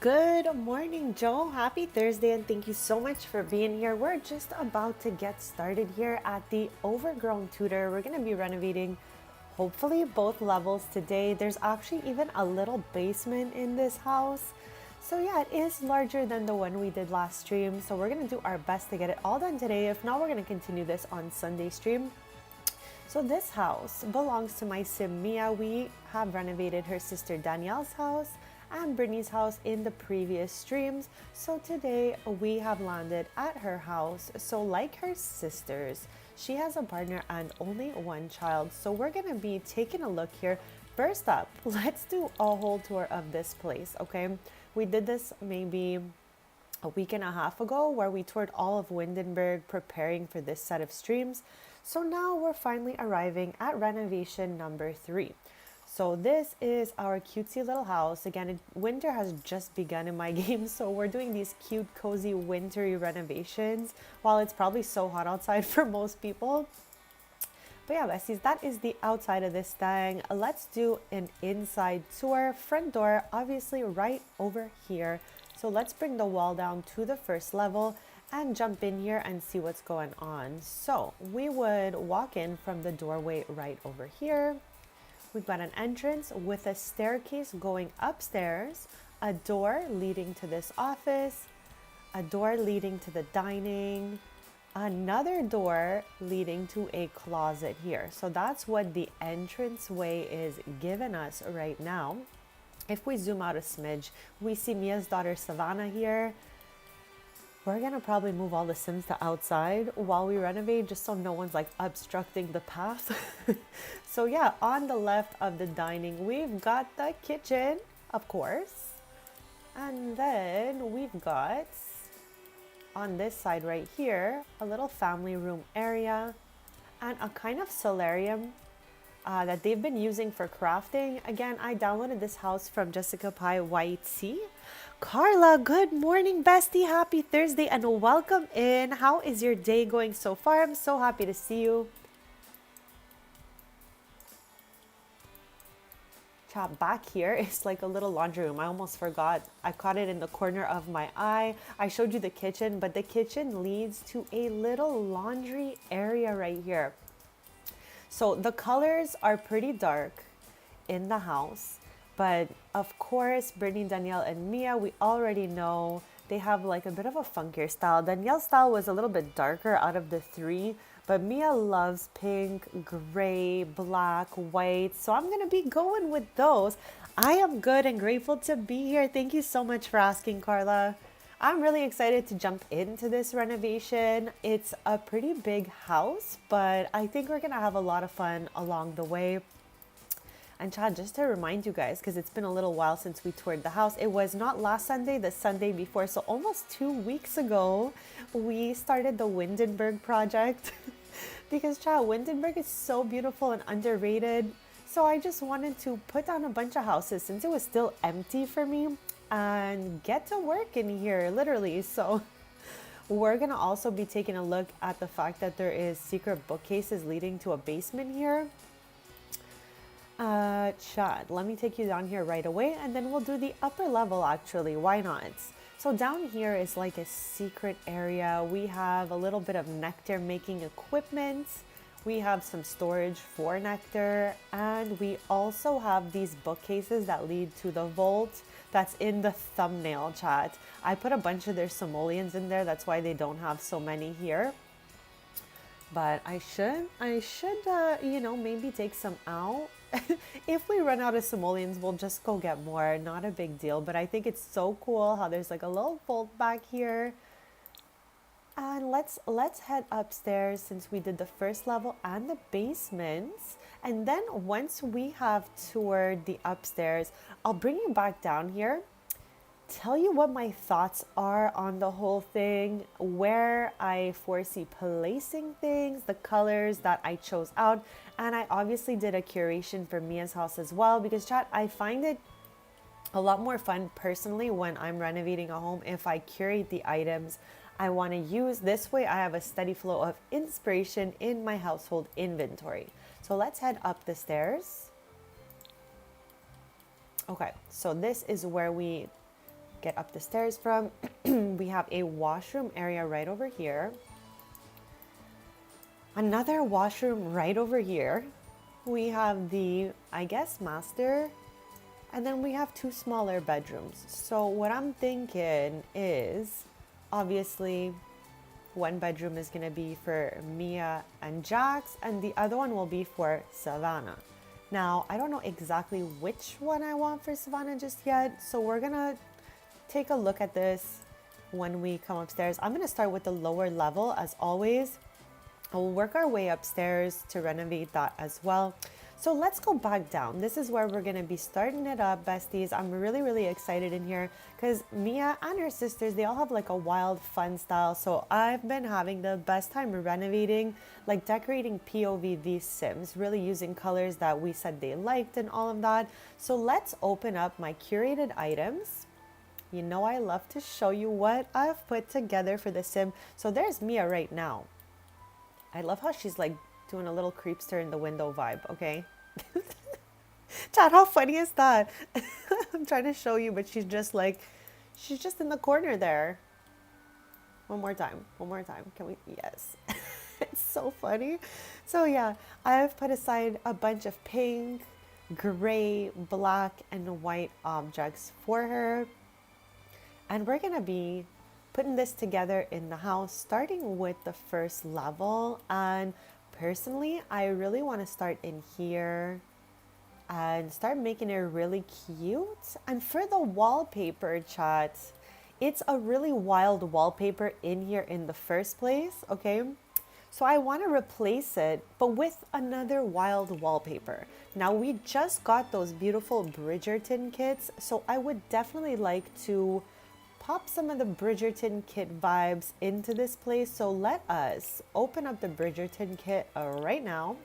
Good morning, Joe. Happy Thursday, and thank you so much for being here. We're just about to get started here at the Overgrown Tutor. We're going to be renovating hopefully both levels today. There's actually even a little basement in this house. So yeah, it is larger than the one we did last stream. So we're going to do our best to get it all done today. If not, we're going to continue this on Sunday stream. So this house belongs to my sim Mia. We have renovated her sister Danielle's house and Brittany's house in the previous streams. So today we have landed at her house. So like her sisters, she has a partner and only one child. So we're gonna be taking a look here. First up, let's do a whole tour of this place, okay? We did this maybe a week and a half ago where we toured all of Windenburg preparing for this set of streams. So now we're finally arriving at renovation number 3. So this is our cutesy little house. Again, winter has just begun in my game, so we're doing these cute, cozy, wintry renovations while it's probably so hot outside for most people. But yeah, besties, that is the outside of this thing. Let's do an inside tour. Front door, obviously right over here. So let's bring the wall down to the first level and jump in here and see what's going on. So we would walk in from the doorway right over here. We've got an entrance with a staircase going upstairs, a door leading to this office, a door leading to the dining, another door leading to a closet here. So that's what the entrance way is giving us right now. If we zoom out a smidge, we see Mia's daughter Savannah here. We're gonna probably move all the Sims to outside while we renovate just so no one's like obstructing the path. So yeah, on the left of the dining, we've got the kitchen, of course. And then we've got on this side right here, a little family room area and a kind of solarium that they've been using for crafting. Again, I downloaded this house from Jessica Pie White Sea. Carla, good morning, bestie. Happy Thursday and welcome in. How is your day going so far? I'm so happy to see you. Chat, back here is like a little laundry room. I almost forgot. I caught it in the corner of my eye. I showed you the kitchen, but the kitchen leads to a little laundry area right here. So the colors are pretty dark in the house, but of course, Brittany, Danielle, and Mia, we already know they have like a bit of a funkier style. Danielle's style was a little bit darker out of the three, but Mia loves pink, gray, black, white. So I'm gonna be going with those. I am good and grateful to be here. Thank you so much for asking, Carla. I'm really excited to jump into this renovation. It's a pretty big house, but I think we're gonna have a lot of fun along the way. And Chad, just to remind you guys, because it's been a little while since we toured the house, it was not last Sunday, the Sunday before. So almost 2 weeks ago, we started the Windenburg project. Because Chad, Windenburg is so beautiful and underrated. So I just wanted to put down a bunch of houses since it was still empty for me and get to work in here, literally. So we're gonna also be taking a look at the fact that there is secret bookcases leading to a basement here. Chad, let me take you down here right away and then we'll do the upper level actually. Why not? So down here is like a secret area. We have a little bit of nectar making equipment. We have some storage for nectar, and we also have these bookcases that lead to the vault that's in the thumbnail, chat. I put a bunch of their simoleons in there. That's why they don't have so many here. But I should, maybe take some out. If we run out of simoleons, we'll just go get more. Not a big deal. But I think it's so cool how there's like a little vault back here. And let's head upstairs since we did the first level and the basements. And then once we have toured the upstairs, I'll bring you back down here, tell you what my thoughts are on the whole thing, where I foresee placing things, the colors that I chose out. And I obviously did a curation for Mia's house as well because chat, I find it a lot more fun personally when I'm renovating a home if I curate the items I want to use. This way I have a steady flow of inspiration in my household inventory. So let's head up the stairs. Okay, so this is where we get up the stairs from. We have a washroom area right over here. Another washroom right over here. We have the, I guess, master. And then we have two smaller bedrooms. So what I'm thinking is, obviously, one bedroom is going to be for Mia and Jax, and the other one will be for Savannah. Now, I don't know exactly which one I want for Savannah just yet, so we're going to take a look at this when we come upstairs. I'm going to start with the lower level, as always. We'll work our way upstairs to renovate that as well. So let's go back down. This is where we're going to be starting it up, besties. I'm really, really excited in here because Mia and her sisters, they all have like a wild, fun style. So I've been having the best time renovating, like decorating POV these Sims, really using colors that we said they liked and all of that. So let's open up my curated items. You know I love to show you what I've put together for the Sim. So there's Mia right now. I love how she's like doing a little creepster in the window vibe, okay? Chad, how funny is that? I'm trying to show you, but she's just in the corner there. One more time. Can we? Yes. It's so funny. So yeah, I've put aside a bunch of pink, gray, black, and white objects for her. And we're gonna be putting this together in the house, starting with the first level. And personally, I really want to start in here and start making it really cute. And for the wallpaper, chat, it's a really wild wallpaper in here in the first place, okay? So I want to replace it, but with another wild wallpaper. Now we just got those beautiful Bridgerton kits, so I would definitely like to pop some of the Bridgerton kit vibes into this place. So let us open up the Bridgerton kit right now.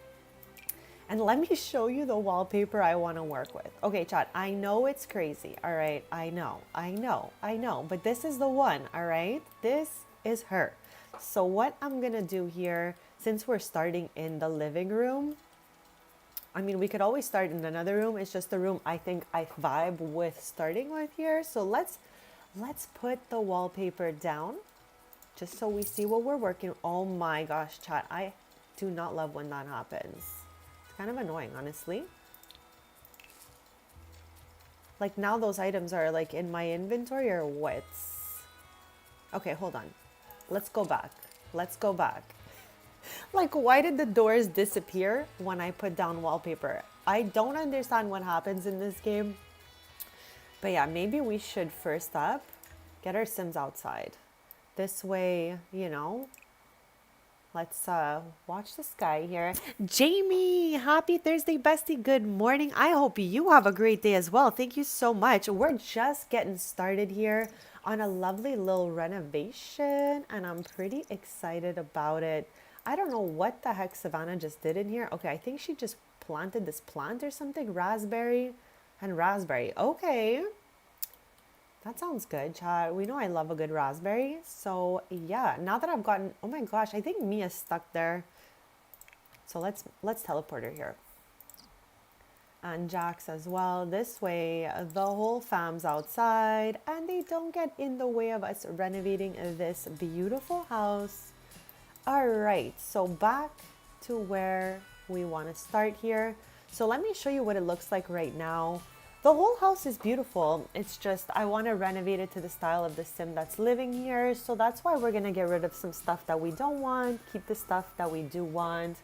And let me show you the wallpaper I want to work with. Okay, chat, I know it's crazy, all right? I know, but this is the one, all right? This is her. So what I'm gonna do here, since we're starting in the living room, I mean, we could always start in another room. It's just the room I think I vibe with starting with here. So let's put the wallpaper down just so we see what we're working. Oh my gosh, chat, I do not love when that happens. Kind of annoying, honestly. Like now those items are like in my inventory or what? Okay, hold on. Let's go back. Let's go back. Like, why did the doors disappear when I put down wallpaper? I don't understand what happens in this game. But yeah, maybe we should first up get our Sims outside. This way, you know, let's watch the sky here. Jamie, happy Thursday, bestie. Good morning. I hope you have a great day as well. Thank you so much. We're just getting started here on a lovely little renovation, and I'm pretty excited about it. I don't know what the heck Savannah just did in here. Okay, I think she just planted this plant or something. Raspberry and raspberry. Okay. That sounds good, chat. We know I love a good raspberry. So yeah, now that I've gotten, oh my gosh, I think Mia's stuck there. So let's teleport her here. And Jax as well. This way, the whole fam's outside and they don't get in the way of us renovating this beautiful house. All right, so back to where we want to start here. So let me show you what it looks like right now. The whole house is beautiful. It's just I want to renovate it to the style of the sim that's living here. So that's why we're going to get rid of some stuff that we don't want, keep the stuff that we do want.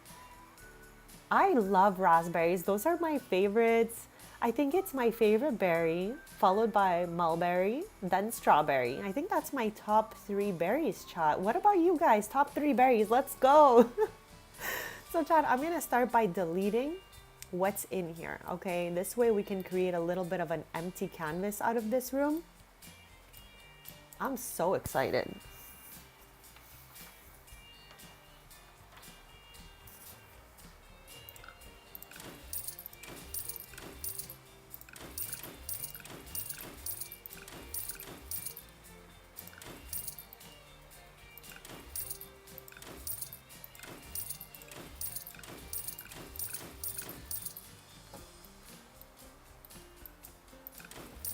I love raspberries. Those are my favorites. I think it's my favorite berry, followed by mulberry, then strawberry. I think that's my top 3 berries, chat. What about you guys? Top 3 berries. Let's go. So chat, I'm going to start by deleting what's in here, okay? This way we can create a little bit of an empty canvas out of this room. I'm so excited.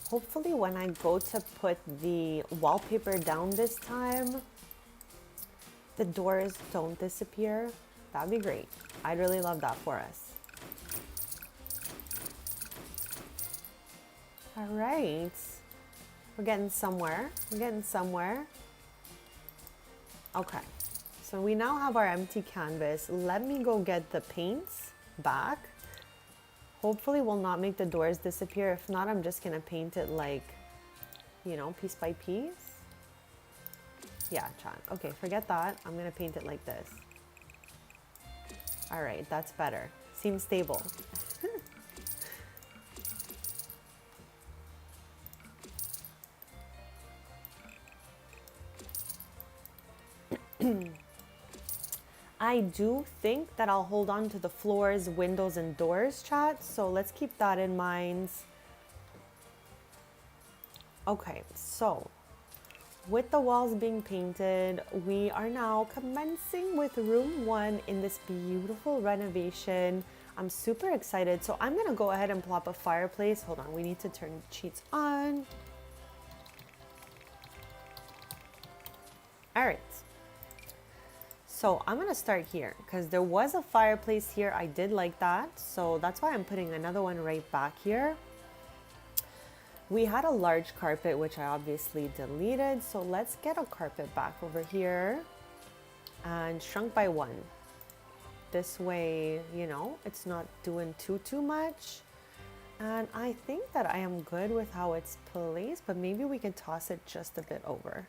Hopefully when I go to put the wallpaper down this time, the doors don't disappear. That'd be great. I'd really love that for us. All right. We're getting somewhere. We're getting somewhere. Okay. So we now have our empty canvas. Let me go get the paints back. Hopefully we'll not make the doors disappear. If not, I'm just gonna paint it like, you know, piece by piece. Yeah, chat. Okay, forget that. I'm gonna paint it like this. All right, that's better. Seems stable. I do think that I'll hold on to the floors, windows, and doors, chat. So let's keep that in mind. Okay, so with the walls being painted, we are now commencing with room 1 in this beautiful renovation. I'm super excited. So I'm gonna go ahead and plop a fireplace. Hold on, we need to turn the cheats on. All right. So I'm gonna start here because there was a fireplace here. I did like that. So that's why I'm putting another one right back here. We had a large carpet, which I obviously deleted. So let's get a carpet back over here and shrunk by 1. This way, you know, it's not doing too much. And I think that I am good with how it's placed, but maybe we can toss it just a bit over.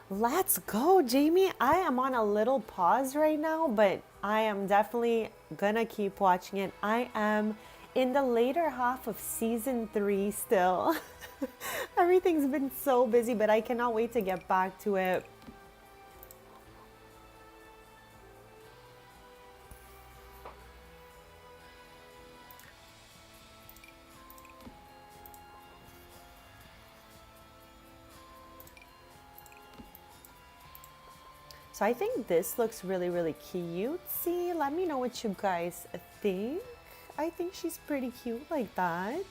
Let's go, Jamie. I am on a little pause right now, but I am definitely gonna keep watching it. I am in the later half of season 3 still. Everything's been so busy, but I cannot wait to get back to it. So I think this looks really, really cutesy. Let me know what you guys think. I think she's pretty cute like that.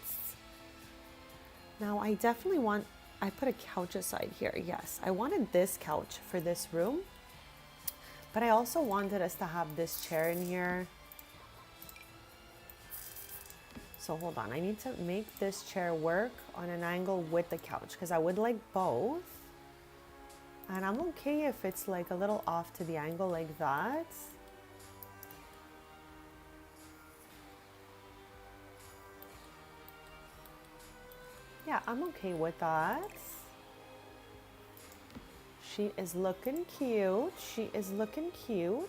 Now I definitely want, I put a couch aside here. Yes, I wanted this couch for this room, but I also wanted us to have this chair in here. So hold on, I need to make this chair work on an angle with the couch because I would like both. And I'm okay if it's like a little off to the angle like that. Yeah, I'm okay with that. She is looking cute. She is looking cute.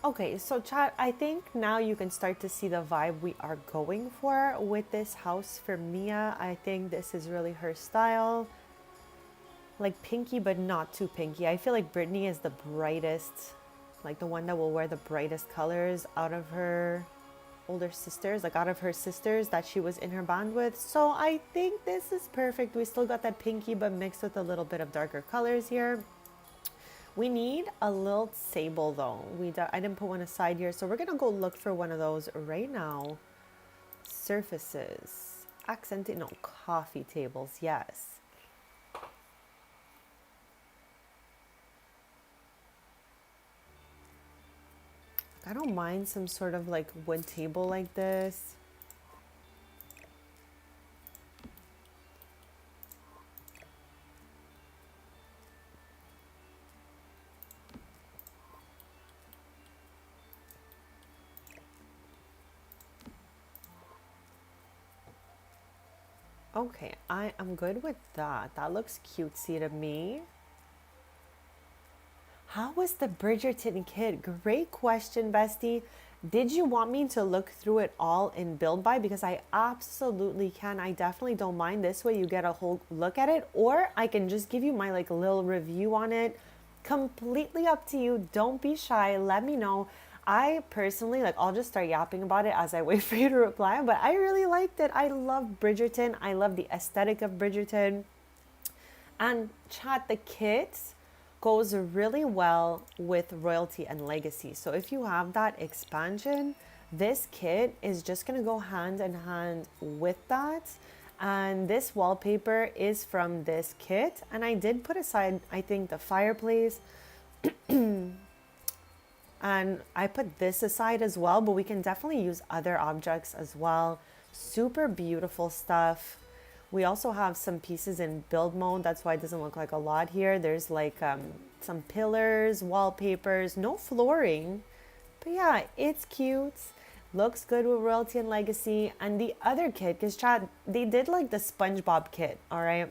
Okay, so chat, I think now you can start to see the vibe we are going for with this house for Mia. I think this is really her style. Like pinky, but not too pinky. I feel like Brittany is the brightest, like the one that will wear the brightest colors out of her older sisters, like out of her sisters that she was in her band with. So I think this is perfect. We still got that pinky, but mixed with a little bit of darker colors here. We need a little sable though. I didn't put one aside here, so we're gonna go look for one of those right now. Surfaces, accented, no, coffee tables, yes. I don't mind some sort of like wood table like this. Okay, I am good with that. That looks cutesy to me. How was the Bridgerton kit? Great question, bestie. Did you want me to look through it all in build by? Because I absolutely can. I definitely don't mind. This way you get a whole look at it, or I can just give you my like little review on it. Completely up to you. Don't be shy. Let me know. I personally, like, I'll just start yapping about it as I wait for you to reply, but I really liked it. I love Bridgerton. I love the aesthetic of Bridgerton. And chat, the kit goes really well with royalty and legacy. So if you have that expansion, this kit is just gonna go hand in hand with that. And this wallpaper is from this kit. And I did put aside, I think, the fireplace. And I put this aside as well, but we can definitely use other objects as well. Super beautiful stuff. We also have some pieces in build mode. That's why it doesn't look like a lot here. There's like some pillars, wallpapers, no flooring. But yeah, it's cute. Looks good with Royalty and Legacy. And the other kit, because Chad, they did like the SpongeBob kit, all right?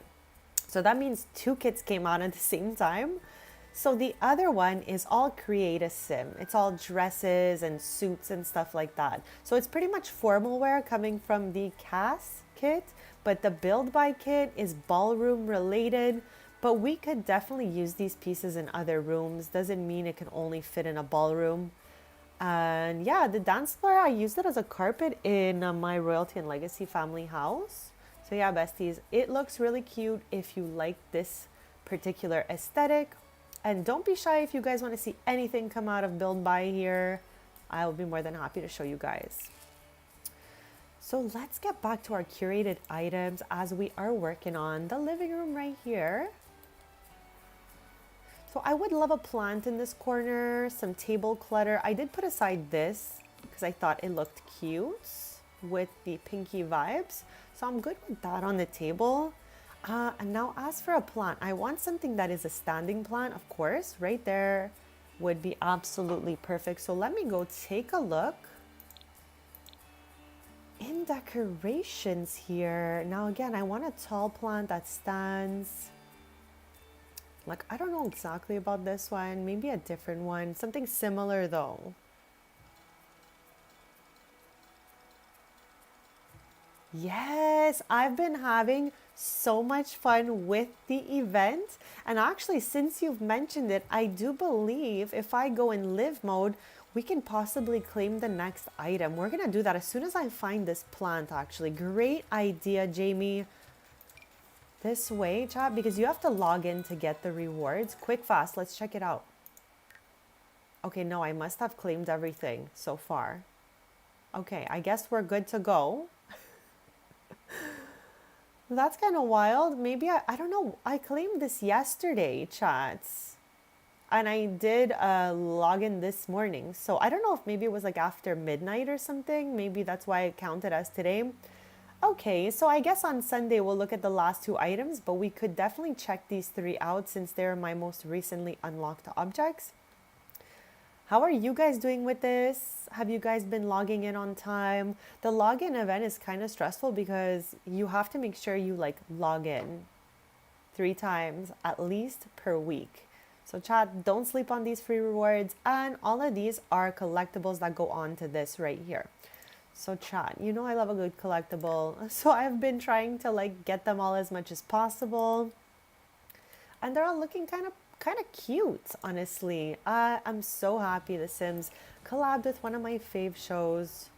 So that means two kits came out at the same time. So the other one is all Create a Sim. It's all dresses and suits and stuff like that. So it's pretty much formal wear coming from the cast kit, but the Build By kit is ballroom related. But we could definitely use these pieces in other rooms. Doesn't mean it can only fit in a ballroom. And yeah, the dance floor, I used it as a carpet in my Royalty and Legacy family house. So yeah, besties, it looks really cute if you like this particular aesthetic. And don't be shy if you guys want to see anything come out of Build By here. I will be more than happy to show you guys. So let's get back to our curated items as we are working on the living room right here. So I would love a plant in this corner, some table clutter. I did put aside this because I thought it looked cute with the pinky vibes. So I'm good with that on the table. And now as for a plant, I want something that is a standing plant, of course. Right there would be absolutely perfect. So let me go take a look in decorations here. Now again, I want a tall plant that stands. Like, I don't know exactly about this one. Maybe a different one. Something similar though. Yes, I've been having so much fun with the event. And actually, since you've mentioned it, I do believe if I go in live mode, we can possibly claim the next item. We're going to do that as soon as I find this plant, actually. Great idea, Jamie. This way, chat, because you have to log in to get the rewards. Quick, fast, let's check it out. Okay, no, I must have claimed everything so far. Okay, I guess we're good to go. That's kind of wild. Maybe, I don't know. I claimed this yesterday, chats. And I did log in this morning. So I don't know if maybe it was like after midnight or something. Maybe that's why it counted as today. Okay, so I guess on Sunday we'll look at the last two items, but we could definitely check these three out since they're my most recently unlocked objects. How are you guys doing with this? Have you guys been logging in on time? The login event is kind of stressful because you have to make sure you like log in 3 times at least per week. So chat, don't sleep on these free rewards, and all of these are collectibles that go on to this right here. So chat, you know I love a good collectible. So I've been trying to like get them all as much as possible. And they're all looking kind of cute, honestly. I'm so happy The Sims collabed with one of my fave shows.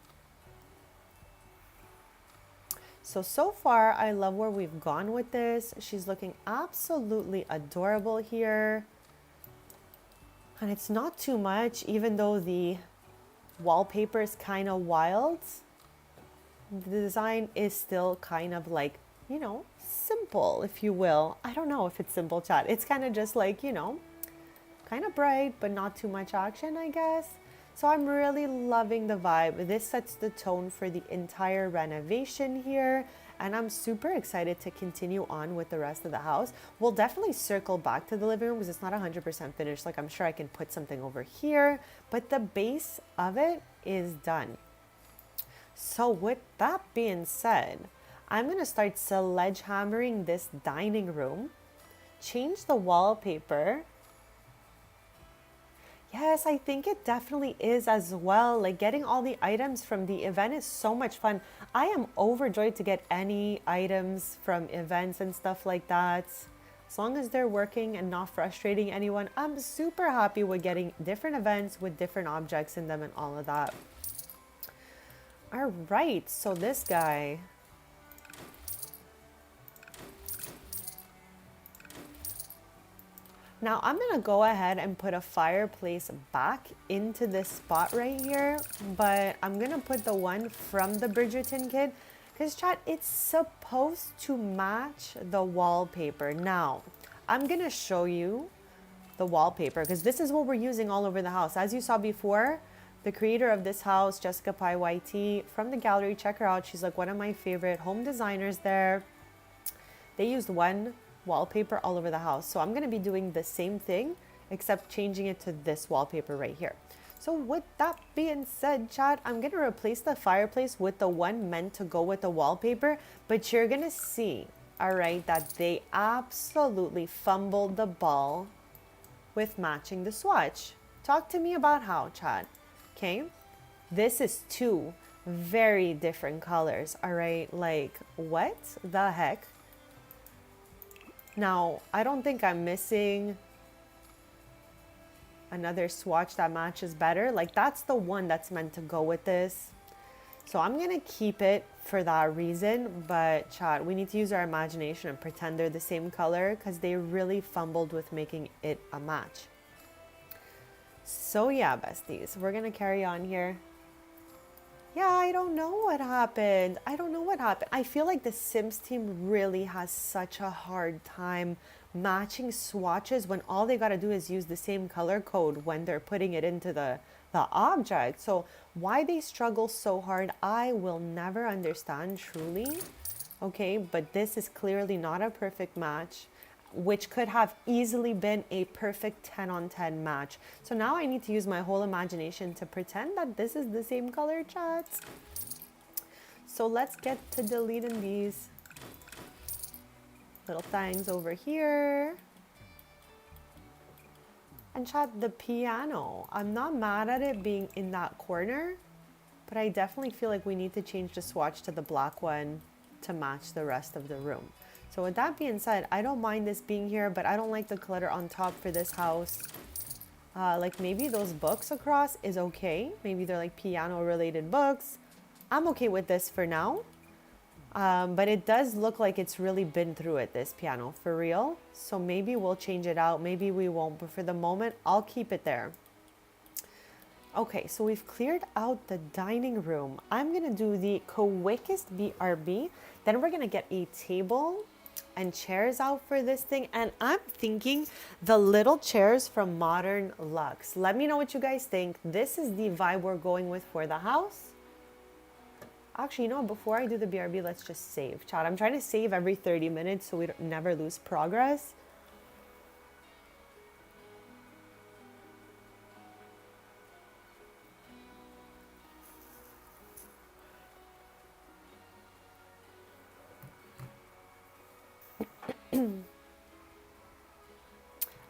So far, I love where we've gone with this. She's looking absolutely adorable here. And it's not too much, even though the wallpaper is kind of wild. The design is still kind of like, you know, simple, if you will. I don't know if it's simple, chat. It's kind of just like, you know, kind of bright, but not too much action, I guess. So I'm really loving the vibe. This sets the tone for the entire renovation here. And I'm super excited to continue on with the rest of the house. We'll definitely circle back to the living room because it's not 100% finished. Like, I'm sure I can put something over here, but the base of it is done. So with that being said, I'm going to start sledgehammering this dining room, change the wallpaper. Yes, I think it definitely is as well. Like, getting all the items from the event is so much fun. I am overjoyed to get any items from events and stuff like that. As long as they're working and not frustrating anyone, I'm super happy with getting different events with different objects in them and all of that. All right, so this guy. Now I'm gonna go ahead and put a fireplace back into this spot right here, but I'm gonna put the one from the Bridgerton kit because chat, it's supposed to match the wallpaper. Now, I'm gonna show you the wallpaper because this is what we're using all over the house. As you saw before, the creator of this house, Jessica Pi YT from the gallery, check her out. She's like one of my favorite home designers there. They used one wallpaper all over the house. So I'm going to be doing the same thing, except changing it to this wallpaper right here. So with that being said, chat, I'm going to replace the fireplace with the one meant to go with the wallpaper, but you're going to see, all right, that they absolutely fumbled the ball with matching the swatch. Talk to me about how, chat. Okay? This is two very different colors, all right? Like, what the heck? Now, I don't think I'm missing another swatch that matches better. Like, that's the one that's meant to go with this. So I'm gonna keep it for that reason, but chat, we need to use our imagination and pretend they're the same color because they really fumbled with making it a match. So yeah, besties, we're gonna carry on here. Yeah, I don't know what happened. I don't know what happened. I feel like the Sims team really has such a hard time matching swatches when all they got to do is use the same color code when they're putting it into the object. So why they struggle so hard, I will never understand truly. Okay, but this is clearly not a perfect match, which could have easily been a perfect 10 on 10 match. So now I need to use my whole imagination to pretend that this is the same color, chats. So let's get to deleting these little things over here. And chat, the piano, I'm not mad at it being in that corner, but I definitely feel like we need to change the swatch to the black one to match the rest of the room. So with that being said, I don't mind this being here, but I don't like the clutter on top for this house. Like maybe those books across is okay. Maybe they're like piano related books. I'm okay with this for now. But it does look like it's really been through it, this piano, for real. So maybe we'll change it out. Maybe we won't, but for the moment, I'll keep it there. Okay, so we've cleared out the dining room. I'm gonna do the quickest BRB. Then we're gonna get a table and chairs out for this thing. And I'm thinking the little chairs from Modern Luxe. Let me know what you guys think. This is the vibe we're going with for the house. Actually, you know what? Before I do the BRB, let's just save. Chat, I'm trying to save every 30 minutes so we don't never lose progress.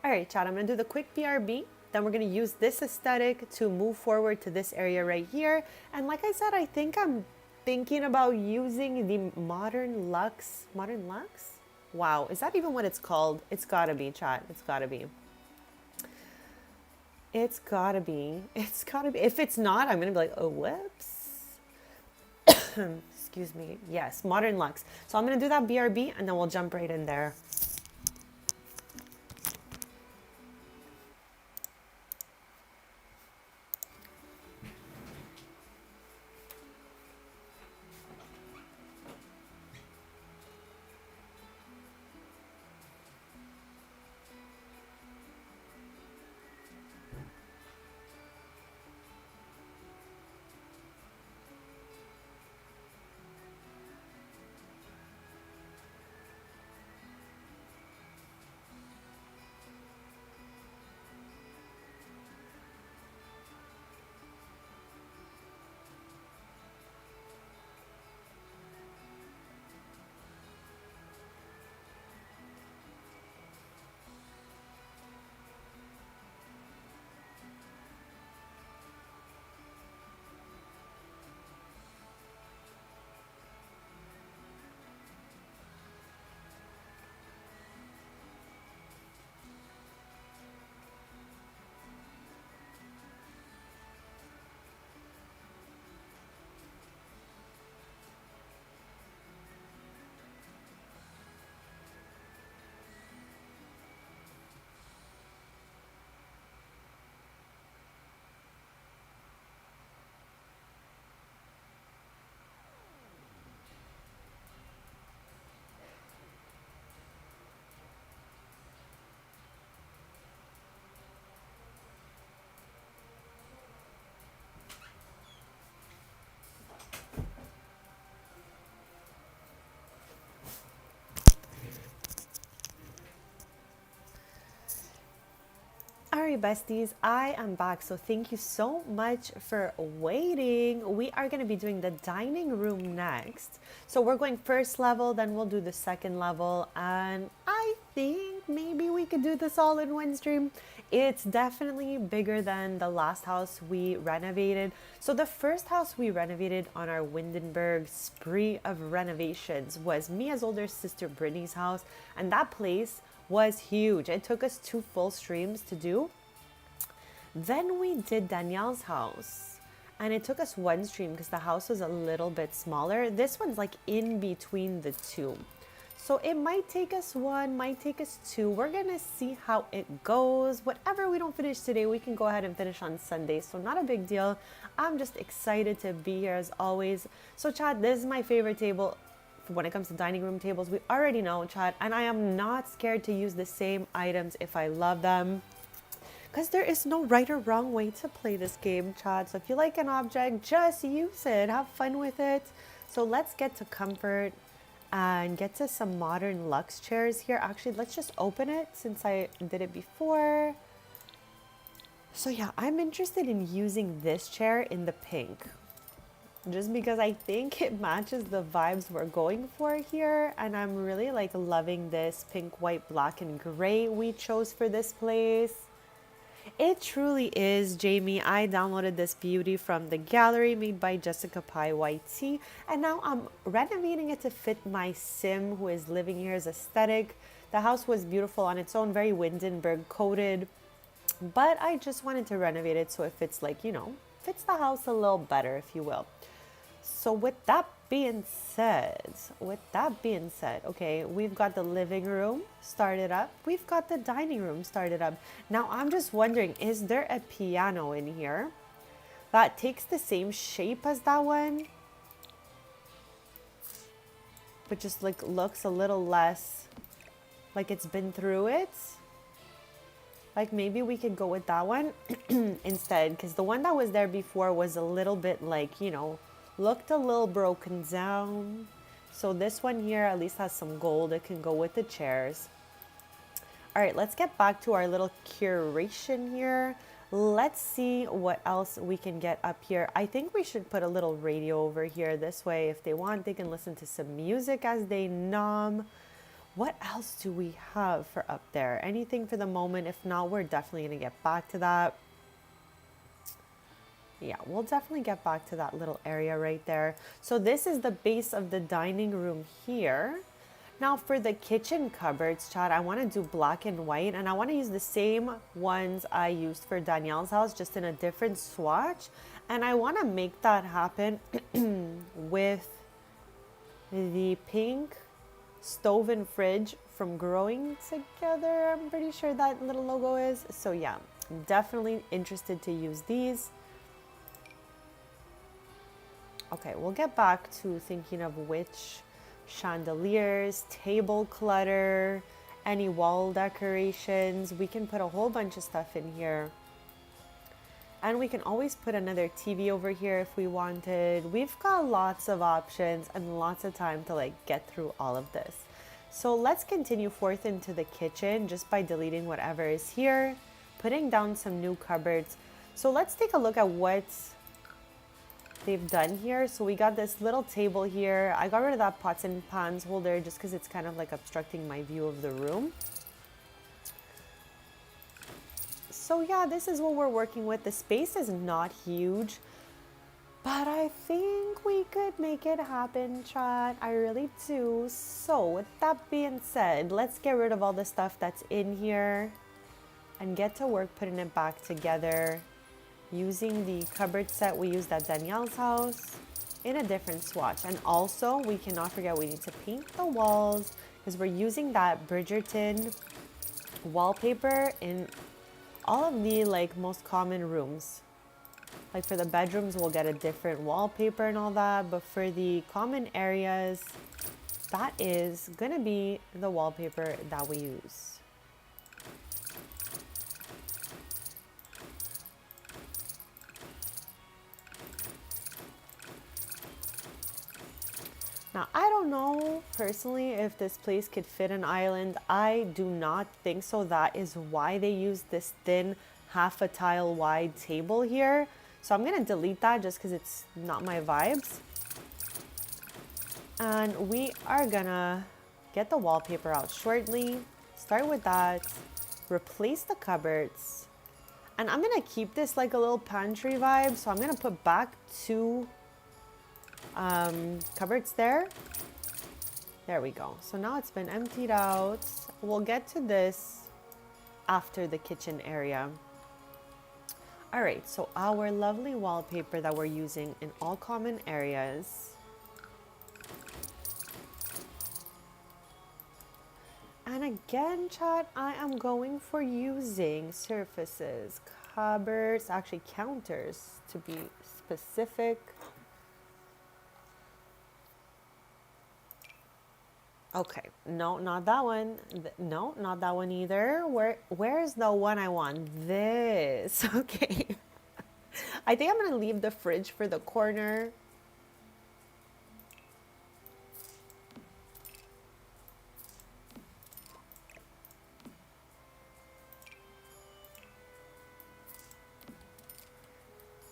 All right, chat, I'm gonna do the quick BRB. Then we're gonna use this aesthetic to move forward to this area right here. And like I said, I think I'm thinking about using the Modern Luxe. Modern Luxe? Wow, is that even what it's called? It's gotta be, chat. It's gotta be. It's gotta be. It's gotta be. If it's not, I'm gonna be like, oh, whoops. Excuse me. Yes, Modern Luxe. So I'm gonna do that BRB and then we'll jump right in there. Alright, besties, I am back. So thank you so much for waiting. We are going to be doing the dining room next. So we're going first level, then we'll do the second level. And I think maybe we could do this all in one stream. It's definitely bigger than the last house we renovated. So the first house we renovated on our Windenburg spree of renovations was Mia's older sister Brittany's house. And that place was huge. It took us 2 full streams to do. Then we did Danielle's house and it took us 1 stream because the house was a little bit smaller. This one's like in between the 2. So it might take us 1, might take us 2. We're gonna see how it goes. Whatever we don't finish today, we can go ahead and finish on Sunday. So not a big deal. I'm just excited to be here as always. So chat, this is my favorite table. When it comes to dining room tables, we already know, chat, and I am not scared to use the same items if I love them, because there is no right or wrong way to play this game, chat. So if you like an object, just use it, have fun with it. So let's get to comfort and get to some modern luxe chairs here. Actually, let's just open it since I did it before. So yeah, I'm interested in using this chair in the pink, just because I think it matches the vibes we're going for here. And I'm really like loving this pink, white, black, and gray we chose for this place. It truly is, Jamie. I downloaded this beauty from the gallery made by Jessica Pye YT. And now I'm renovating it to fit my sim who is living here's aesthetic. The house was beautiful on its own, very Windenburg coated. But I just wanted to renovate it so it fits, like, you know, fits the house a little better, if you will. So with that being said, okay, we've got the living room started up. We've got the dining room started up. Now I'm just wondering, is there a piano in here that takes the same shape as that one, but just like looks a little less like it's been through it? Like maybe we could go with that one instead, because the one that was there before was a little bit like, you know, looked a little broken down. So this one here at least has some gold. It can go with the chairs. All right, let's get back to our little curation here. Let's see what else we can get up here. I think we should put a little radio over here. This way, if they want, they can listen to some music as they nom. What else do we have for up there? Anything for the moment? If not, we're definitely gonna get back to that. Yeah, we'll definitely get back to that little area right there. So this is the base of the dining room here. Now for the kitchen cupboards, chat, I want to do black and white, and I want to use the same ones I used for Danielle's house, just in a different swatch. And I want to make that happen with the pink stove and fridge from Growing Together. I'm pretty sure that little logo is. So yeah, I'm definitely interested to use these. Okay, we'll get back to thinking of which chandeliers, table clutter, any wall decorations. We can put a whole bunch of stuff in here. And we can always put another TV over here if we wanted. We've got lots of options and lots of time to like get through all of this. So let's continue forth into the kitchen just by deleting whatever is here, putting down some new cupboards. So let's take a look at what they've done here. So we got this little table here. I got rid of that pots and pans holder just because it's kind of like obstructing my view of the room. So yeah, this is what we're working with. The space is not huge, but I think we could make it happen, chat. I really do. So with that being said, let's get rid of all the stuff that's in here and get to work putting it back together, using the cupboard set we used at Danielle's house in a different swatch. And also, we cannot forget we need to paint the walls because we're using that Bridgerton wallpaper in all of the like most common rooms. Like for the bedrooms, we'll get a different wallpaper and all that, but for the common areas, that is gonna be the wallpaper that we use. Now, I don't know personally if this place could fit an island. I do not think so. That is why they use this thin half a tile wide table here. So I'm gonna delete that just because it's not my vibes. And we are gonna get the wallpaper out shortly. Start with that, replace the cupboards. And I'm gonna keep this like a little pantry vibe. So I'm gonna put back 2 cupboards there. There we go. So now it's been emptied out. We'll get to this after the kitchen area. All right, so our lovely wallpaper that we're using in all common areas. And again, chat, I am going for using surfaces, cupboards, actually counters to be specific. Okay, no, not that one. No, not that one either. Where's the one I want? This. Okay. I think I'm gonna leave the fridge for the corner.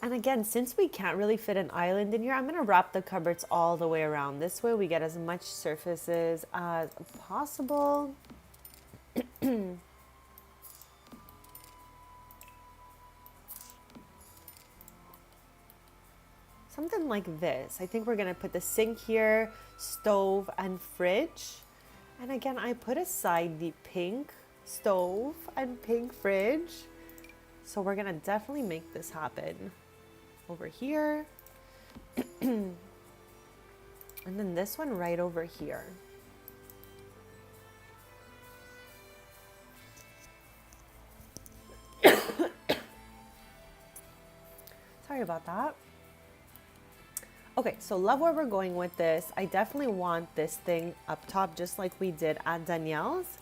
And again, since we can't really fit an island in here, I'm gonna wrap the cupboards all the way around. This way we get as much surfaces as possible. Something like this. I think we're gonna put the sink here, stove and fridge. And again, I put aside the pink stove and pink fridge. So we're gonna definitely make this happen. Over here. And then this one right over here. Sorry about that. Okay, so love where we're going with this. I definitely want this thing up top just like we did at Danielle's.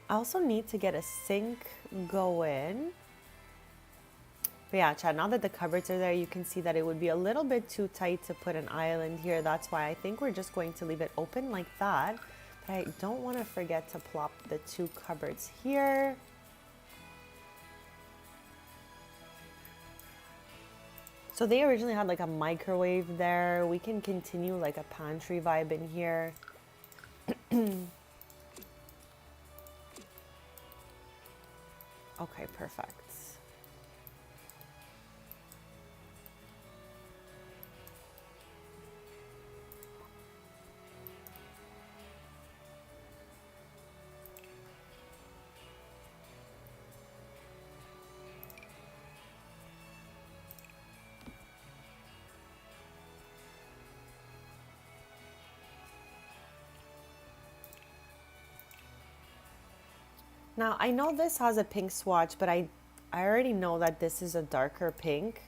I also need to get a sink going. But yeah, Chad, now that the cupboards are there, you can see that it would be a little bit too tight to put an island here. That's why I think we're just going to leave it open like that. But I don't want to forget to plop the 2 cupboards here. So they originally had like a microwave there. We can continue like a pantry vibe in here. Okay, perfect. Now, I know this has a pink swatch, but I already know that this is a darker pink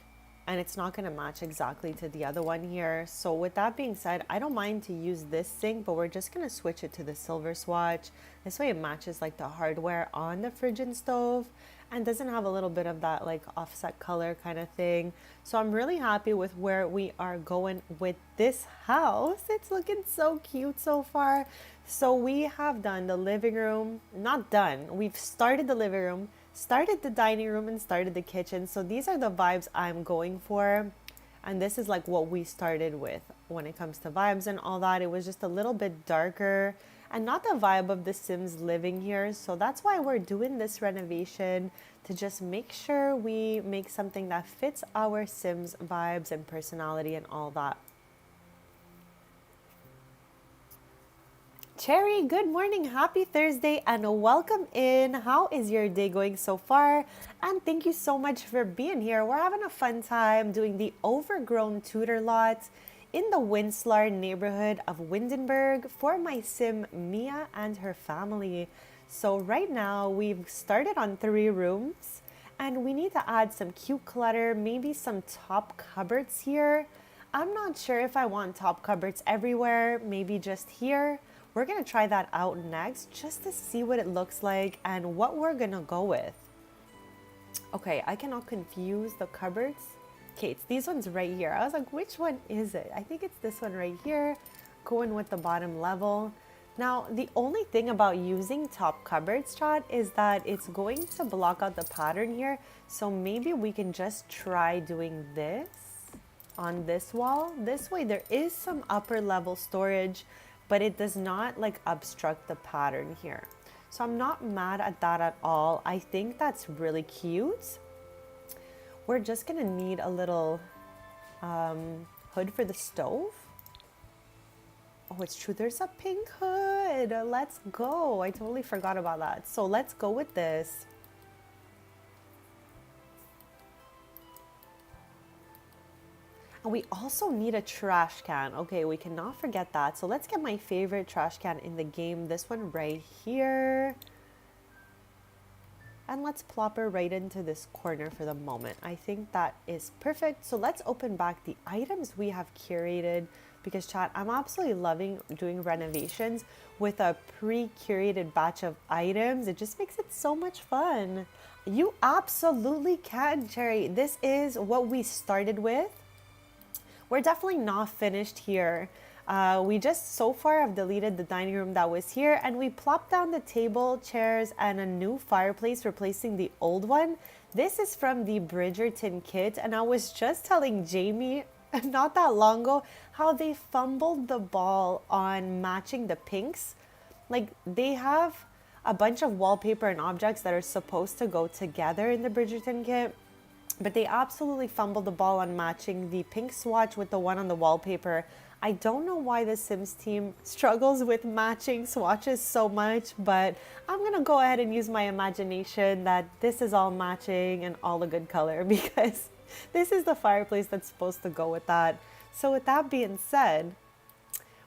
and it's not going to match exactly to the other one here. So with that being said, I don't mind to use this sink, but we're just going to switch it to the silver swatch. This way it matches like the hardware on the fridge and stove and doesn't have a little bit of that like offset color kind of thing. So I'm really happy with where we are going with this house. It's looking so cute so far. So we have done the living room, not done. We've started the living room, started the dining room, and started the kitchen. So these are the vibes I'm going for. And this is like what we started with when it comes to vibes and all that. It was just a little bit darker and not the vibe of the Sims living here. So that's why we're doing this renovation, to just make sure we make something that fits our Sims vibes and personality and all that. Cherry, good morning, happy Thursday, and welcome in. How is your day going so far? And thank you so much for being here. We're having a fun time doing the overgrown Tudor lot in the Winslar neighborhood of Windenburg for my Sim Mia and her family. So right now we've started on 3 rooms, And we need to add some cute clutter, maybe some top cupboards here. I'm not sure if I want top cupboards everywhere, maybe just here. We're gonna try that out next just to see what it looks like and what we're gonna go with. Okay, I cannot confuse the cupboards. Okay, it's these ones right here. I was like, which one is it? I think it's this one right here, going with the bottom level. Now, the only thing about using top cupboards, chat, is that it's going to block out the pattern here. So maybe we can just try doing this on this wall. This way there is some upper level storage, but it does not like obstruct the pattern here. So I'm not mad at that at all. I think that's really cute. We're just gonna need a little hood for the stove. Oh, it's true, there's a pink hood. Let's go. I totally forgot about that. So let's go with this. And we also need a trash can. Okay, we cannot forget that. So let's get my favorite trash can in the game. This one right here. And let's plop her right into this corner for the moment. I think that is perfect. So let's open back the items we have curated, because chat, I'm absolutely loving doing renovations with a pre-curated batch of items. It just makes it so much fun. You absolutely can, Cherry. This is what we started with. We're definitely not finished here. We just so far have deleted the dining room that was here, and we plopped down the table, chairs, and a new fireplace replacing the old one. This is from the Bridgerton kit, and I was just telling Jamie not that long ago how they fumbled the ball on matching the pinks. Like, they have a bunch of wallpaper and objects that are supposed to go together in the Bridgerton kit, but they absolutely fumbled the ball on matching the pink swatch with the one on the wallpaper. I don't know why the Sims team struggles with matching swatches so much, but I'm gonna go ahead and use my imagination that this is all matching and all a good color, because this is the fireplace that's supposed to go with that. So with that being said,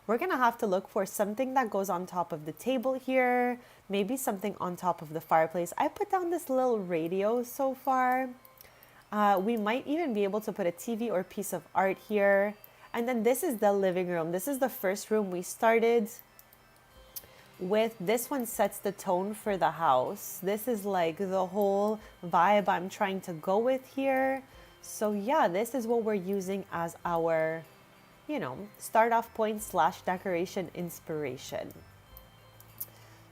we're gonna have to look for something that goes on top of the table here, maybe something on top of the fireplace. I put down this little radio so far. We might even be able to put a TV or piece of art here. And then this is the living room. This is the first room we started with. This one sets the tone for the house. This is like the whole vibe I'm trying to go with here. So yeah, this is what we're using as our, start off point / decoration inspiration.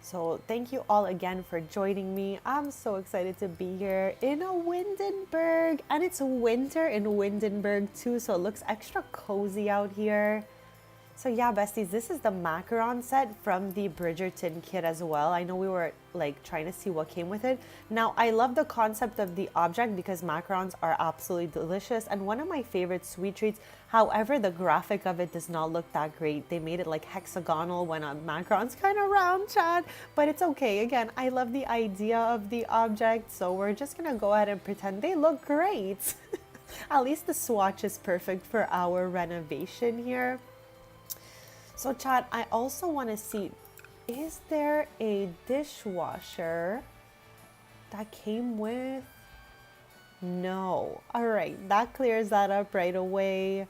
So thank you all again for joining me. I'm so excited to be here in Windenburg, and it's winter in Windenburg too, so it looks extra cozy out here. So yeah, besties, this is the macaron set from the Bridgerton kit as well. I know we were like trying to see what came with it. Now, I love the concept of the object because macarons are absolutely delicious and one of my favorite sweet treats. However, the graphic of it does not look that great. They made it like hexagonal when a macaron's kind of round, Chad, but it's okay. Again, I love the idea of the object, so we're just gonna go ahead and pretend they look great. At least the swatch is perfect for our renovation here. So chat, I also want to see, is there a dishwasher that came with? No. All right, that clears that up right away.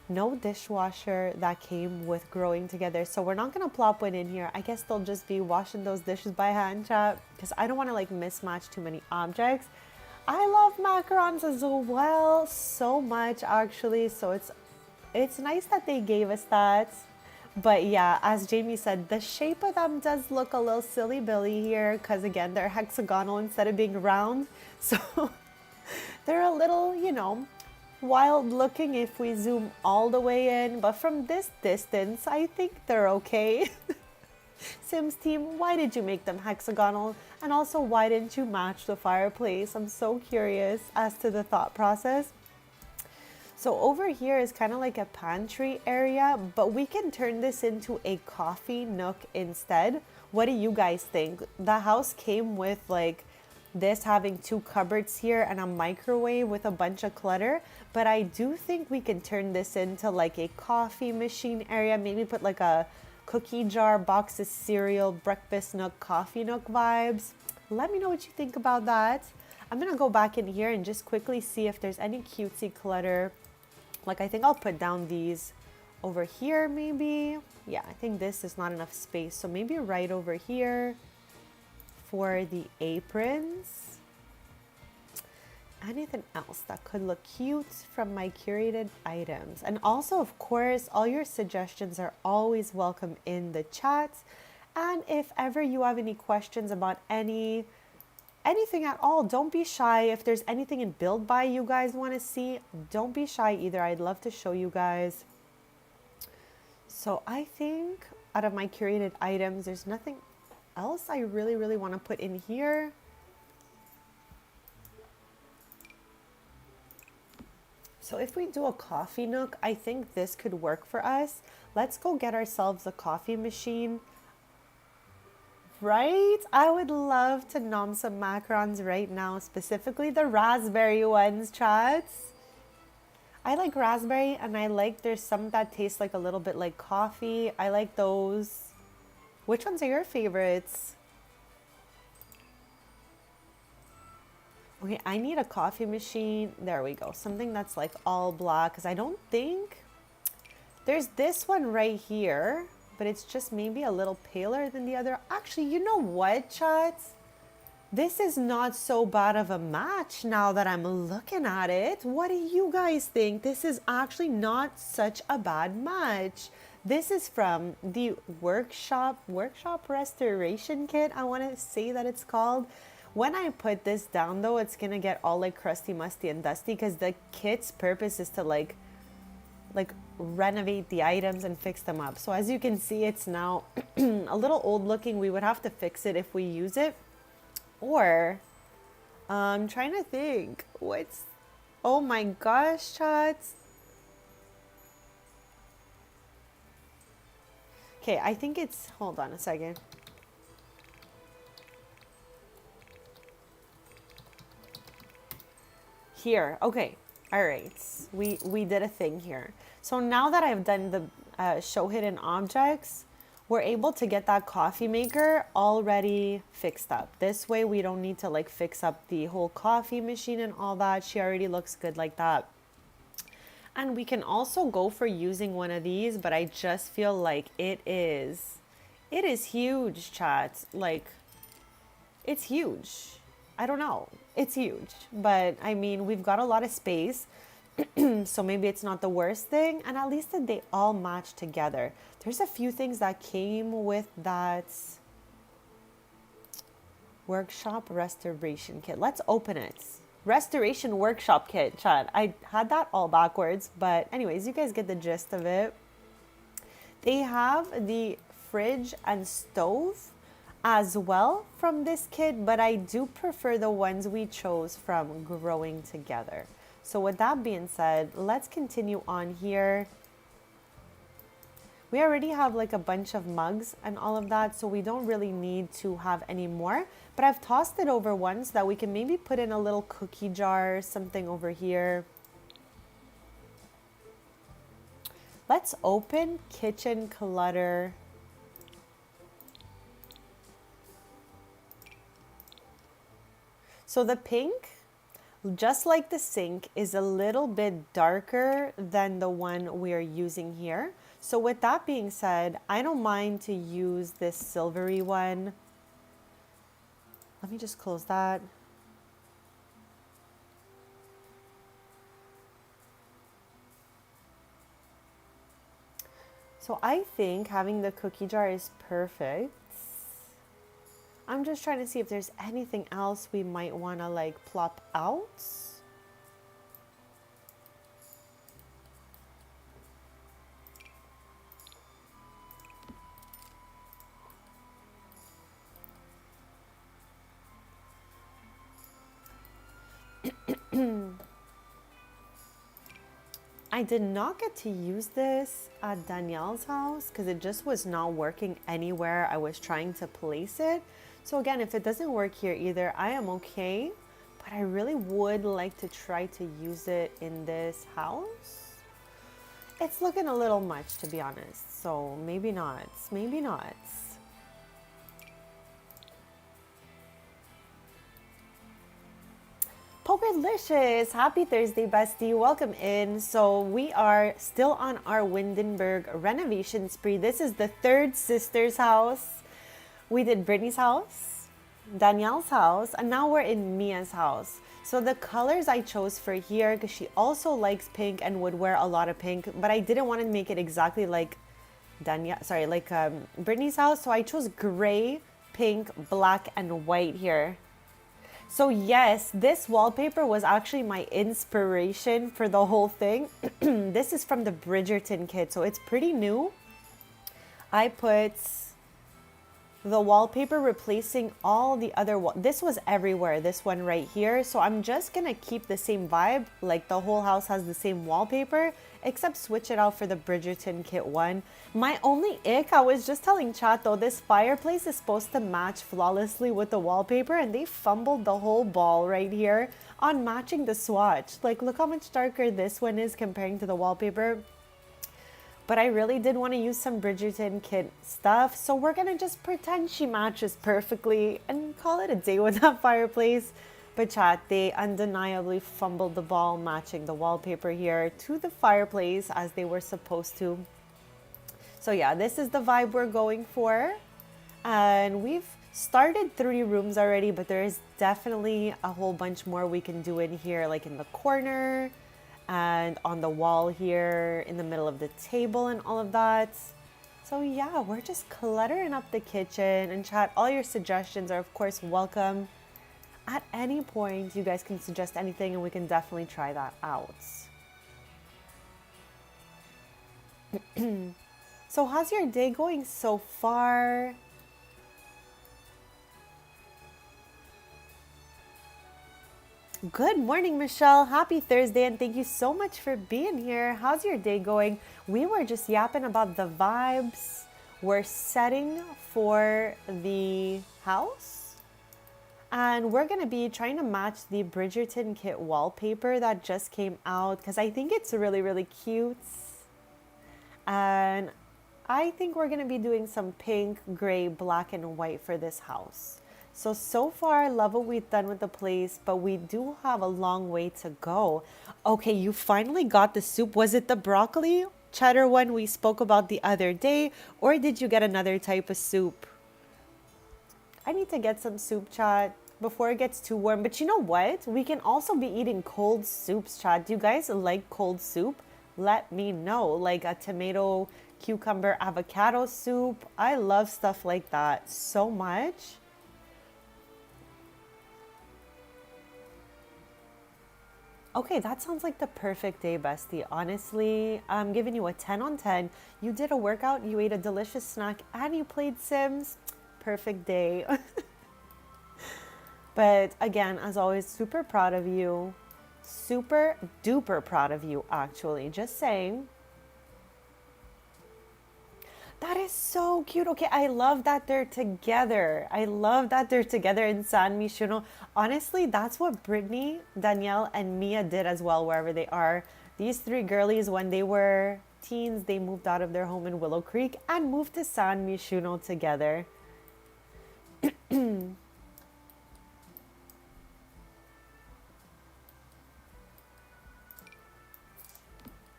No dishwasher that came with growing together. So we're not going to plop one in here. I guess they'll just be washing those dishes by hand, chat, because I don't want to like mismatch too many objects. I love macarons as well so much actually. So it's nice that they gave us that. But yeah, as Jamie said, the shape of them does look a little silly billy here because again, they're hexagonal instead of being round. So they're a little, wild looking if we zoom all the way in. But from this distance, I think they're okay. Sims team, why did you make them hexagonal? And also, why didn't you match the fireplace? I'm so curious as to the thought process. So over here is kind of like a pantry area, but we can turn this into a coffee nook instead. What do you guys think? The house came with like this having 2 cupboards here and a microwave with a bunch of clutter, but I do think we can turn this into like a coffee machine area, maybe put like a cookie jar, box of cereal, breakfast nook, coffee nook vibes. Let me know what you think about that. I'm gonna go back in here and just quickly see if there's any cutesy clutter. Like, I think I'll put down these over here maybe. Yeah, I think this is not enough space. So maybe right over here for the aprons. Anything else that could look cute from my curated items? And also, of course, all your suggestions are always welcome in the chats. And if ever you have any questions about anything at all, don't be shy. If there's anything in build by you guys want to see, don't be shy either. I'd love to show you guys. So I think out of my curated items, there's nothing else I really want to put in here. So if we do a coffee nook, I think this could work for us. Let's go get ourselves a coffee machine. Right? I would love to nom some macarons right now, specifically the raspberry ones, chats. I like raspberry, and I like there's some that taste like a little bit like coffee. I like those. Which ones are your favorites? Okay, I need a coffee machine. There we go. Something that's like all black, because I don't think there's this one right here, but it's just maybe a little paler than the other. Actually, you know what, chats? This is not so bad of a match now that I'm looking at it. What do you guys think? This is actually not such a bad match. This is from the workshop restoration kit, I want to say that it's called. When I put this down though, it's gonna get all like crusty, musty, and dusty, because the kit's purpose is to like renovate the items and fix them up. So as you can see, it's now a little old looking. We would have to fix it if we use it. Or I'm trying to think what's, oh my gosh, chats. Okay, I think it's, hold on a second. Here, okay, all right, we did a thing here. So now that I've done the show hidden objects, we're able to get that coffee maker already fixed up. This way we don't need to like fix up the whole coffee machine and all that. She already looks good like that. And we can also go for using one of these, but I just feel like it is huge, chat. Like, it's huge. I don't know. It's huge. But I mean, we've got a lot of space. So maybe it's not the worst thing. And at least that they all match together. There's a few things that came with that workshop restoration kit. Let's open it. Restoration workshop kit, chat. I had that all backwards. But anyways, you guys get the gist of it. They have the fridge and stove as well from this kit, but I do prefer the ones we chose from Growing Together. So with that being said, let's continue on here. We already have like a bunch of mugs and all of that, so we don't really need to have any more, but I've tossed it over one so that we can maybe put in a little cookie jar, something over here. Let's open kitchen clutter. So the pink, just like the sink, is a little bit darker than the one we're using here. So with that being said, I don't mind to use this silvery one. Let me just close that. So I think having the cookie jar is perfect. I'm just trying to see if there's anything else we might want to like plop out. I did not get to use this at Danielle's house because it just was not working anywhere I was trying to place it. So again, if it doesn't work here either, I am okay, but I really would like to try to use it in this house. It's looking a little much, to be honest, so maybe not, maybe not. Superlicious! Happy Thursday, bestie. Welcome in. So we are still on our Windenburg renovation spree. This is the third sister's house. We did Brittany's house, Danielle's house, and now we're in Mia's house. So the colors I chose for here, because she also likes pink and would wear a lot of pink, but I didn't want to make it exactly like Brittany's house. So I chose gray, pink, black, and white here. So yes, this wallpaper was actually my inspiration for the whole thing. This is from the Bridgerton kit, so it's pretty new. I put the wallpaper replacing all the other this was everywhere, this one right here. So I'm just gonna keep the same vibe, like the whole house has the same wallpaper, except switch it out for the Bridgerton kit one. My only ick, I was just telling chat though, this fireplace is supposed to match flawlessly with the wallpaper, and they fumbled the whole ball right here on matching the swatch. Like, look how much darker this one is comparing to the wallpaper. But I really did want to use some Bridgerton kit stuff, so we're gonna just pretend she matches perfectly and call it a day with that fireplace. But chat, they undeniably fumbled the ball matching the wallpaper here to the fireplace as they were supposed to. So yeah, this is the vibe we're going for. And we've started 3 rooms already, but there is definitely a whole bunch more we can do in here, like in the corner and on the wall here, in the middle of the table and all of that. So yeah, we're just cluttering up the kitchen. And chat, all your suggestions are of course welcome. At any point, you guys can suggest anything and we can definitely try that out. So how's your day going so far? Good morning, Michelle. Happy Thursday, and thank you so much for being here. How's your day going? We were just yapping about the vibes we're setting for the house. And we're going to be trying to match the Bridgerton kit wallpaper that just came out because I think it's really, really cute. And I think we're going to be doing some pink, gray, black, and white for this house. So far, I love what we've done with the place, but we do have a long way to go. Okay, you finally got the soup. Was it the broccoli cheddar one we spoke about the other day, or did you get another type of soup? I need to get some soup, chat, before it gets too warm. But you know what? We can also be eating cold soups, chat. Do you guys like cold soup? Let me know. Like a tomato, cucumber, avocado soup. I love stuff like that so much. Okay, that sounds like the perfect day, bestie. Honestly, I'm giving you a 10 on 10. You did a workout, you ate a delicious snack, and you played Sims. Perfect day. But again, as always, super proud of you. Super duper proud of you, actually. Just saying. That is so cute. Okay, I love that they're together. I love that they're together in San Mishuno. Honestly, that's what Brittany, Danielle, and Mia did as well, wherever they are. These 3 girlies, when they were teens, they moved out of their home in Willow Creek and moved to San Mishuno together.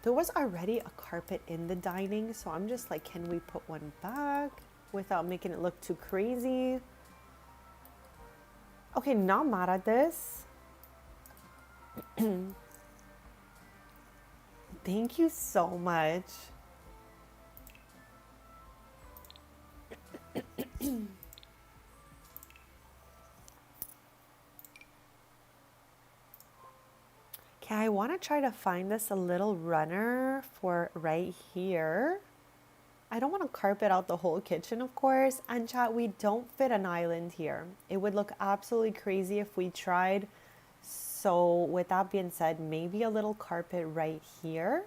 There was already a carpet in the dining, so I'm just like, can we put one back without making it look too crazy? Okay, not mad at this. Thank you so much. Okay, I want to try to find this a little runner for right here. I don't want to carpet out the whole kitchen, of course. And chat, we don't fit an island here. It would look absolutely crazy if we tried. So with that being said, maybe a little carpet right here.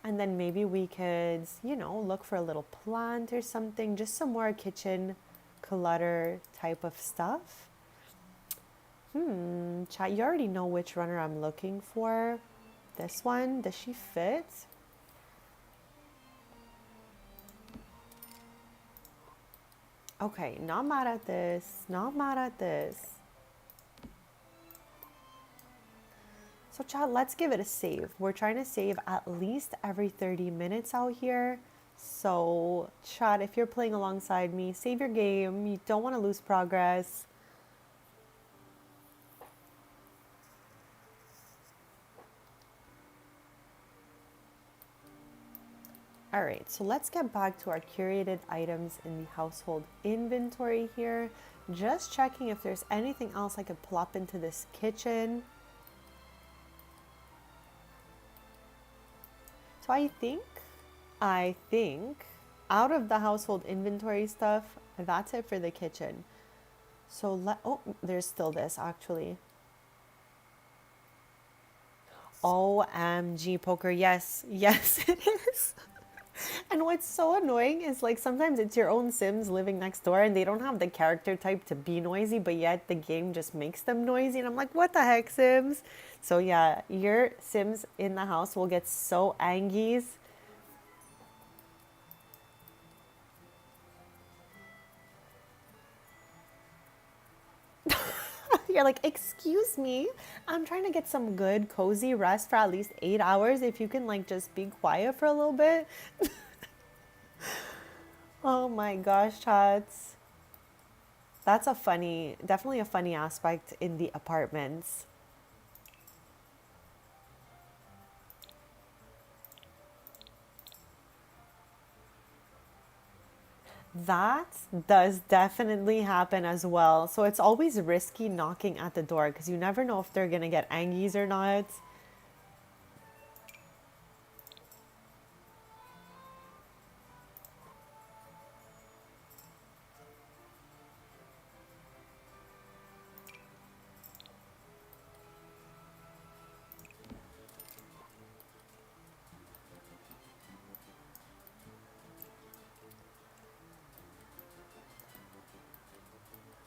And then maybe we could, you know, look for a little plant or something. Just some more kitchen clutter type of stuff. Chat, you already know which runner I'm looking for. This one, does she fit? Okay, not mad at this, not mad at this. So chat, let's give it a save. We're trying to save at least every 30 minutes out here. So chat, if you're playing alongside me, save your game. You don't want to lose progress. All right, so let's get back to our curated items in the household inventory here. Just checking if there's anything else I could plop into this kitchen. So I think out of the household inventory stuff, that's it for the kitchen. So oh, there's still this actually. OMG poker, yes, yes it is. And what's so annoying is like sometimes it's your own Sims living next door and they don't have the character type to be noisy, but yet the game just makes them noisy. And I'm like, what the heck, Sims? So yeah, your Sims in the house will get so angies. You're like, excuse me, I'm trying to get some good, cozy rest for at least 8 hours. If you can like just be quiet for a little bit. Oh my gosh, chats. That's definitely a funny aspect in the apartments. That does definitely happen as well. So it's always risky knocking at the door because you never know if they're going to get angies or not.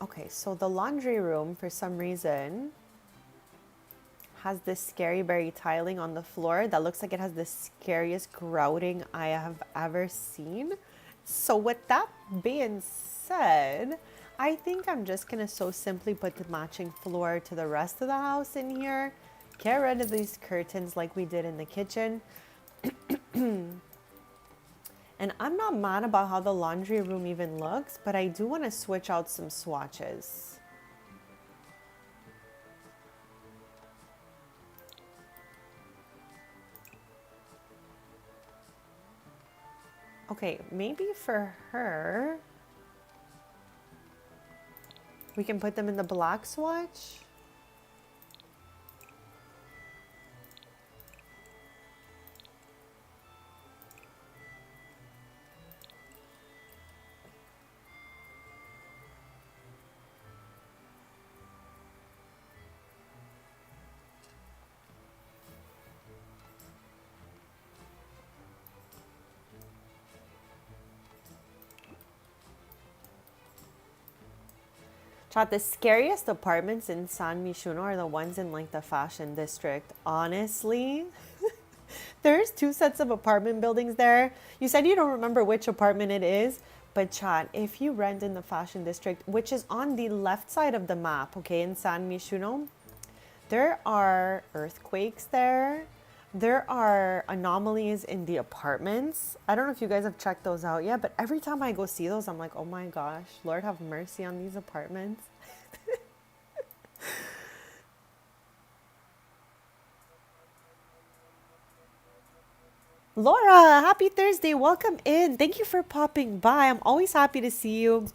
Okay, so the laundry room, for some reason, has this scary berry tiling on the floor that looks like it has the scariest grouting I have ever seen. So with that being said, I think I'm just gonna so simply put the matching floor to the rest of the house in here. Get rid of these curtains like we did in the kitchen. And I'm not mad about how the laundry room even looks, but I do want to switch out some swatches. Okay, maybe for her, we can put them in the black swatch. Chat, the scariest apartments in San Mishuno are the ones in like the fashion district. Honestly, there's two sets of apartment buildings there. You said you don't remember which apartment it is, but chat, if you rent in the fashion district, which is on the left side of the map, okay, in San Mishuno, there are earthquakes there. There are anomalies in the apartments. I don't know if you guys have checked those out yet, but every time I go see those, I'm like, oh my gosh, Lord have mercy on these apartments. Laura, happy Thursday. Welcome in. Thank you for popping by. I'm always happy to see you.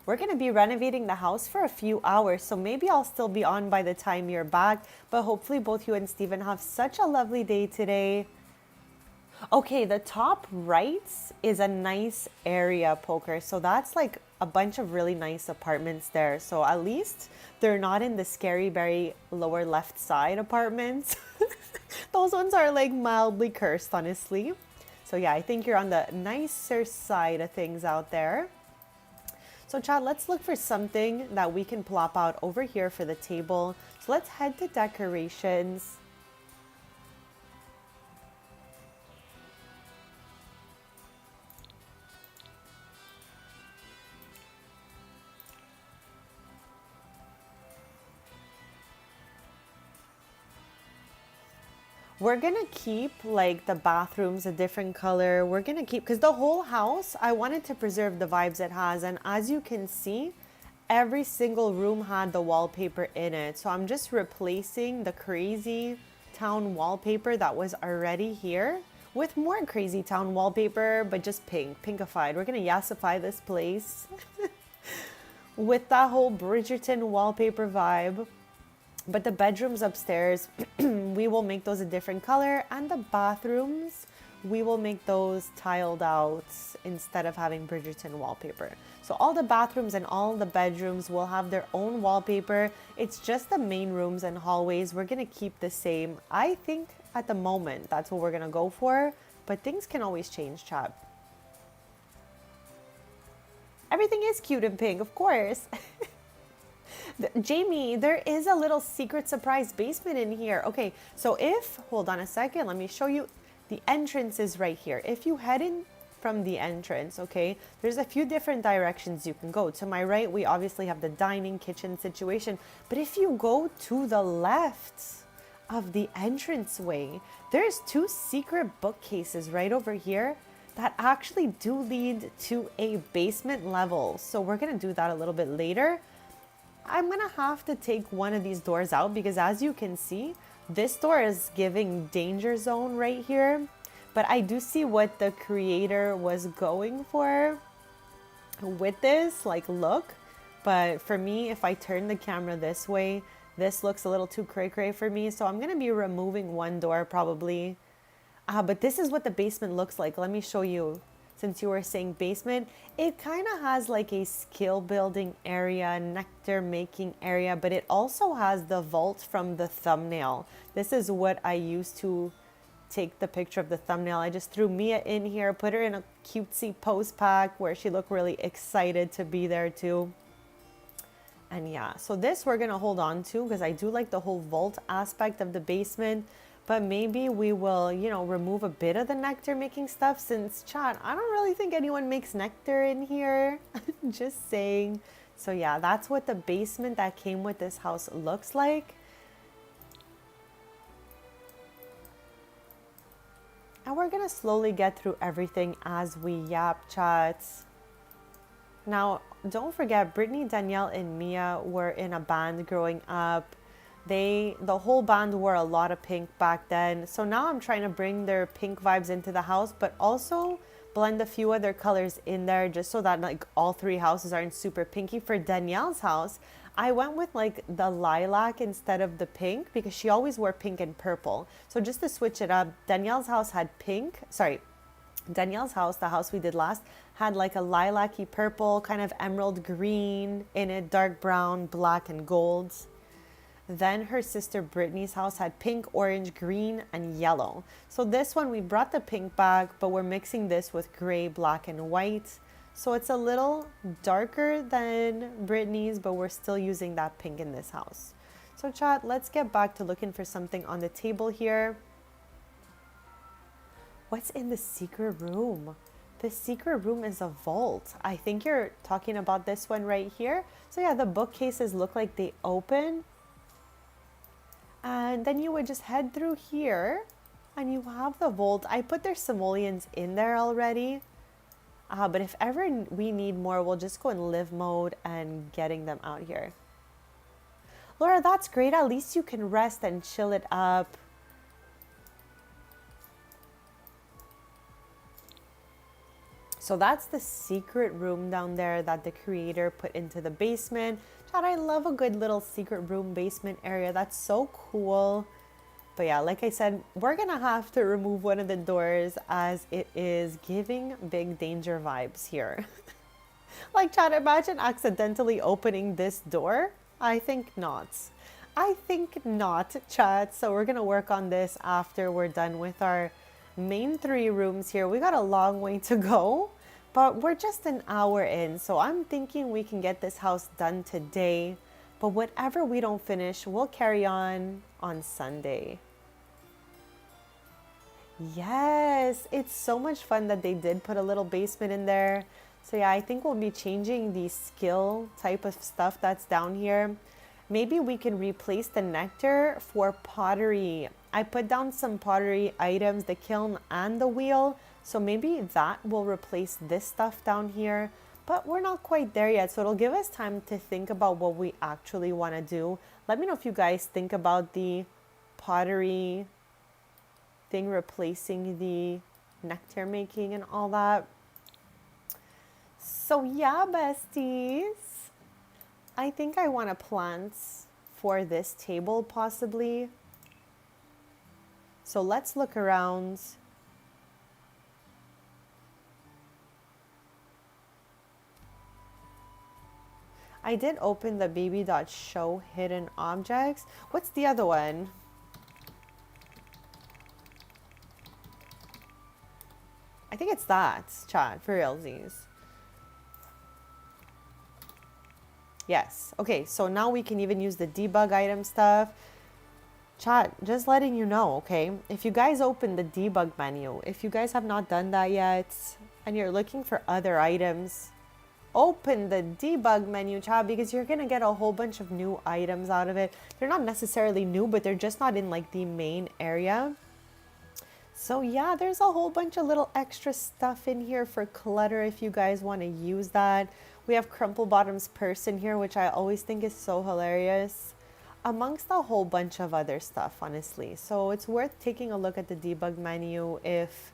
We're going to be renovating the house for a few hours, so maybe I'll still be on by the time you're back, but hopefully both you and Steven have such a lovely day today. Okay, the top right is a nice area, poker. So that's like a bunch of really nice apartments there. So at least they're not in the scary, very lower left side apartments. Those ones are like mildly cursed, honestly. So yeah, I think you're on the nicer side of things out there. So Chad, let's look for something that we can plop out over here for the table. So let's head to decorations. We're gonna keep like the bathrooms a different color. We're gonna keep, because the whole house, I wanted to preserve the vibes it has. And as you can see, every single room had the wallpaper in it. So I'm just replacing the crazy town wallpaper that was already here with more crazy town wallpaper, but just pink, pinkified. We're gonna yassify this place with that whole Bridgerton wallpaper vibe. But the bedrooms upstairs, we will make those a different color, and the bathrooms, we will make those tiled out instead of having Bridgerton wallpaper. So all the bathrooms and all the bedrooms will have their own wallpaper. It's just the main rooms and hallways we're gonna keep the same. I think at the moment that's what we're gonna go for, but things can always change, chat. Everything is cute and pink, of course. Jamie, there is a little secret surprise basement in here. Okay, so hold on a second, let me show you. The entrance is right here. If you head in from the entrance, okay, there's a few different directions you can go. To my right, we obviously have the dining kitchen situation. But if you go to the left of the entranceway, there's two secret bookcases right over here that actually do lead to a basement level. So we're gonna do that a little bit later. I'm gonna have to take one of these doors out because as you can see, this door is giving danger zone right here. But I do see what the creator was going for with this, like look. But for me, if I turn the camera this way, this looks a little too cray-cray for me. So I'm gonna be removing one door probably. But this is what the basement looks like. Let me show you. Since you were saying basement, it kind of has like a skill building area, nectar making area, but it also has the vault from the thumbnail. This is what I used to take the picture of the thumbnail. I just threw Mia in here, put her in a cutesy pose pack where she looked really excited to be there too. And yeah, so this we're gonna hold on to because I do like the whole vault aspect of the basement. But maybe we will, remove a bit of the nectar making stuff since, chat, I don't really think anyone makes nectar in here. Just saying. So yeah, that's what the basement that came with this house looks like. And we're gonna slowly get through everything as we yap, chats. Now, don't forget, Brittany, Danielle, and Mia were in a band growing up. The whole band wore a lot of pink back then. So now I'm trying to bring their pink vibes into the house, but also blend a few other colors in there just so that like all three houses aren't super pinky. For Danielle's house, I went with like the lilac instead of the pink because she always wore pink and purple. So just to switch it up, Danielle's house, the house we did last, had like a lilac-y purple, kind of emerald green in it, dark brown, black, and golds. Then her sister Brittany's house had pink, orange, green, and yellow. So this one, we brought the pink back, but we're mixing this with gray, black, and white. So it's a little darker than Brittany's, but we're still using that pink in this house. So chat, let's get back to looking for something on the table here. What's in the secret room? The secret room is a vault. I think you're talking about this one right here. So yeah, the bookcases look like they open. And then you would just head through here and you have the vault. I put their simoleons in there already. But if ever we need more, we'll just go in live mode and getting them out here. Laura, that's great. At least you can rest and chill it up. So that's the secret room down there that the creator put into the basement. Chad, I love a good little secret room basement area. That's so cool. But yeah, like I said, we're gonna have to remove one of the doors as it is giving big danger vibes here. Like, Chad, imagine accidentally opening this door. I think not. I think not, Chad. So we're gonna work on this after we're done with our main 3 rooms here. We got a long way to go. But we're just an hour in, so I'm thinking we can get this house done today. But whatever we don't finish, we'll carry on Sunday. Yes, it's so much fun that they did put a little basement in there. So yeah, I think we'll be changing the skill type of stuff that's down here. Maybe we can replace the nectar for pottery I put down some pottery items, the kiln and the wheel. So maybe that will replace this stuff down here. But we're not quite there yet. So it'll give us time to think about what we actually want to do. Let me know if you guys think about the pottery thing replacing the nectar making and all that. So yeah, besties. I think I want to plant for this table possibly. So let's look around. I did open the baby.show hidden objects. What's the other one? I think it's that, chat, for realsies. Yes. Okay, so now we can even use the debug item stuff. Chat, just letting you know, okay? If you guys open the debug menu, if you guys have not done that yet, and you're looking for other items, open the debug menu, chat, because you're gonna get a whole bunch of new items out of it. They're not necessarily new, but they're just not in like the main area. So yeah, there's a whole bunch of little extra stuff in here for clutter if you guys want to use that. We have Crumple Bottom's purse in here, which I always think is so hilarious, amongst a whole bunch of other stuff, honestly. So it's worth taking a look at the debug menu if,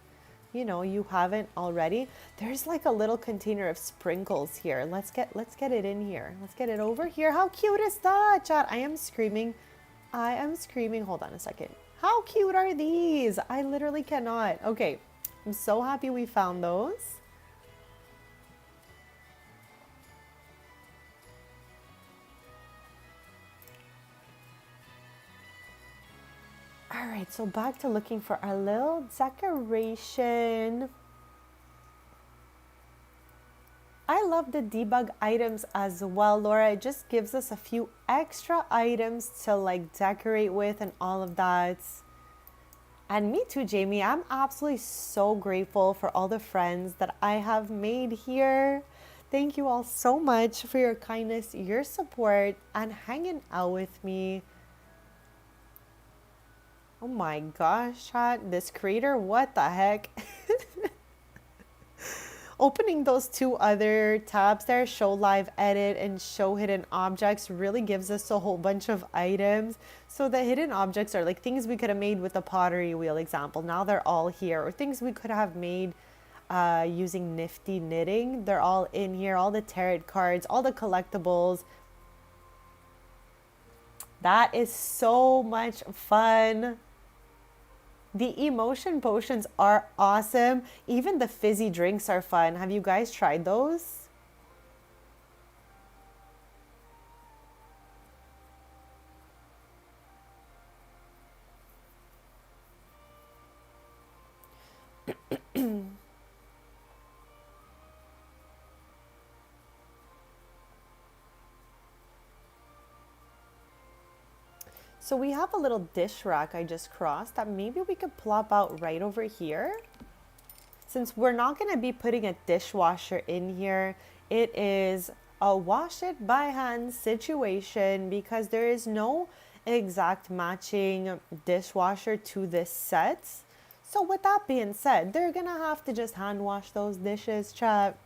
you know, you haven't already. There's like a little container of sprinkles here. Let's get it in here. Let's get it over here. How cute is that, chat? I am screaming. Hold on a second. How cute are these? I literally cannot. Okay, I'm so happy we found those. All right, so back to looking for our little decoration. I love the debug items as well, Laura. It just gives us a few extra items to like decorate with and all of that. And me too, Jamie. I'm absolutely so grateful for all the friends that I have made here. Thank you all so much for your kindness, your support, and hanging out with me. Oh my gosh, chat, this creator, what the heck? Opening those two other tabs there, show live edit and show hidden objects, really gives us a whole bunch of items. So the hidden objects are like things we could have made with the pottery wheel example. Now they're all here, or things we could have made using nifty knitting. They're all in here, all the tarot cards, all the collectibles. That is so much fun. The emotion potions are awesome. Even the fizzy drinks are fun. Have you guys tried those? So we have a little dish rack I just crossed that maybe we could plop out right over here. Since we're not going to be putting a dishwasher in here, it is a wash it by hand situation because there is no exact matching dishwasher to this set. So with that being said, they're going to have to just hand wash those dishes, chat.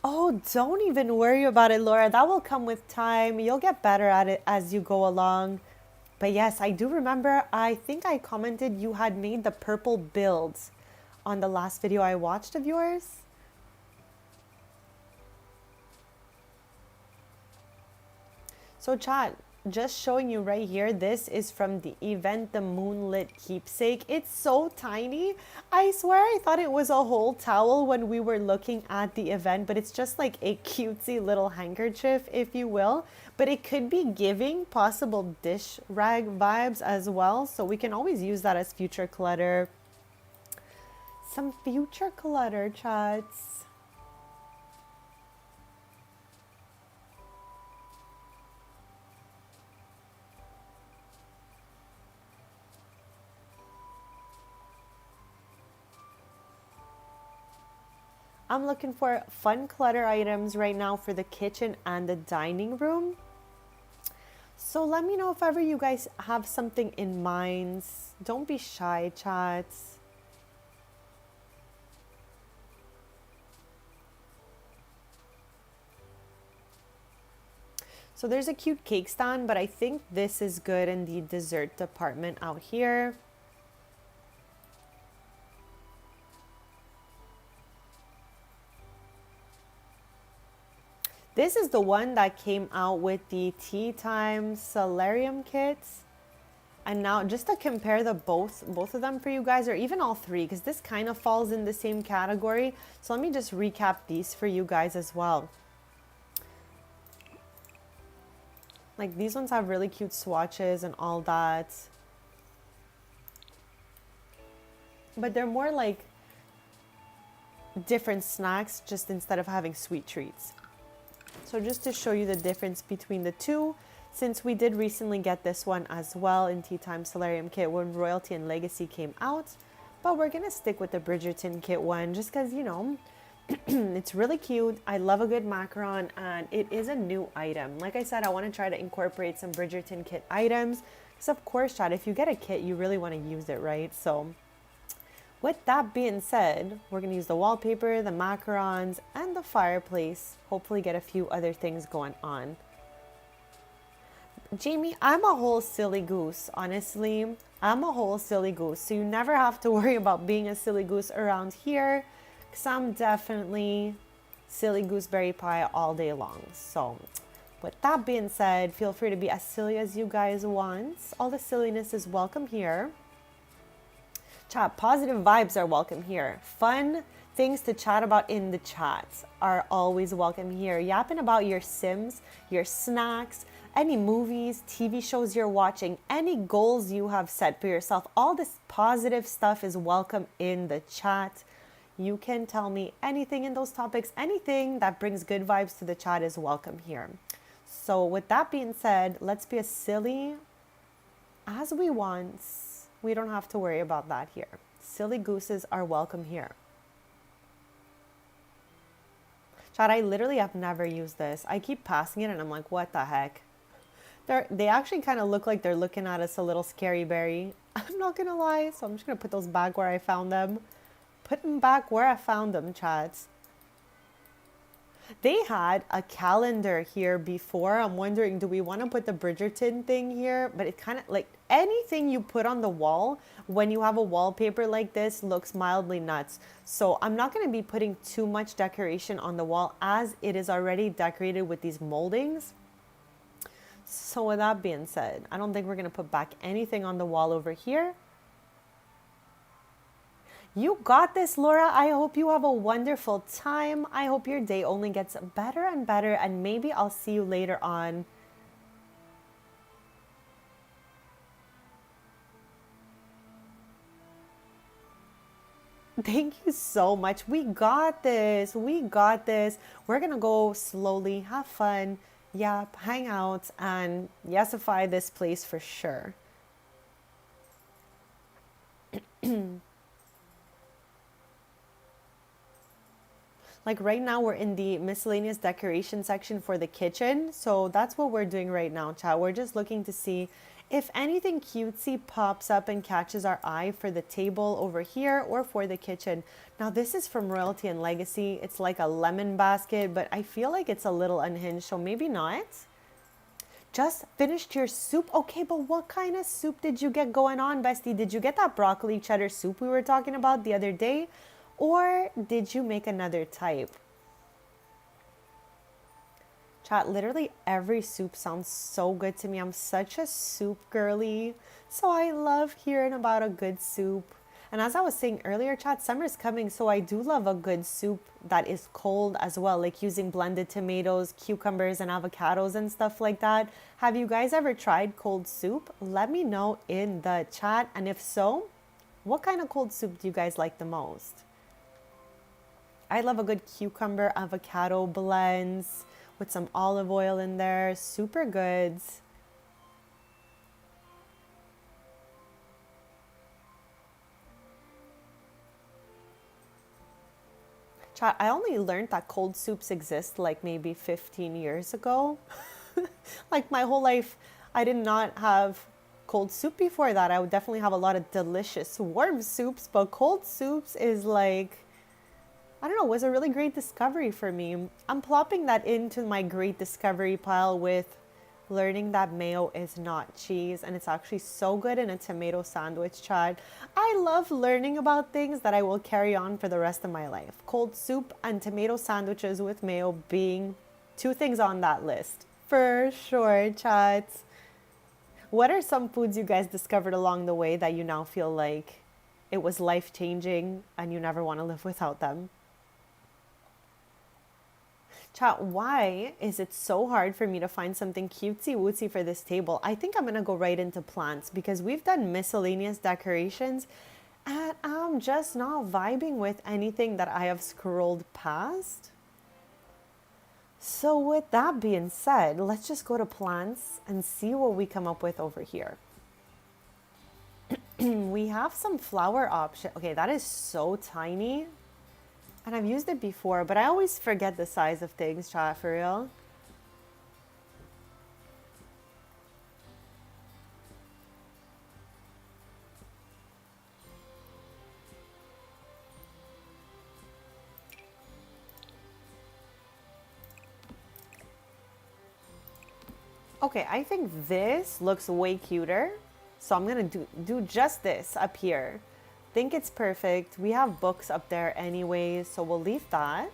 Oh, don't even worry about it, Laura. That will come with time. You'll get better at it as you go along. But yes, I do remember, I think I commented you had made the purple builds on the last video I watched of yours. So chat, just showing you right here, this is from the event, the Moonlit Keepsake. It's so tiny. I swear I thought it was a whole towel when we were looking at the event, but it's just like a cutesy little handkerchief, if you will. But it could be giving possible dish rag vibes as well. So we can always use that as future clutter. Some future clutter, chats. I'm looking for fun clutter items right now for the kitchen and the dining room. So let me know if ever you guys have something in mind. Don't be shy, chats. So there's a cute cake stand, but I think this is good in the dessert department out here. This is the one that came out with the tea time solarium kits. And now just to compare the both of them for you guys, or even all three, because this kind of falls in the same category. So let me just recap these for you guys as well. Like these ones have really cute swatches and all that. But they're more like different snacks just instead of having sweet treats. So just to show you the difference between the two, since we did recently get this one as well in Tea Time Solarium Kit when Royalty and Legacy came out, but we're gonna stick with the Bridgerton Kit one just because, you know, it's really cute. I love a good macaron and it is a new item. Like I said, I want to try to incorporate some Bridgerton Kit items because of course, Chad, if you get a kit, you really want to use it, right? So with that being said, we're going to use the wallpaper, the macarons, and the fireplace. Hopefully get a few other things going on. Jamie, I'm a whole silly goose, honestly. I'm a whole silly goose. So you never have to worry about being a silly goose around here. Because I'm definitely silly gooseberry pie all day long. So with that being said, feel free to be as silly as you guys want. All the silliness is welcome here. Chat, positive vibes are welcome here. Fun things to chat about in the chats are always welcome here. Yapping about your Sims, your snacks, any movies, TV shows you're watching, any goals you have set for yourself. All this positive stuff is welcome in the chat. You can tell me anything in those topics. Anything that brings good vibes to the chat is welcome here. So with that being said, let's be as silly as we want. We don't have to worry about that here. Silly gooses are welcome here. Chad, I literally have never used this. I keep passing it and I'm like, what the heck? They actually kind of look like they're looking at us a little scary berry. I'm not gonna lie. So I'm just gonna put those back where I found them. Put them back where I found them, chats. They had a calendar here before. I'm wondering, do we want to put the Bridgerton thing here? But it kind of like anything you put on the wall when you have a wallpaper like this looks mildly nuts. So I'm not going to be putting too much decoration on the wall as it is already decorated with these moldings. So with that being said, I don't think we're going to put back anything on the wall over here. You got this, Laura. I hope you have a wonderful time. I hope your day only gets better and better, and maybe I'll see you later on. Thank you so much. We got this. We got this. We're going to go slowly, have fun, yap, hang out, and yesify this place for sure. Like right now we're in the miscellaneous decoration section for the kitchen. So that's what we're doing right now, chat. We're just looking to see if anything cutesy pops up and catches our eye for the table over here or for the kitchen. Now this is from Royalty and Legacy. It's like a lemon basket, but I feel like it's a little unhinged, so maybe not. Just finished your soup? Okay, but what kind of soup did you get going on, bestie? Did you get that broccoli cheddar soup we were talking about the other day? Or did you make another type? Chat, literally every soup sounds so good to me. I'm such a soup girly. So I love hearing about a good soup. And as I was saying earlier, chat, summer's coming. So I do love a good soup that is cold as well. Like using blended tomatoes, cucumbers, and avocados and stuff like that. Have you guys ever tried cold soup? Let me know in the chat. And if so, what kind of cold soup do you guys like the most? I love a good cucumber avocado blends with some olive oil in there. Super good. I only learned that cold soups exist like maybe 15 years ago. Like my whole life, I did not have cold soup before that. I would definitely have a lot of delicious warm soups, but cold soups is like, I don't know, was a really great discovery for me. I'm plopping that into my great discovery pile with learning that mayo is not cheese and it's actually so good in a tomato sandwich, Chad. I love learning about things that I will carry on for the rest of my life. Cold soup and tomato sandwiches with mayo being two things on that list. For sure, Chad. What are some foods you guys discovered along the way that you now feel like it was life changing and you never want to live without them? Chat, why is it so hard for me to find something cutesy wootsy for this table? I think I'm gonna go right into plants because we've done miscellaneous decorations and I'm just not vibing with anything that I have scrolled past. So with that being said, let's just go to plants and see what we come up with over here. We have some flower option. Okay, that is so tiny. And I've used it before, but I always forget the size of things, chat, for real. Okay, I think this looks way cuter. So I'm gonna do just this up here. Think it's perfect. We have books up there anyways, so we'll leave that.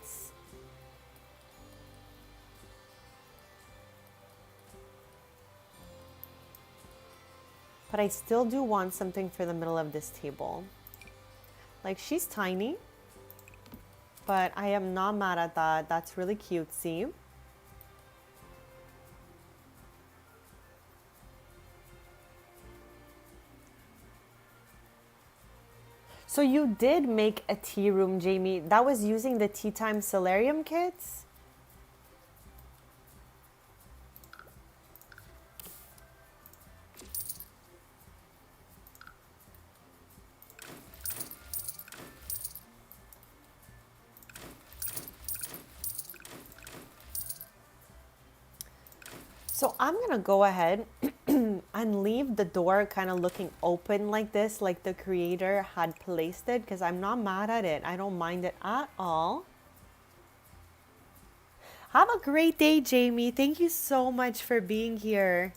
But I still do want something for the middle of this table. Like, she's tiny, but I am not mad at that. That's really cutesy. So you did make a tea room, Jamie. That was using the Tea Time Solarium kits? So I'm gonna go ahead and leave the door kind of looking open like this, like the creator had placed it, because I'm not mad at it. I don't mind it at all. Have a great day, Jamie. Thank you so much for being here.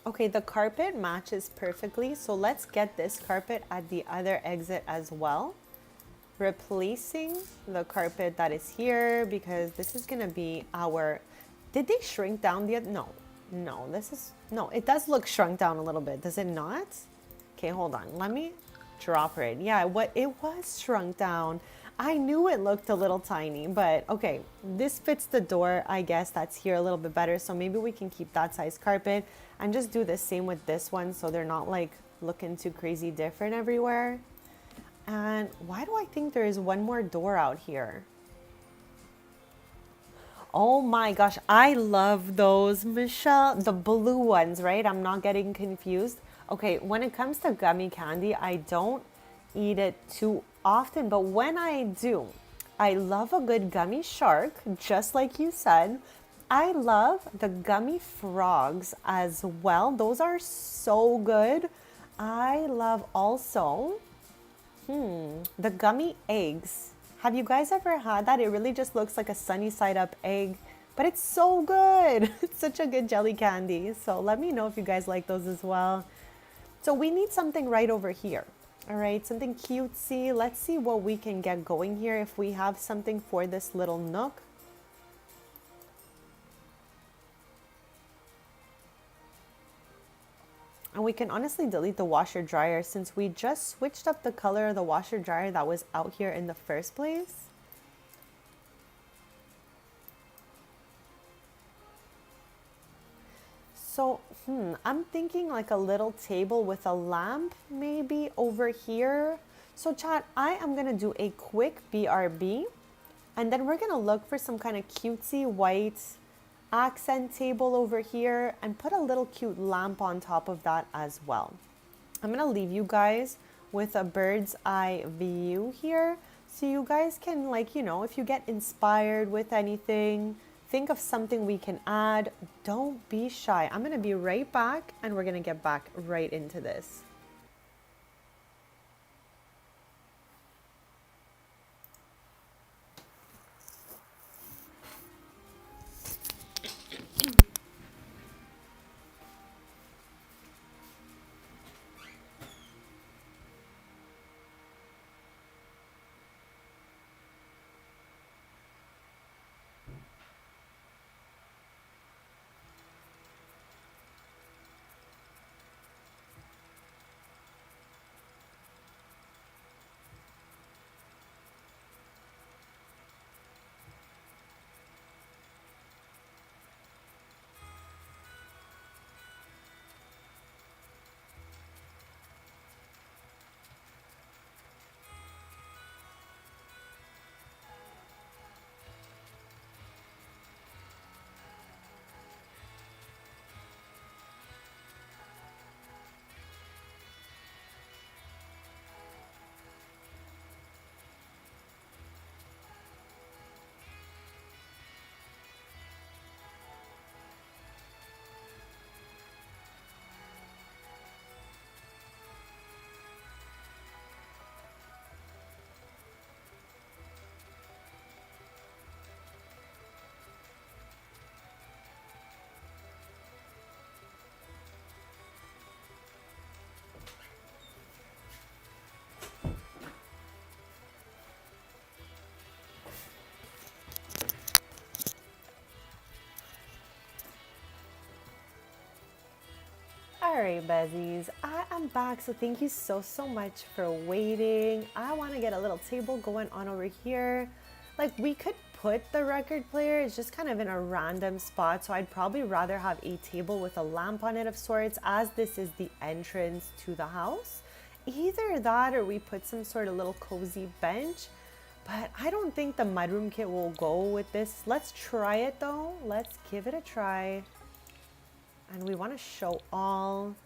Okay, the carpet matches perfectly, so let's get this carpet at the other exit as well. Replacing the carpet that is here because this is gonna be our... Did they shrink down the... No, this is... No, it does look shrunk down a little bit, does it not? Okay, hold on, let me drop it. Yeah, it was shrunk down. I knew it looked a little tiny, but okay, this fits the door. I guess that's here a little bit better, so maybe we can keep that size carpet and just do the same with this one so they're not like looking too crazy different everywhere. And why do I think there is one more door out here? Oh my gosh, I love those, Michelle. The blue ones, right? I'm not getting confused. Okay, when it comes to gummy candy, I don't eat it too often, but when I do, I love a good gummy shark, just like you said. I love the gummy frogs as well. Those are so good. I love also the gummy eggs. Have you guys ever had that? It really just looks like a sunny side up egg, but it's so good. It's such a good jelly candy. So let me know if you guys like those as well. So we need something right over here. All right, something cutesy. Let's see what we can get going here if we have something for this little nook. And we can honestly delete the washer dryer since we just switched up the color of the washer dryer that was out here in the first place. So, I'm thinking like a little table with a lamp maybe over here. So chat, I am gonna do a quick BRB And then we're gonna look for some kind of cutesy white accent table over here and put a little cute lamp on top of that as well. I'm gonna leave you guys with a bird's eye view here so you guys can, like, you know, if you get inspired with anything, think of something we can add. Don't be shy. I'm gonna be right back and we're gonna get back right into this. Alright, Bezies, I am back, so thank you so much for waiting. I want to get a little table going on over here. Like, we could put the record player, it's just kind of in a random spot, so I'd probably rather have a table with a lamp on it of sorts, as this is the entrance to the house. Either that or we put some sort of little cozy bench, but I don't think the mudroom kit will go with this. Let's try it though. Let's give it a try. And we want to show all.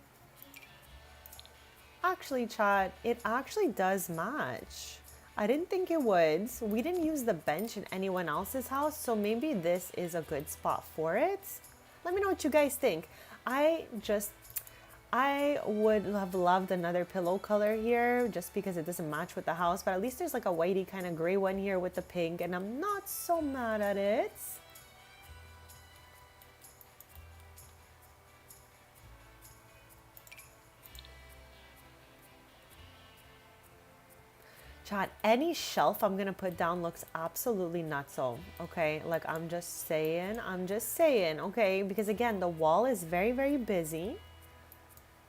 Actually, chat, it actually does match. I didn't think it would. We didn't use the bench in anyone else's house, so maybe this is a good spot for it. Let me know what you guys think. I would have loved another pillow color here just because it doesn't match with the house, but at least there's like a whitey kind of gray one here with the pink, and I'm not so mad at it. Chat, any shelf I'm gonna put down looks absolutely nutso, okay? Like, I'm just saying, okay? Because again, the wall is very busy.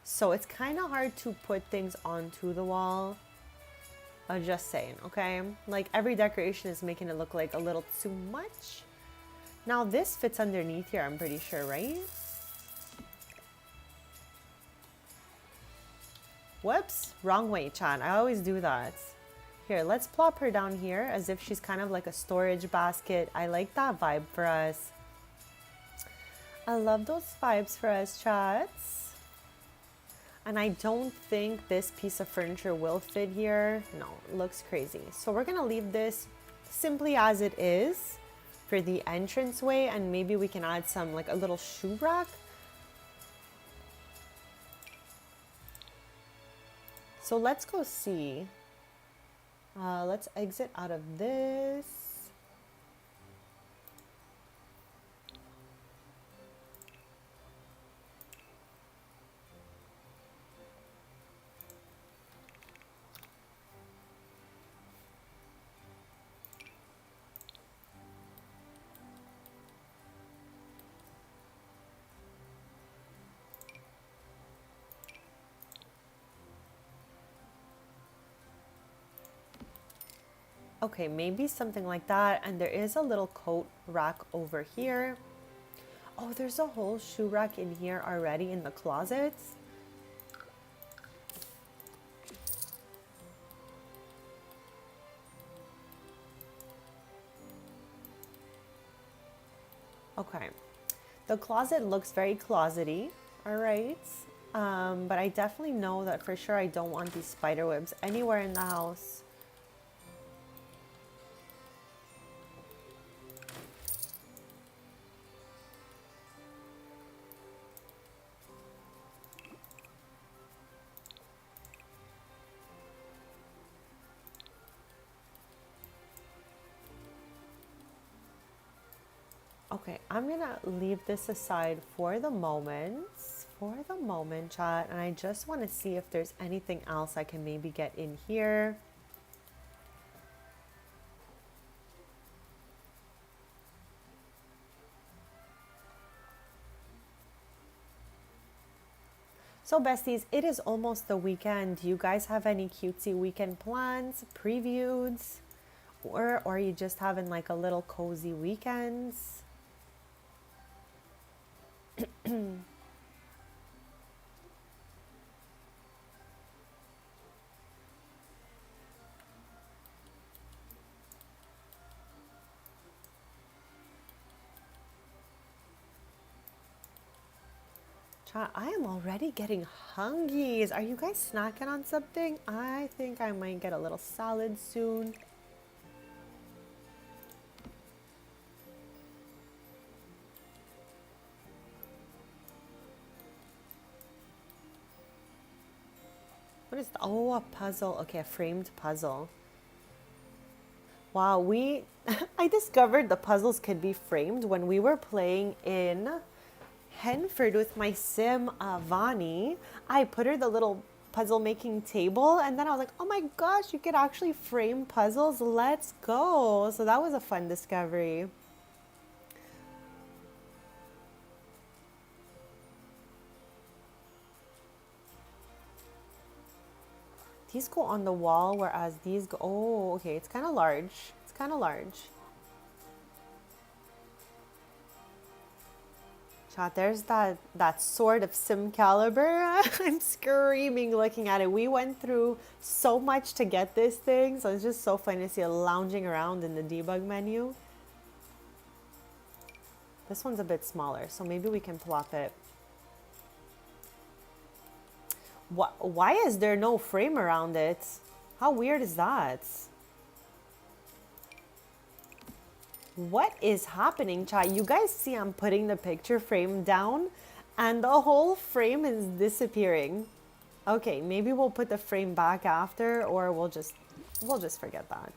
So it's kind of hard to put things onto the wall. I'm just saying, okay? Like, every decoration is making it look like a little too much. Now this fits underneath here, I'm pretty sure, right? Whoops, wrong way, chat. I always do that. Here, let's plop her down here as if she's kind of like a storage basket. I like that vibe for us. I love those vibes for us, chats. And I don't think this piece of furniture will fit here. No, it looks crazy. So we're gonna leave this simply as it is for the entranceway, and maybe we can add some, like a little shoe rack. So let's go see. Let's exit out of this. Okay, maybe something like that. And there is a little coat rack over here. Oh, there's a whole shoe rack in here already in the closets. Okay. The closet looks very closety. All right. But I definitely know that for sure I don't want these spider webs anywhere in the house. Okay, I'm gonna leave this aside for the moment. For the moment, chat. And I just want to see if there's anything else I can maybe get in here. So, besties, it is almost the weekend. Do you guys have any cutesy weekend plans, previews, or are you just having like a little cozy weekends? Chat, I am already getting hungry. Are you guys snacking on something? I think I might get a little salad soon. What is oh, a puzzle. Okay, a framed puzzle. Wow, I discovered the puzzles could be framed when we were playing in Henford with my sim, Vani. I put her the little puzzle making table, and then I was like, oh my gosh, you could actually frame puzzles. Let's go. So that was a fun discovery. These go on the wall, whereas these go, oh, okay, it's kind of large. It's kind of large. Chat, there's that sword of Sim Caliber. I'm screaming looking at it. We went through so much to get this thing, so it's just so funny to see it lounging around in the debug menu. This one's a bit smaller, so maybe we can plop it. Why is there no frame around it? How weird is that? What is happening, chat? You guys see I'm putting the picture frame down and the whole frame is disappearing. Okay, maybe we'll put the frame back after, or we'll just forget that.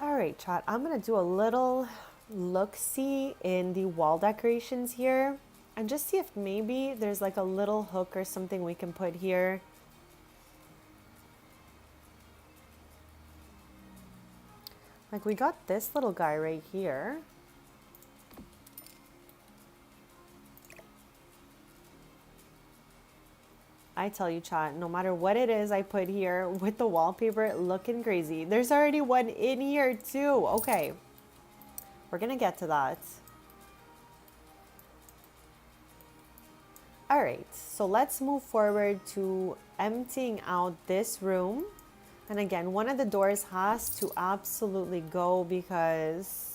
All right, chat, I'm gonna do a little look-see in the wall decorations here and just see if maybe there's like a little hook or something we can put here. Like we got this little guy right here. I tell you, chat, no matter what it is I put here with the wallpaper looking crazy. There's already one in here too. Okay, we're gonna get to that. All right, so let's move forward to emptying out this room. And again, one of the doors has to absolutely go because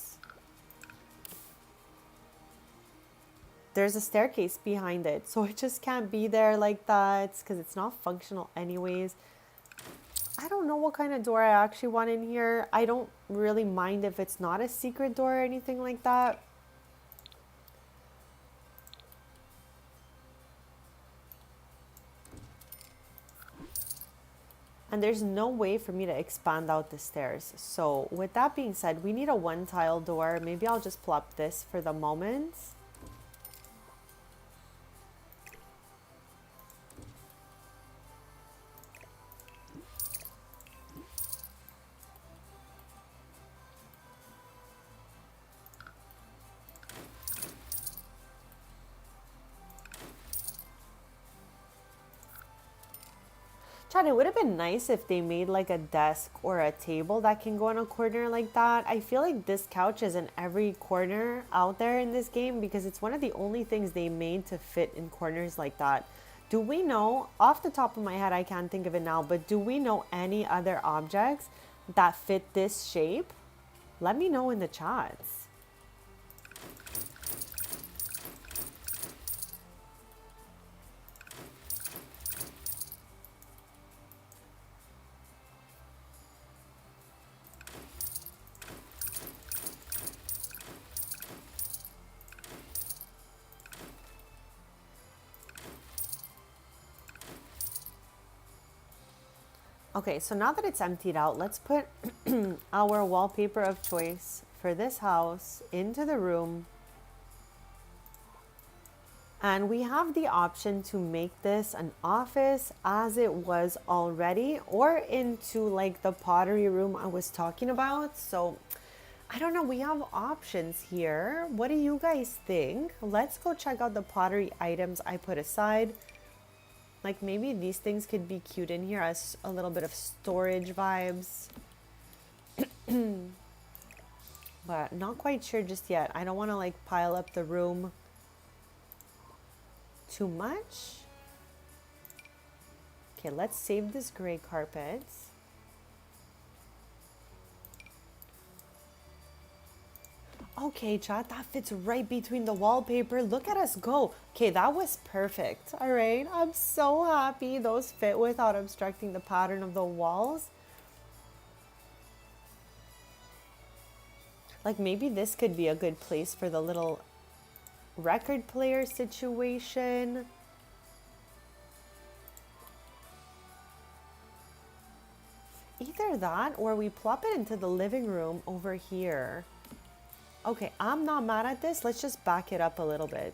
there's a staircase behind it. So it just can't be there like that because it's not functional anyways. I don't know what kind of door I actually want in here. I don't really mind if it's not a secret door or anything like that. And there's no way for me to expand out the stairs. So with that being said, we need a one tile door. Maybe I'll just plop this for the moment. Chad, it would have been nice if they made like a desk or a table that can go in a corner like that. I feel like this couch is in every corner out there in this game because it's one of the only things they made to fit in corners like that. Do we know, off the top of my head, I can't think of it now, but do we know any other objects that fit this shape? Let me know in the chats. Okay, so now that it's emptied out, let's put our wallpaper of choice for this house into the room. And we have the option to make this an office as it was already or into like the pottery room I was talking about. So I don't know, we have options here. What do you guys think? Let's go check out the pottery items I put aside. Like maybe these things could be cute in here as a little bit of storage vibes. But not quite sure just yet. I don't want to like pile up the room too much. Okay, let's save this gray carpet. Okay, chat, that fits right between the wallpaper. Look at us go. Okay, that was perfect. All right, I'm so happy those fit without obstructing the pattern of the walls. Like maybe this could be a good place for the little record player situation. Either that or we plop it into the living room over here. Okay, I'm not mad at this. Let's just back it up a little bit.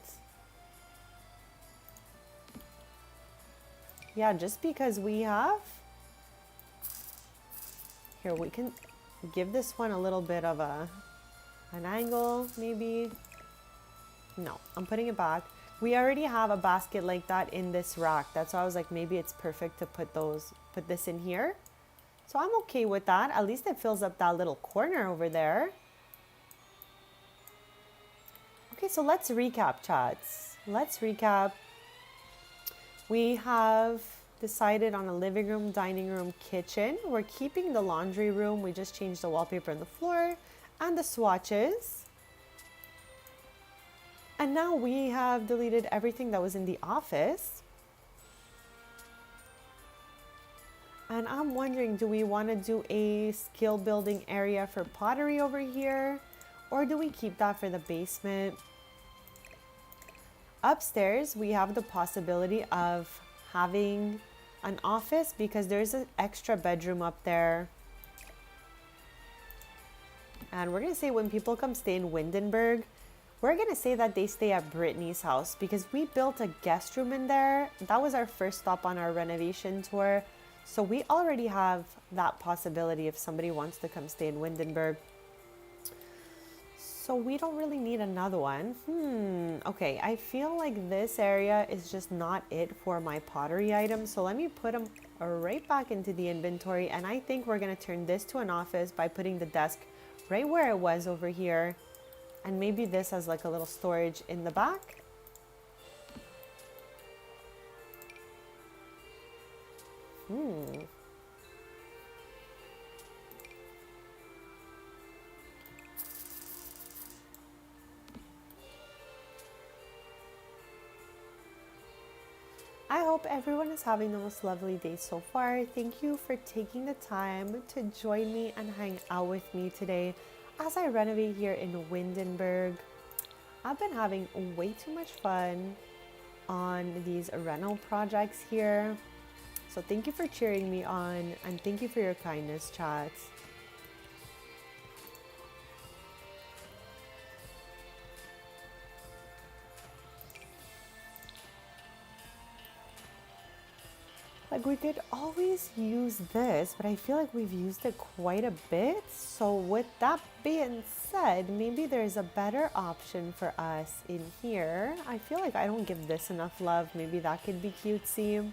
Yeah, just because we have... Here, we can give this one a little bit of an angle, maybe. No, I'm putting it back. We already have a basket like that in this rack. That's why I was like, maybe it's perfect to put this in here. So I'm okay with that. At least it fills up that little corner over there. Okay, so let's recap, chats. Let's recap. We have decided on a living room, dining room, kitchen. We're keeping the laundry room. We just changed the wallpaper on the floor and the swatches. And now we have deleted everything that was in the office. And I'm wondering, do we want to do a skill building area for pottery over here? Or do we keep that for the basement? Upstairs, we have the possibility of having an office because there's an extra bedroom up there. And we're going to say when people come stay in Windenburg, we're going to say that they stay at Brittany's house because we built a guest room in there. That was our first stop on our renovation tour. So we already have that possibility if somebody wants to come stay in Windenburg. So we don't really need another one. Okay, I feel like this area is just not it for my pottery items. So let me put them right back into the inventory. And I think we're gonna turn this to an office by putting the desk right where it was over here. And maybe this has like a little storage in the back. I hope everyone is having the most lovely day so far. Thank you for taking the time to join me and hang out with me today as I renovate here in Windenburg. I've been having way too much fun on these reno projects here. So thank you for cheering me on and thank you for your kindness, chats. Like we could always use this, but I feel like we've used it quite a bit. So with that being said, maybe there's a better option for us in here. I feel like I don't give this enough love. Maybe that could be cutesy.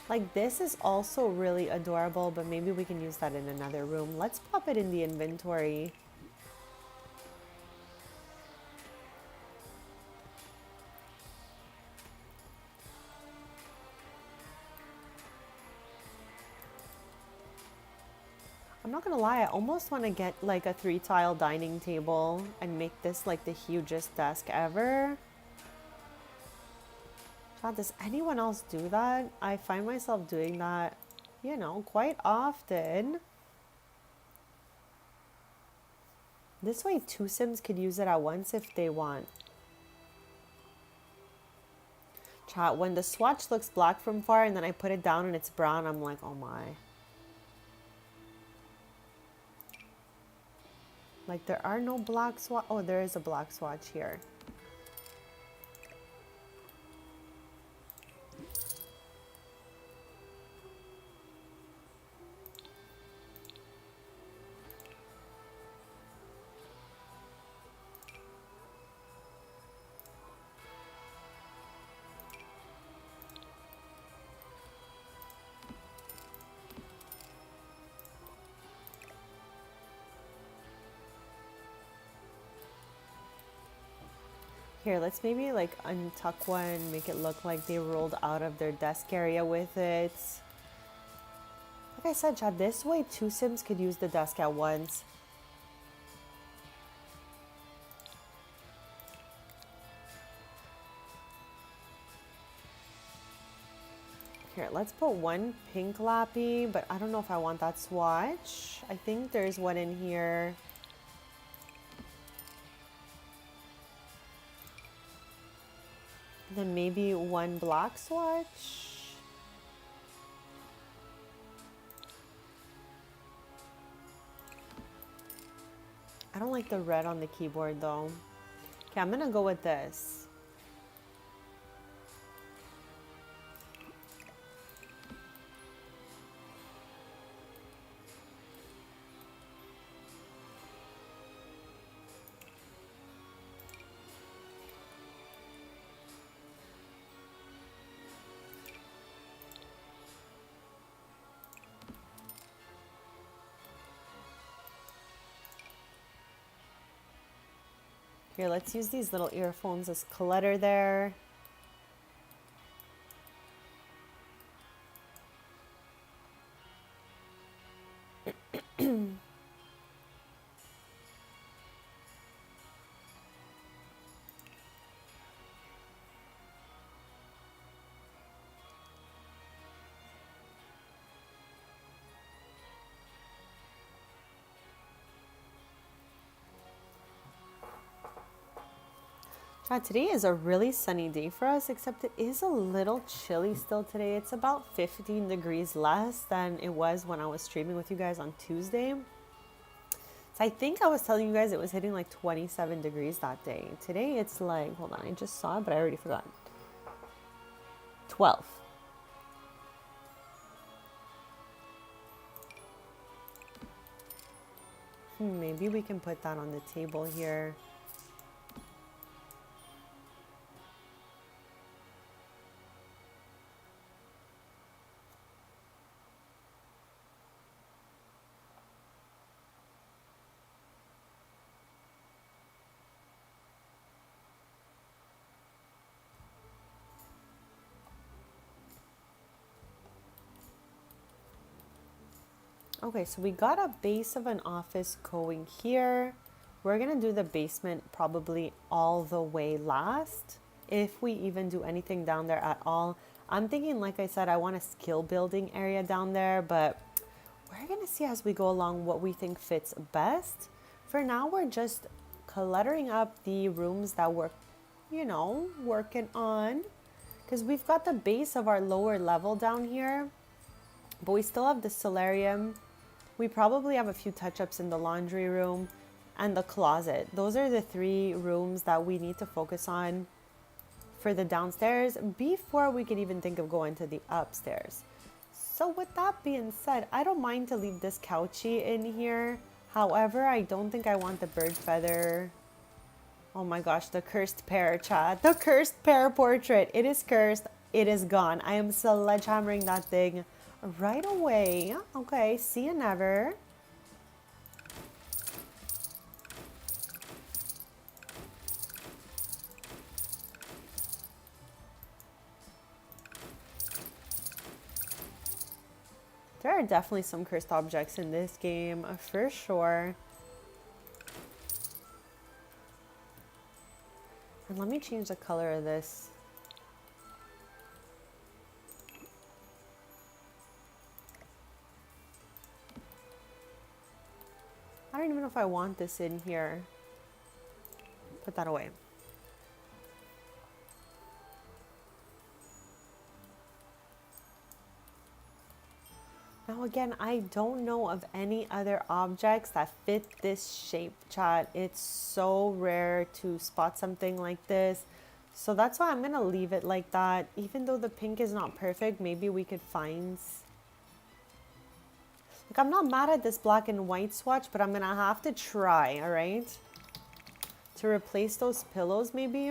Like this is also really adorable, but maybe we can use that in another room. Let's pop it in the inventory. I'm not gonna lie, I almost want to get like a 3-tile dining table and make this like the hugest desk ever. God, does anyone else do that? I find myself doing that, you know, quite often. This way 2 Sims could use it at once if they want. Chat, when the swatch looks black from far and then I put it down and it's brown, I'm like, oh my. Like there are no black swatch. Oh, there is a black swatch here. Here, let's maybe like untuck one, make it look like they rolled out of their desk area with it. Like I said, Chad, this way 2 Sims could use the desk at once. Here, let's put one pink lappy, but I don't know if I want that swatch. I think there's one in here. Then maybe one black swatch. I don't like the red on the keyboard though. Okay, I'm gonna go with this. Here, let's use these little earphones as clutter there. Today is a really sunny day for us, except it is a little chilly still today. It's about 15 degrees less than it was when I was streaming with you guys on Tuesday. So I think I was telling you guys it was hitting like 27 degrees that day. Today it's like, hold on, I just saw it, but I already forgot. 12. Maybe we can put that on the table here. Okay, so we got a base of an office going here. We're gonna do the basement probably all the way last, if we even do anything down there at all. I'm thinking, like I said, I want a skill building area down there, but we're gonna see as we go along what we think fits best. For now, we're just cluttering up the rooms that we're, you know, working on, because we've got the base of our lower level down here, but we still have the solarium. We probably have a few touch-ups in the laundry room and the closet. Those are the 3 rooms that we need to focus on for the downstairs before we could even think of going to the upstairs. So with that being said, I don't mind to leave this couchy in here. However, I don't think I want the bird feather. Oh my gosh, the cursed pear, chat. The cursed pear portrait. It is cursed. it is gone. I am sledgehammering that thing right away. Okay, see you never. There are definitely some cursed objects in this game, for sure. And let me change the color of this. I don't even know if I want this in here. Put that away. Now again, I don't know of any other objects that fit this shape, chat. It's so rare to spot something like this. So that's why I'm gonna leave it like that. Even though the pink is not perfect, maybe we could find... Like, I'm not mad at this black and white swatch, but I'm gonna have to try, all right? To replace those pillows, maybe.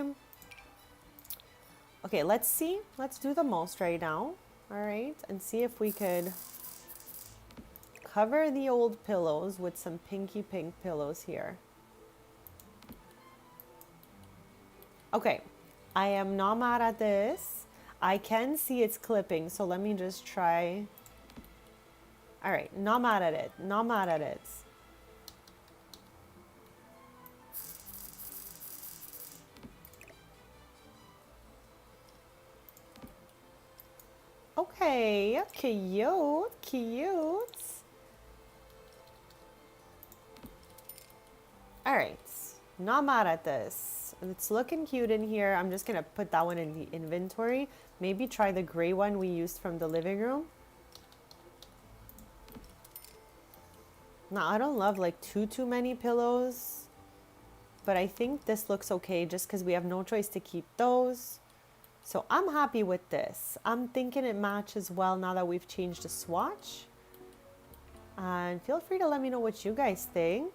Okay, let's see. Let's do the most right now, all right? And see if we could cover the old pillows with some pinky pink pillows here. Okay, I am not mad at this. I can see it's clipping, so let me just try. All right, not mad at it, not mad at it. Okay, cute, cute. All right, not mad at this. It's looking cute in here. I'm just gonna put that one in the inventory. Maybe try the gray one we used from the living room. Now, I don't love like too many pillows, but I think this looks okay just because we have no choice to keep those. So I'm happy with this. I'm thinking it matches well now that we've changed the swatch. And feel free to let me know what you guys think.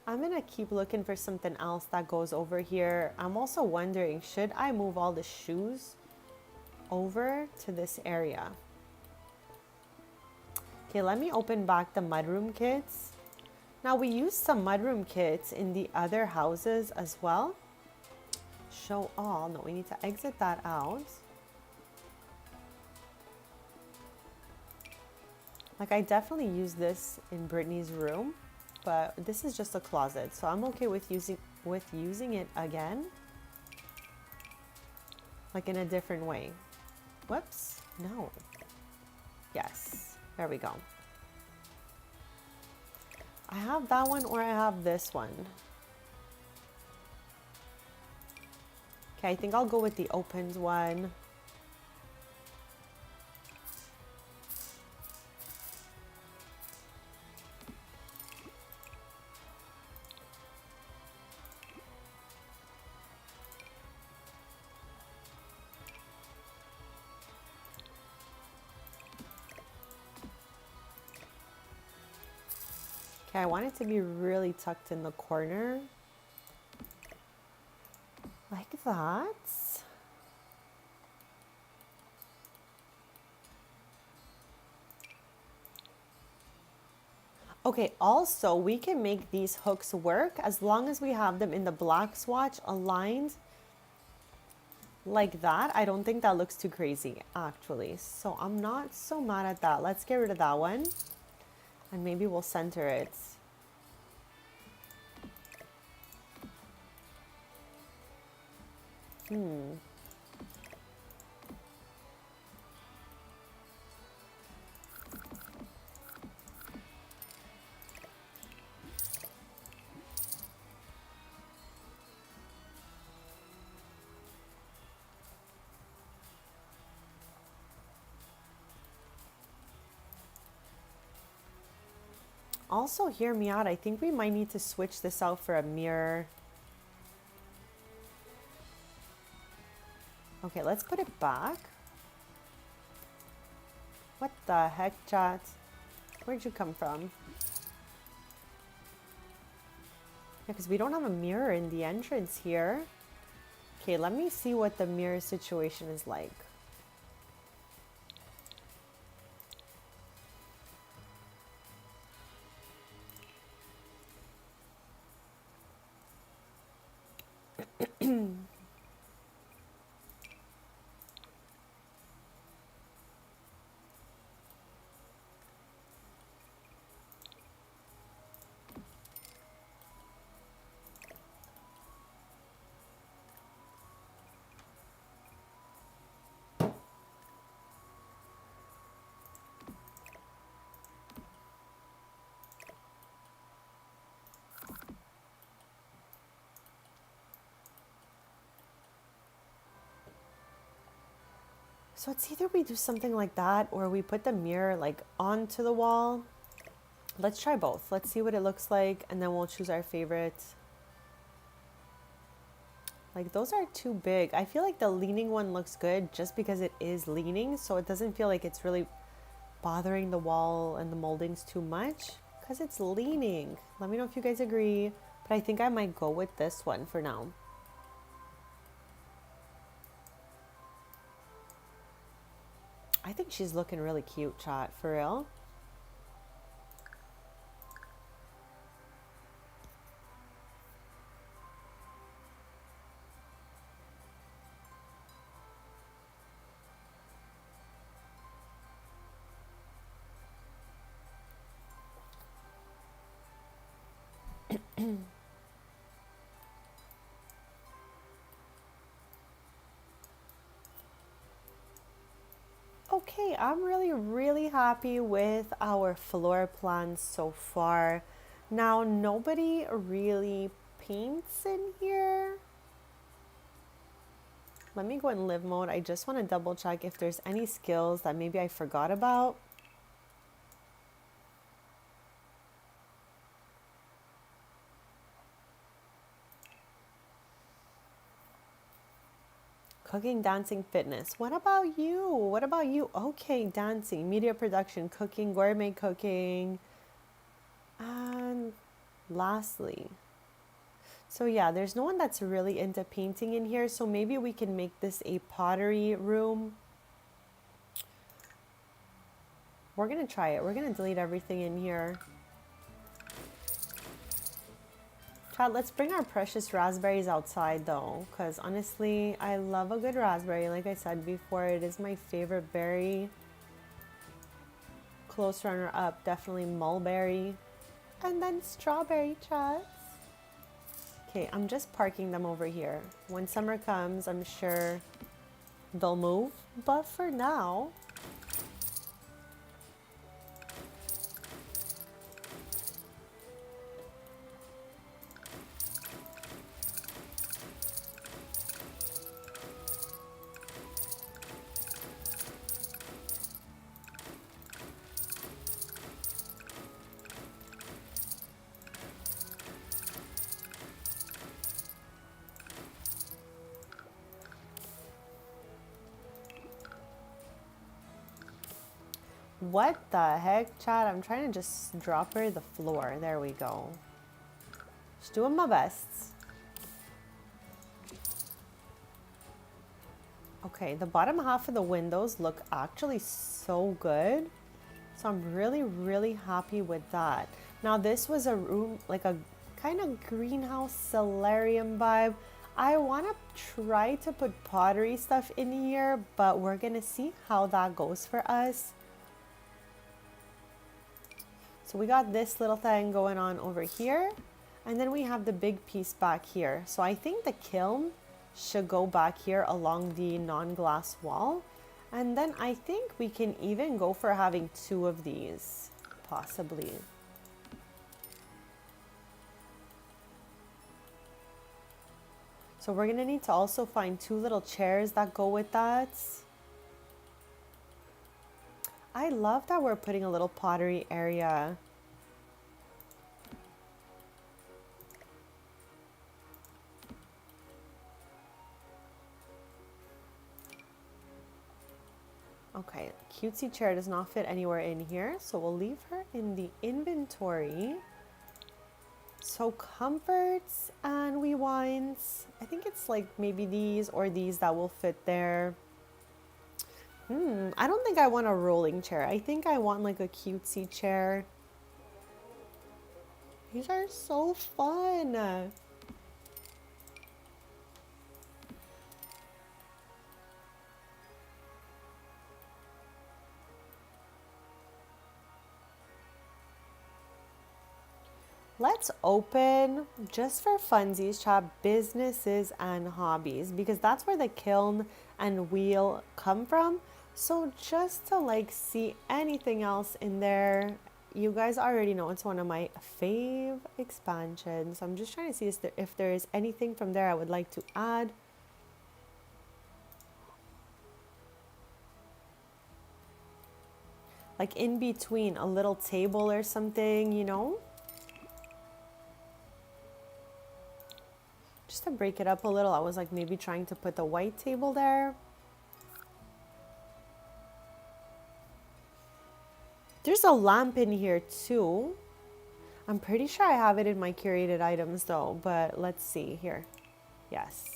I'm gonna keep looking for something else that goes over here. I'm also wondering, should I move all the shoes over to this area? Okay, let me open back the mudroom kits. Now, we used some mudroom kits in the other houses as well. Show all. No, we need to exit that out. Like, I definitely use this in Brittany's room, but this is just a closet, so I'm okay with using it again, like in a different way. Whoops, no. Yes, there we go. I have that one or I have this one. Okay, I think I'll go with the opened one. Okay, I want it to be really tucked in the corner. Like that. Okay, also we can make these hooks work as long as we have them in the black swatch aligned like that. I don't think that looks too crazy actually. So I'm not so mad at that. Let's get rid of that one. And maybe we'll center it. Also, hear me out. I think we might need to switch this out for a mirror. Okay, let's put it back. What the heck, chat? Where'd you come from? Yeah, because we don't have a mirror in the entrance here. Okay, let me see what the mirror situation is like. So it's either we do something like that or we put the mirror like onto the wall. Let's try both. Let's see what it looks like and then we'll choose our favorite. Like those are too big. I feel like the leaning one looks good just because it is leaning, so it doesn't feel like it's really bothering the wall and the moldings too much because it's leaning. Let me know if you guys agree, but I think I might go with this one for now. I think she's looking really cute, chat, for real. Okay, I'm really happy with our floor plans so far. Now, nobody really paints in here. Let me go in live mode. I just want to double check if there's any skills that maybe I forgot about. Cooking, dancing, fitness. What about you? What about you? Okay, dancing, media production, cooking, gourmet cooking. And lastly, so yeah, there's no one that's really into painting in here. So maybe we can make this a pottery room. We're going to try it. We're going to delete everything in here. Chad, let's bring our precious raspberries outside though, because honestly, I love a good raspberry. Like I said before, it is my favorite berry. Close runner up, definitely mulberry. And then strawberry, chats. Okay, I'm just parking them over here. When summer comes, I'm sure they'll move. But for now, what the heck, Chad? I'm trying to just drop her the floor. There we go. Just doing my best. Okay, the bottom half of the windows look actually so good. So I'm really happy with that. Now this was a room, like a kind of greenhouse solarium vibe. I want to try to put pottery stuff in here, but we're going to see how that goes for us. So we got this little thing going on over here. And then we have the big piece back here. So I think the kiln should go back here along the non-glass wall. And then I think we can even go for having two of these, possibly. So we're gonna need to also find two little chairs that go with that. I love that we're putting a little pottery area. Okay, cutesy chair does not fit anywhere in here, so we'll leave her in the inventory. So comforts and we want, I think it's like maybe these or these that will fit there. I don't think I want a rolling chair. I think I want like a cutesy chair. These are so fun. Let's open, just for funsies, chat, businesses and hobbies, because that's where the kiln and wheel come from. So just to like see anything else in there, you guys already know it's one of my fave expansions. So I'm just trying to see if there is anything from there I would like to add. Like in between a little table or something, you know? Just to break it up a little, I was like maybe trying to put the white table there. There's a lamp in here too. I'm pretty sure I have it in my curated items though, but let's see here. Yes.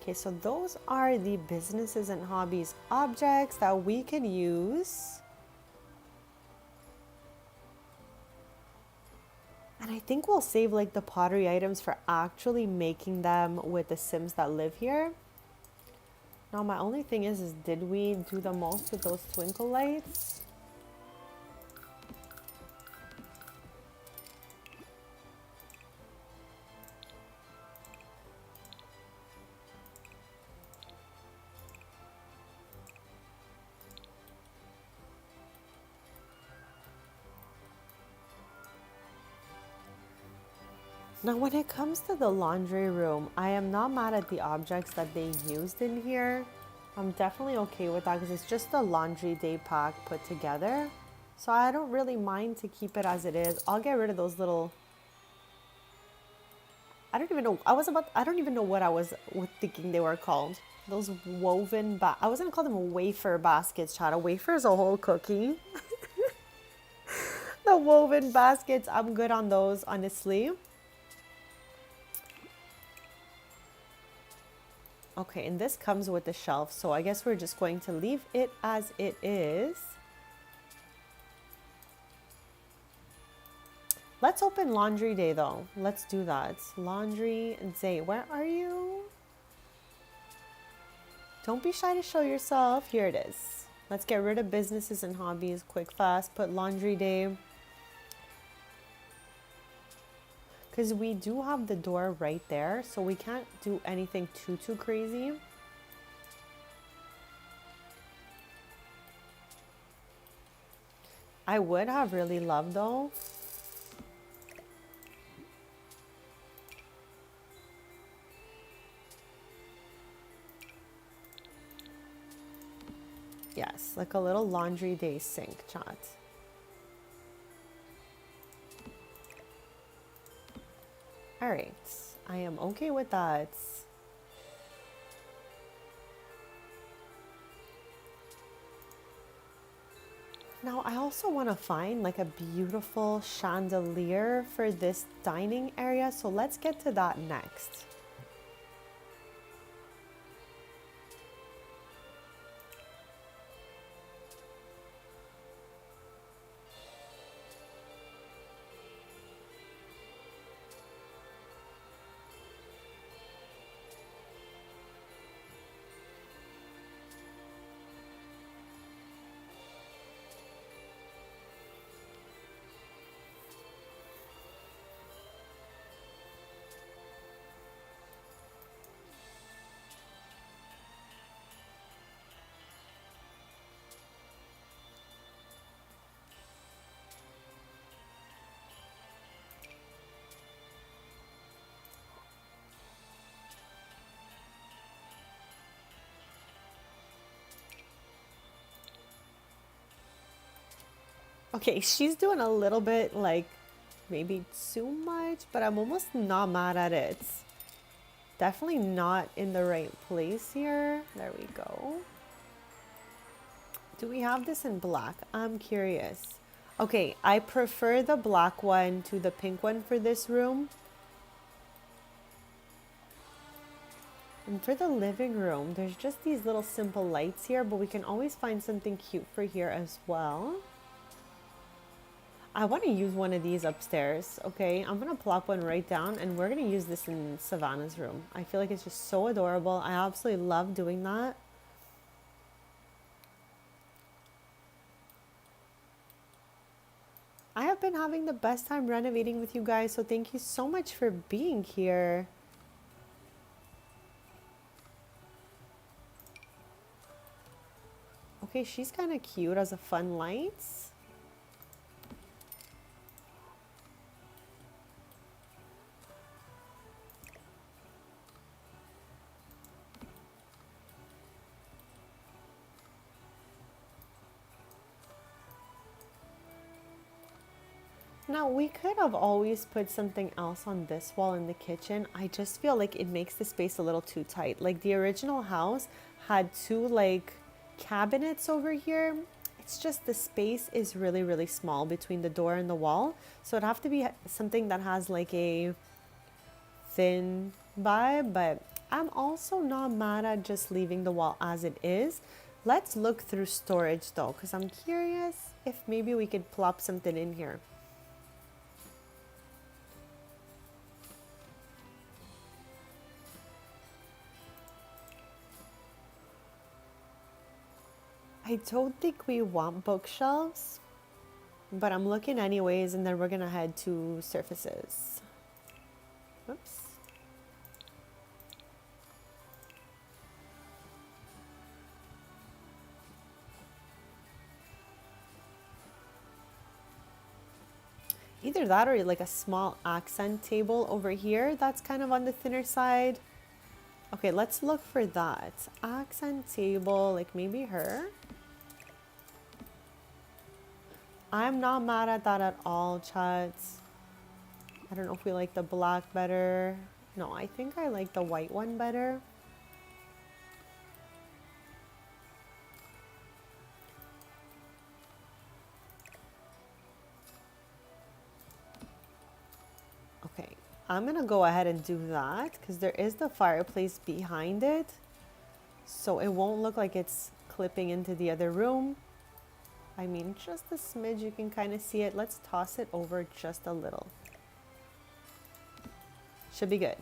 Okay, so those are the businesses and hobbies objects that we can use. And I think we'll save like the pottery items for actually making them with the Sims that live here. Now my only thing is did we do the most with those twinkle lights? Now, when it comes to the laundry room, I am not mad at the objects that they used in here. I'm definitely okay with that because it's just a laundry day pack put together. So I don't really mind to keep it as it is. I'll get rid of those little... I don't even know. I don't even know what I was thinking they were called. Those woven... I was going to call them wafer baskets, Chad. A wafer is a whole cookie. The woven baskets, I'm good on those, honestly. Okay, and this comes with the shelf, so I guess we're just going to leave it as it is. Let's open laundry day though. Let's do that. Laundry day, where are you? Don't be shy to show yourself. Here it is. Let's get rid of businesses and hobbies quick, fast. Put laundry day. Because we do have the door right there, so we can't do anything too crazy. I would have really loved though. Yes, like a little laundry day sink, chat. All right, I am okay with that. Now I also want to find like a beautiful chandelier for this dining area, so let's get to that next. Okay, she's doing a little bit like maybe too much, but I'm almost not mad at it. Definitely not in the right place here. There we go. Do we have this in black? I'm curious. Okay, I prefer the black one to the pink one for this room. And for the living room, there's just these little simple lights here, but we can always find something cute for here as well. I want to use one of these upstairs. Okay, I'm going to plop one right down and we're going to use this in Savannah's room. I feel like it's just so adorable. I absolutely love doing that. I have been having the best time renovating with you guys, so thank you so much for being here. Okay, she's kind of cute as a fun lights. Now, we could have always put something else on this wall in the kitchen. I just feel like it makes the space a little too tight. Like the original house had two like cabinets over here. It's just the space is really, really small between the door and the wall. So it'd have to be something that has like a thin vibe, but I'm also not mad at just leaving the wall as it is. Let's look through storage though, because I'm curious if maybe we could plop something in here. I don't think we want bookshelves, but I'm looking anyways, and then we're gonna head to surfaces. Oops. Either that or like a small accent table over here that's kind of on the thinner side. Okay, let's look for that. Accent table, like maybe her. I'm not mad at that at all, chats. I don't know if we like the black better. No, I think I like the white one better. Okay, I'm gonna go ahead and do that because there is the fireplace behind it. So it won't look like it's clipping into the other room. I mean, just a smidge, you can kind of see it. Let's toss it over just a little. Should be good.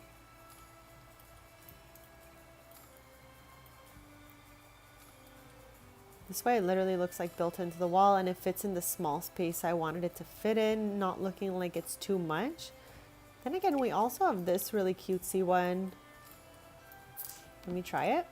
This way it literally looks like built into the wall and it fits in the small space I wanted it to fit in, not looking like it's too much. Then again, we also have this really cutesy one. Let me try it.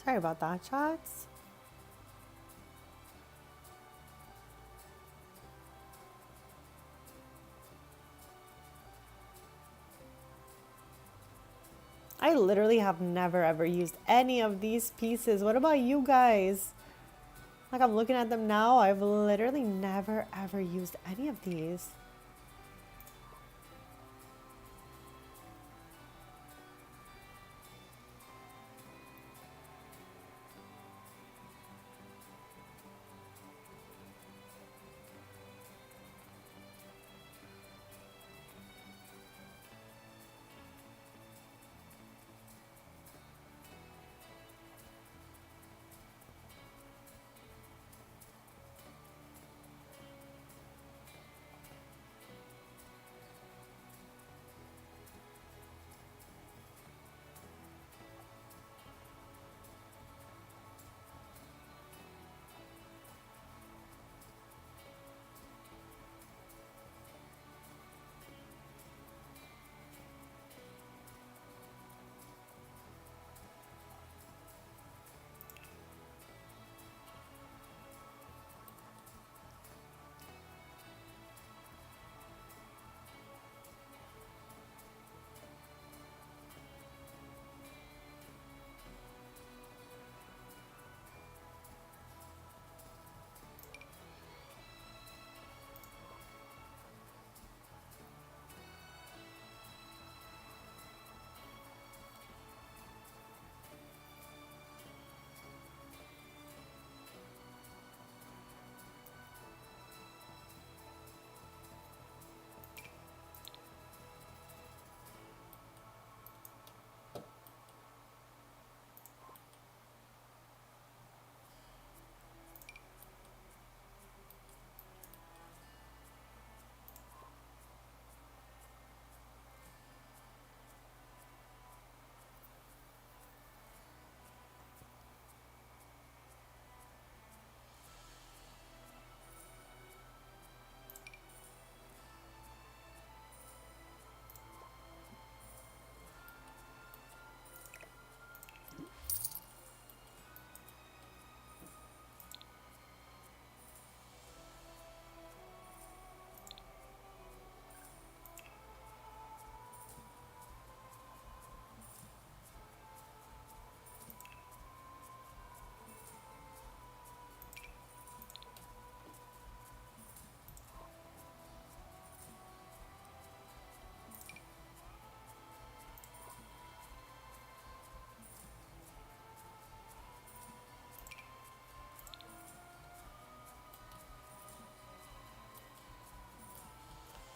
Sorry about that, chats. I literally have never ever used any of these pieces. What about you guys? Like I'm looking at them now, I've literally never ever used any of these.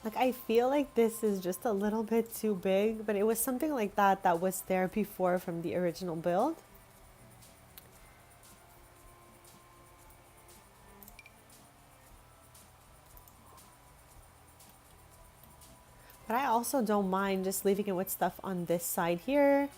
Like, I feel like this is just a little bit too big, but it was something like that that was there before from the original build. But I also don't mind just leaving it with stuff on this side here.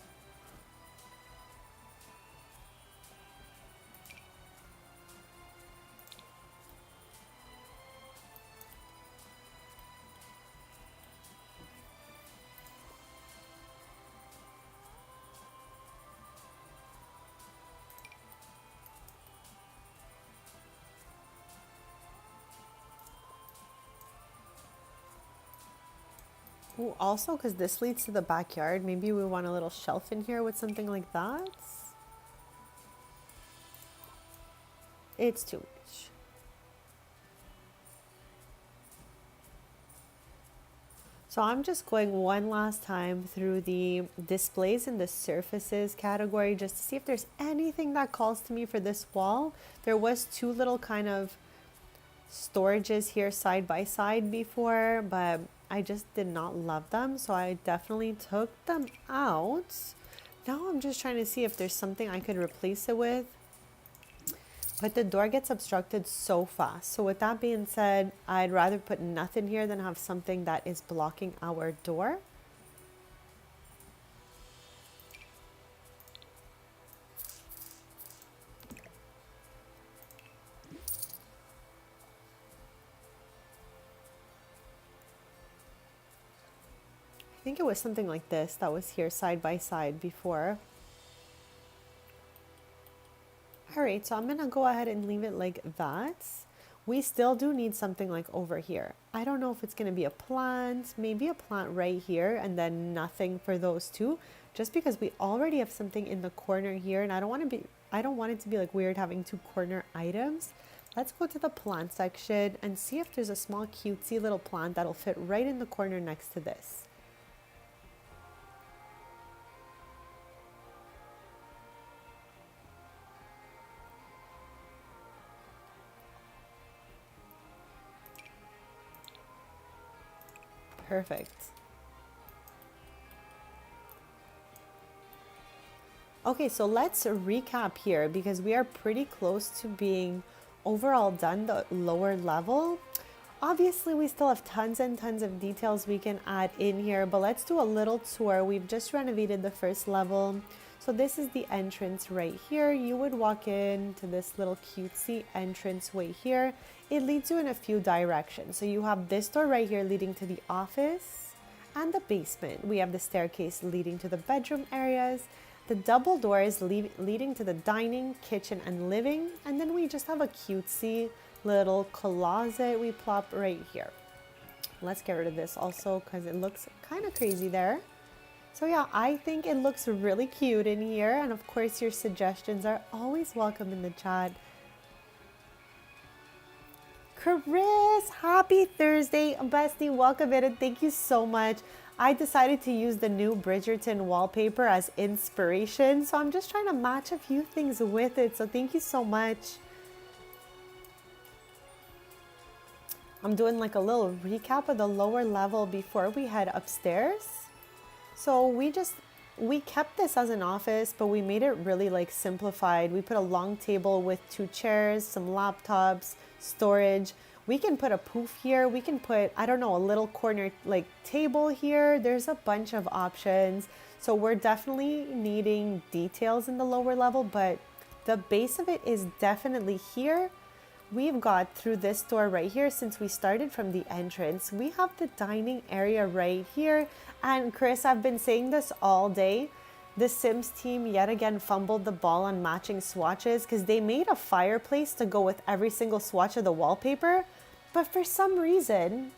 Ooh, also, because this leads to the backyard, maybe we want a little shelf in here with something like that. It's too much. So I'm just going one last time through the displays and the surfaces category just to see if there's anything that calls to me for this wall. There was two little kind of storages here side by side before, but I just did not love them, so I definitely took them out. Now I'm just trying to see if there's something I could replace it with. But the door gets obstructed so fast. So with that being said, I'd rather put nothing here than have something that is blocking our door. I think it was something like this that was here side by side before. All right, so I'm gonna go ahead and leave it like that. We still do need something like over here. I don't know if it's gonna be a plant, maybe a plant right here, and then nothing for those two, just because we already have something in the corner here, and I don't want it to be like weird having two corner items. Let's go to the plant section and see if there's a small cutesy little plant that'll fit right in the corner next to this. Perfect. Okay, so let's recap here because we are pretty close to being overall done the lower level. Obviously, we still have tons and tons of details we can add in here, but let's do a little tour. We've just renovated the first level. So this is the entrance right here. You would walk in to this little cutesy entrance way here. It leads you in a few directions. So you have this door right here leading to the office and the basement. We have the staircase leading to the bedroom areas. The double doors leading to the dining, kitchen, and living. And then we just have a cutesy little closet we plop right here. Let's get rid of this also because it looks kind of crazy there. So yeah, I think it looks really cute in here. And of course, your suggestions are always welcome in the chat. Chris, happy Thursday, bestie. Welcome in and thank you so much. I decided to use the new Bridgerton wallpaper as inspiration. So I'm just trying to match a few things with it. So thank you so much. I'm doing like a little recap of the lower level before we head upstairs. So we kept this as an office, but we made it really like simplified. We put a long table with two chairs, some laptops, storage. We can put a poof here. We can put, I don't know, a little corner like table here. There's a bunch of options. So we're definitely needing details in the lower level, but the base of it is definitely here. We've got through this door right here, since we started from the entrance, we have the dining area right here. And Chris, I've been saying this all day. The Sims team yet again fumbled the ball on matching swatches because they made a fireplace to go with every single swatch of the wallpaper. But for some reason,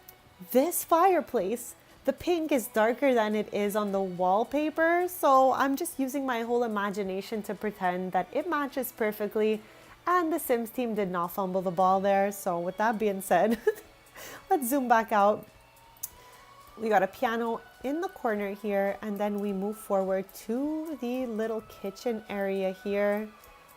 this fireplace, the pink is darker than it is on the wallpaper. So I'm just using my whole imagination to pretend that it matches perfectly. And the Sims team did not fumble the ball there. So with that being said, let's zoom back out. We got a piano in the corner here, and then we move forward to the little kitchen area here.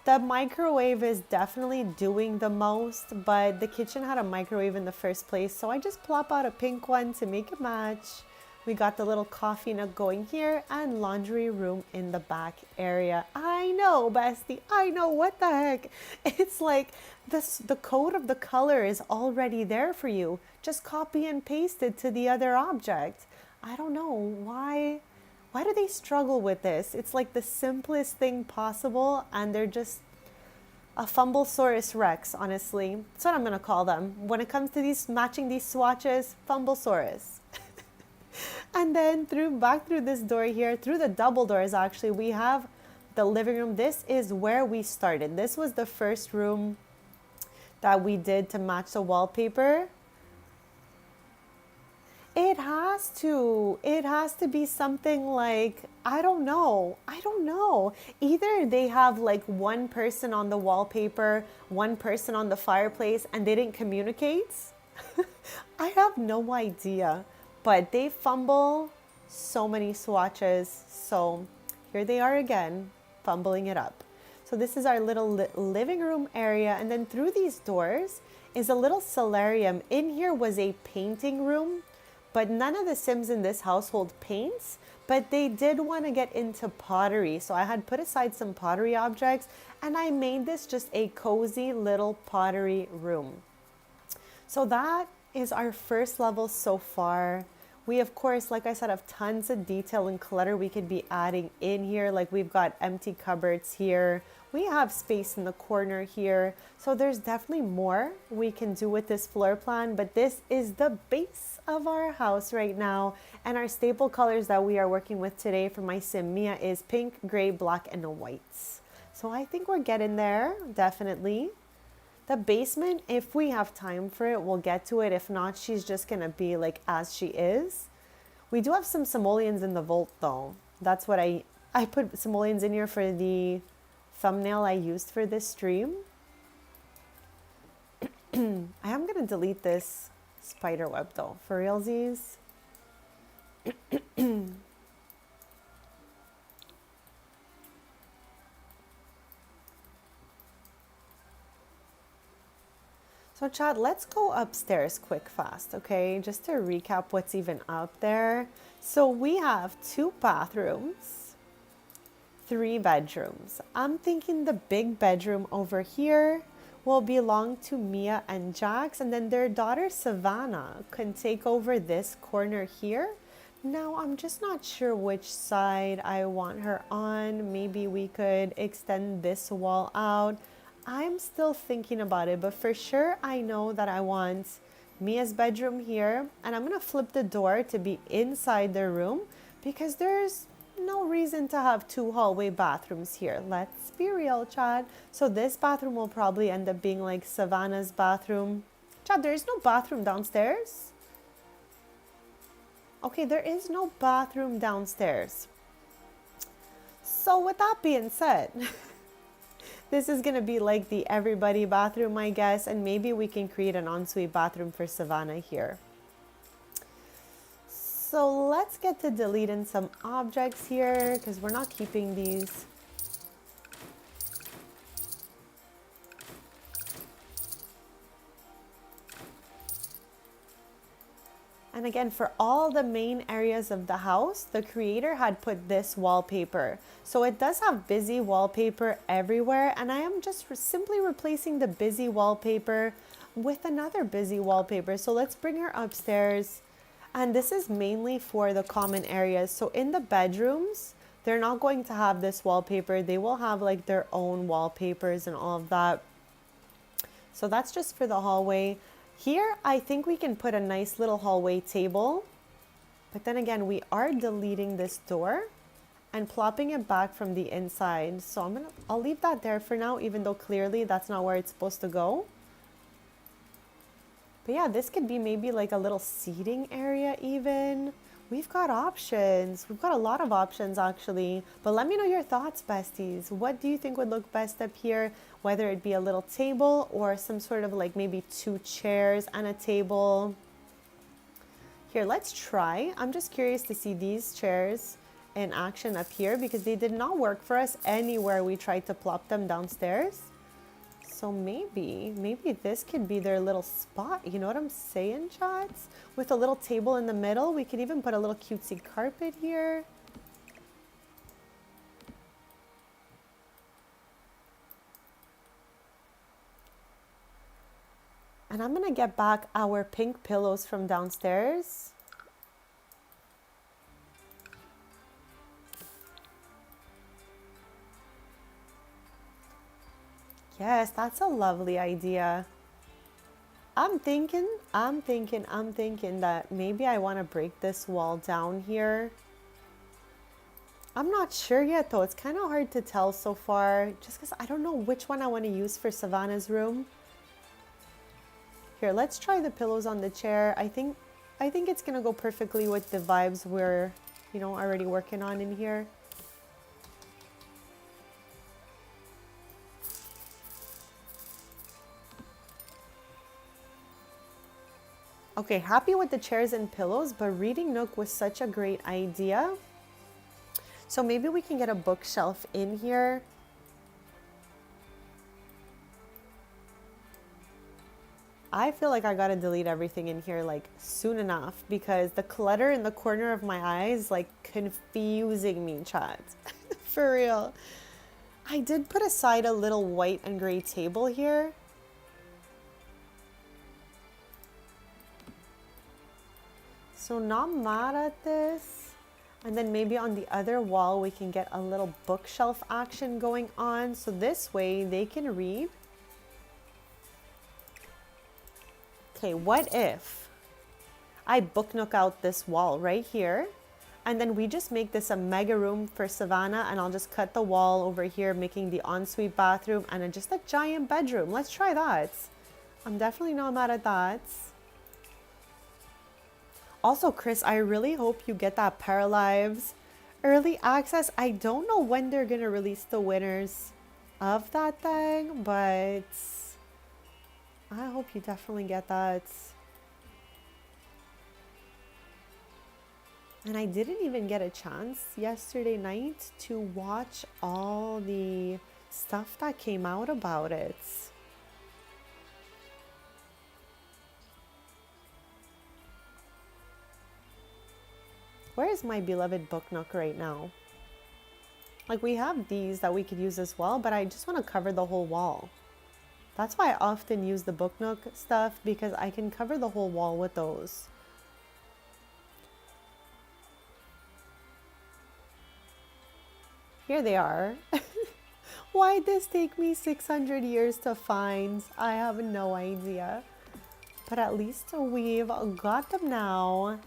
The microwave is definitely doing the most, but the kitchen had a microwave in the first place, so I just plop out a pink one to make it match. We got the little coffee nook going here and laundry room in the back area. I know, bestie, I know, what the heck? It's like this, the code of the color is already there for you. Just copy and paste it to the other object. I don't know why. Why do they struggle with this? It's like the simplest thing possible, and they're just a Fumblesaurus Rex, honestly. That's what I'm gonna call them. When it comes to these matching these swatches, Fumblesaurus. And then back through this door here, through the double doors actually, we have the living room. This is where we started. This was the first room that we did to match the wallpaper. It has to be something like, I don't know. Either they have like one person on the wallpaper, one person on the fireplace, and they didn't communicate. I have no idea, but they fumble so many swatches. So here they are again, fumbling it up. So this is our little living room area. And then through these doors is a little solarium. In here was a painting room, but none of the Sims in this household paints, but they did want to get into pottery. So I had put aside some pottery objects and I made this just a cozy little pottery room. So that is our first level so far. We, of course, like I said, have tons of detail and clutter we could be adding in here. Like we've got empty cupboards here. We have space in the corner here. So there's definitely more we can do with this floor plan, but this is the base of our house right now. And our staple colors that we are working with today for my Sim Mia is pink, gray, black, and whites. So I think we're getting there, definitely. The basement, if we have time for it, we'll get to it. If not, she's just gonna be like as she is. We do have some simoleons in the vault though. That's what I put simoleons in here for the thumbnail I used for this stream. I am gonna delete this spider web though, for realsies. So Chad, let's go upstairs quick fast, okay? Just to recap what's even up there. So we have 2 bathrooms, 3 bedrooms. I'm thinking the big bedroom over here will belong to Mia and Jax, and then their daughter Savannah can take over this corner here. Now, I'm just not sure which side I want her on. Maybe we could extend this wall out. I'm still thinking about it, but for sure I know that I want Mia's bedroom here, and I'm gonna flip the door to be inside their room because there's no reason to have 2 hallway bathrooms here. Let's be real, Chad. So this bathroom will probably end up being like Savannah's bathroom. Chad, there is no bathroom downstairs? Okay, there is no bathroom downstairs. So with that being said, this is gonna be like the everybody bathroom, I guess, and maybe we can create an ensuite bathroom for Savannah here. So let's get to deleting some objects here because we're not keeping these. And again, for all the main areas of the house, the creator had put this wallpaper. So it does have busy wallpaper everywhere. And I am just simply replacing the busy wallpaper with another busy wallpaper. So let's bring her upstairs. And this is mainly for the common areas. So in the bedrooms, they're not going to have this wallpaper. They will have like their own wallpapers and all of that. So that's just for the hallway. Here, I think we can put a nice little hallway table, but then again, we are deleting this door and plopping it back from the inside. So I'll leave that there for now, even though clearly that's not where it's supposed to go. But yeah, this could be maybe like a little seating area even. We've got options. We've got a lot of options actually. But let me know your thoughts, besties. What do you think would look best up here? Whether it be a little table or some sort of like maybe 2 chairs and a table. Here, let's try. I'm just curious to see these chairs in action up here because they did not work for us anywhere we tried to plop them downstairs. So maybe this could be their little spot. You know what I'm saying, chats? With a little table in the middle. We could even put a little cutesy carpet here. And I'm gonna get back our pink pillows from downstairs. Yes, that's a lovely idea. I'm thinking that maybe I want to break this wall down here. I'm not sure yet though. It's kind of hard to tell so far just because I don't know which one I want to use for Savannah's room. Here, let's try the pillows on the chair. I think it's gonna go perfectly with the vibes we're, you know, already working on in here. Okay, happy with the chairs and pillows, but reading nook was such a great idea. So maybe we can get a bookshelf in here. I feel like I gotta delete everything in here like soon enough because the clutter in the corner of my eyes like confusing me, chat. For real. I did put aside a little white and gray table here. So not mad at this. And then maybe on the other wall, we can get a little bookshelf action going on. So this way they can read. Okay, what if I book nook out this wall right here? And then we just make this a mega room for Savannah and I'll just cut the wall over here, making the ensuite bathroom and just a giant bedroom. Let's try that. I'm definitely not mad at that. Also, Chris, I really hope you get that Paralives early access. I don't know when they're going to release the winners of that thing, but I hope you definitely get that. And I didn't even get a chance yesterday night to watch all the stuff that came out about it. Where is my beloved book nook right now? Like we have these that we could use as well, but I just want to cover the whole wall. That's why I often use the book nook stuff because I can cover the whole wall with those. Here they are. Why'd this take me 600 years to find? I have no idea. But at least we've got them now.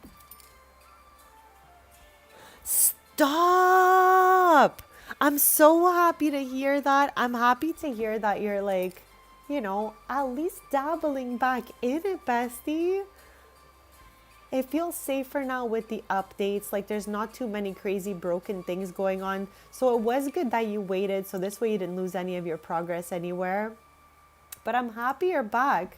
Stop! I'm so happy to hear that. I'm happy to hear that you're like, you know, at least dabbling back in it, bestie. It feels safer now with the updates. Like there's not too many crazy broken things going on. So it was good that you waited. So this way you didn't lose any of your progress anywhere. But I'm happy you're back.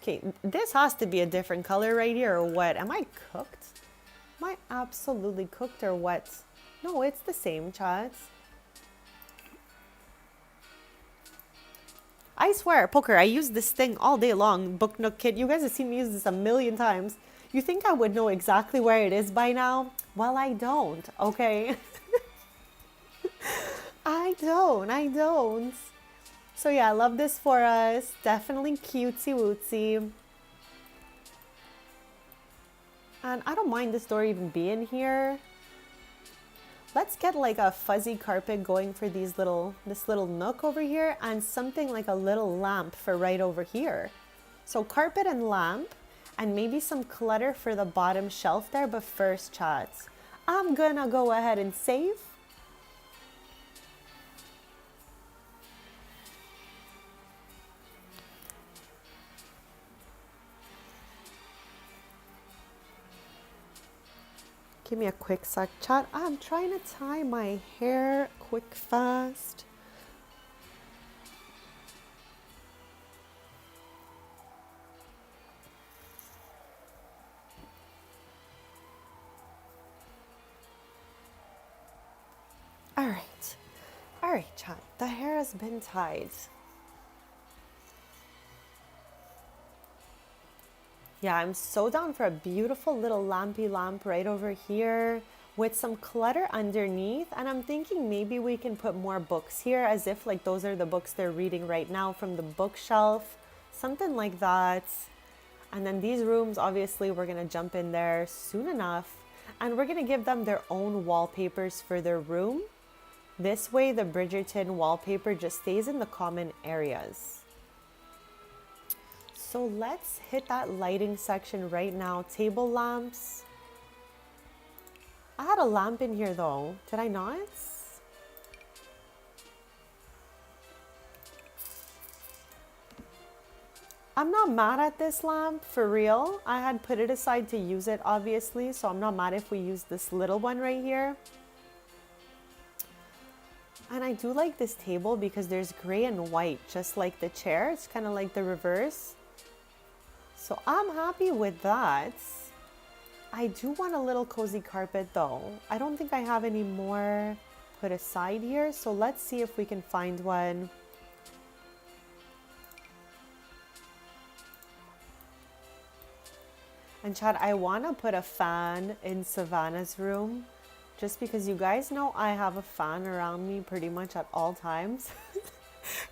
Okay, this has to be a different color right here or what? Am I cooked? Am I absolutely cooked or what? No, it's the same, chats. I swear, Poker, I use this thing all day long, Book Nook Kit. You guys have seen me use this a million times. You think I would know exactly where it is by now? Well, I don't, okay? I don't. So yeah, I love this for us. Definitely cutesy wootsy. And I don't mind this door even being here. Let's get like a fuzzy carpet going for this little nook over here and something like a little lamp for right over here. So carpet and lamp and maybe some clutter for the bottom shelf there. But first, chats, I'm gonna go ahead and save. Give me a quick sec, chat. I'm trying to tie my hair quick, fast. All right. All right, chat. The hair has been tied. Yeah, I'm so down for a beautiful little lampy lamp right over here with some clutter underneath. And I'm thinking maybe we can put more books here as if like those are the books they're reading right now from the bookshelf, something like that. And then these rooms, obviously, we're going to jump in there soon enough. And we're going to give them their own wallpapers for their room. This way, the Bridgerton wallpaper just stays in the common areas. So let's hit that lighting section right now. Table lamps. I had a lamp in here though. Did I not? I'm not mad at this lamp, for real. I had put it aside to use it, obviously, so I'm not mad if we use this little one right here. And I do like this table because there's gray and white, just like the chair. It's kind of like the reverse. So I'm happy with that. I do want a little cozy carpet though. I don't think I have any more put aside here, so let's see if we can find one. And Chad, I want to put a fan in Savannah's room just because you guys know I have a fan around me pretty much at all times.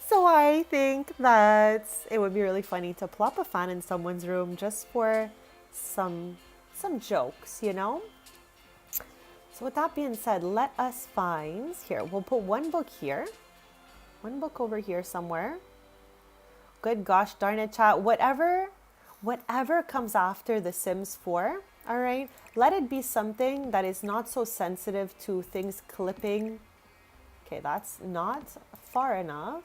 So I think that it would be really funny to plop a fan in someone's room just for some jokes, you know? So with that being said, let us find, here, we'll put one book here, one book over here somewhere. Good gosh darn it, chat. Whatever comes after The Sims 4, all right? Let it be something that is not so sensitive to things clipping. Okay, that's not far enough.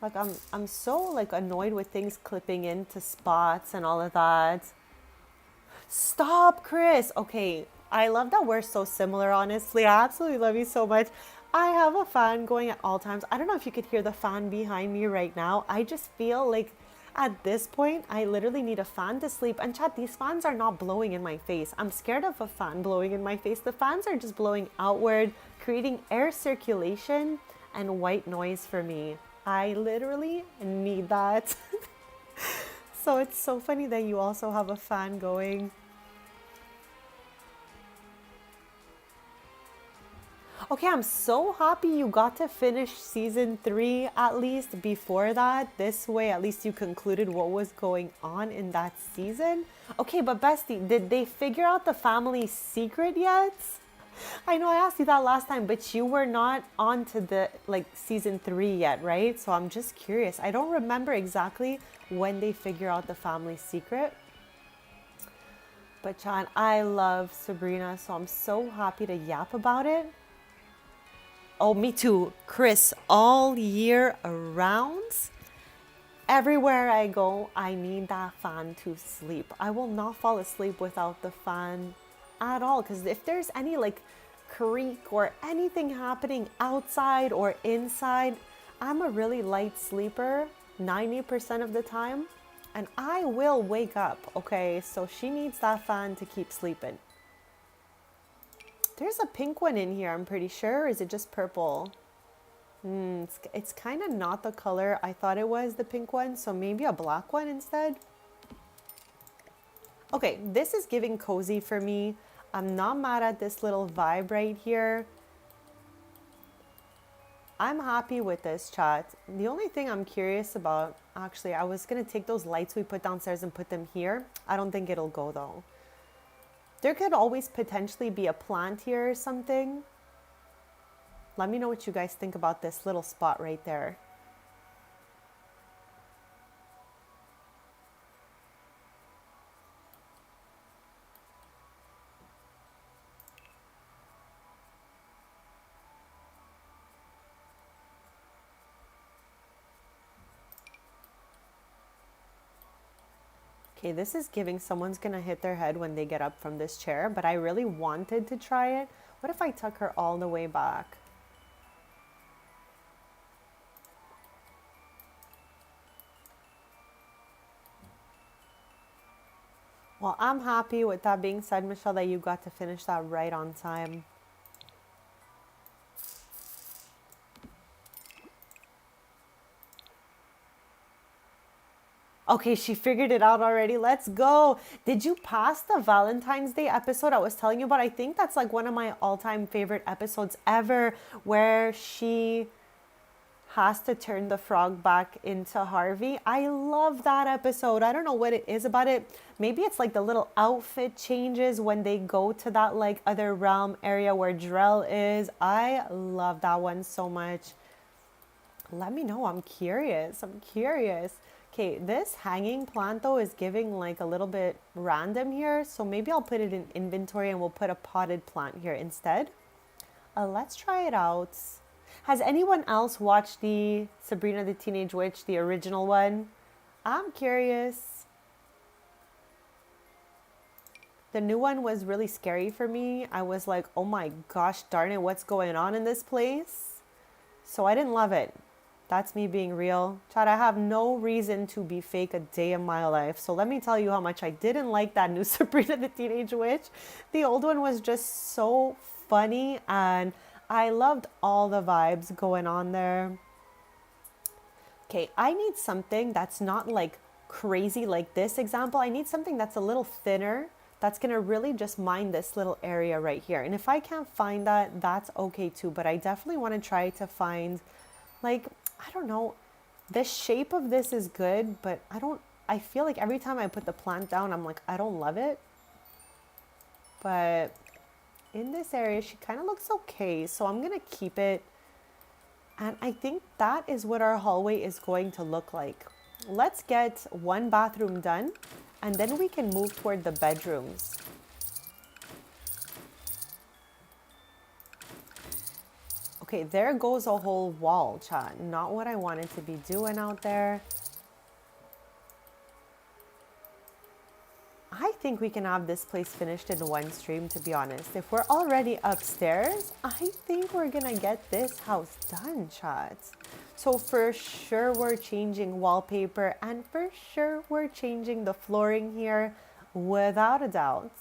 Like I'm so like annoyed with things clipping into spots and all of that. Stop, Chris. Okay, I love that we're so similar, honestly. I absolutely love you so much. I have a fan going at all times. I don't know if you could hear the fan behind me right now. I just feel like at this point, I literally need a fan to sleep. And chat, these fans are not blowing in my face. I'm scared of a fan blowing in my face. The fans are just blowing outward, creating air circulation and white noise for me. I literally need that. So it's so funny that you also have a fan going. Okay, I'm so happy you got to finish season 3 at least before that. This way, at least you concluded what was going on in that season. Okay, but Bestie, did they figure out the family secret yet? I know I asked you that last time, but you were not on to the like season 3 yet, right? So I'm just curious. I don't remember exactly when they figure out the family secret. But Chan, I love Sabrina, so I'm so happy to yap about it. Oh, me too. Chris, all year around, everywhere I go, I need that fan to sleep. I will not fall asleep without the fan at all. Because if there's any like creak or anything happening outside or inside, I'm a really light sleeper 90% of the time. And I will wake up, okay? So she needs that fan to keep sleeping. There's a pink one in here, I'm pretty sure. Or is it just purple? It's kind of not the color I thought it was, the pink one. So maybe a black one instead. Okay, this is giving cozy for me. I'm not mad at this little vibe right here. I'm happy with this, chat. The only thing I'm curious about, actually, I was going to take those lights we put downstairs and put them here. I don't think it'll go though. There could always potentially be a plant here or something. Let me know what you guys think about this little spot right there. Okay, this is giving someone's gonna hit their head when they get up from this chair, but I really wanted to try it. What if I tuck her all the way back? Well, I'm happy with that being said, Michelle, that you got to finish that right on time. Okay, she figured it out already. Let's go. Did you pass the Valentine's Day episode I was telling you about? I think that's like one of my all-time favorite episodes ever, where she has to turn the frog back into Harvey. I love that episode. I don't know what it is about it. Maybe it's like the little outfit changes when they go to that like other realm area where Drell is. I love that one so much. Let me know. I'm curious. I'm curious. Okay, this hanging plant though is giving like a little bit random here. So maybe I'll put it in inventory and we'll put a potted plant here instead. Let's try it out. Has anyone else watched the Sabrina the Teenage Witch, the original one? I'm curious. The new one was really scary for me. I was like, oh my gosh, darn it, what's going on in this place? So I didn't love it. That's me being real. Chad, I have no reason to be fake a day in my life. So let me tell you how much I didn't like that new Sabrina the Teenage Witch. The old one was just so funny and I loved all the vibes going on there. Okay, I need something that's not like crazy like this example. I need something that's a little thinner, that's gonna really just mine this little area right here. And if I can't find that, that's okay too. But I definitely wanna try to find like, I don't know, the shape of this is good, but I feel like every time I put the plant down, I'm like, I don't love it. But in this area, she kind of looks okay. So I'm going to keep it. And I think that is what our hallway is going to look like. Let's get one bathroom done and then we can move toward the bedrooms. Okay, there goes a whole wall, chat. Not what I wanted to be doing out there. I think we can have this place finished in one stream, to be honest. If we're already upstairs, I think we're gonna get this house done, chat. So for sure we're changing wallpaper and for sure we're changing the flooring here, without a doubt.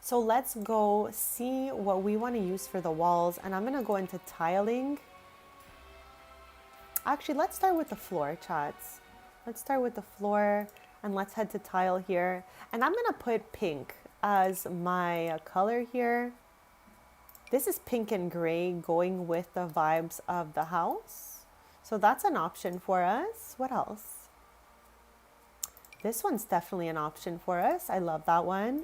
So let's go see what we want to use for the walls. And I'm going to go into tiling. Actually, let's start with the floor, chats. Let's start with the floor and let's head to tile here. And I'm going to put pink as my color here. This is pink and gray going with the vibes of the house. So that's an option for us. What else? This one's definitely an option for us. I love that one.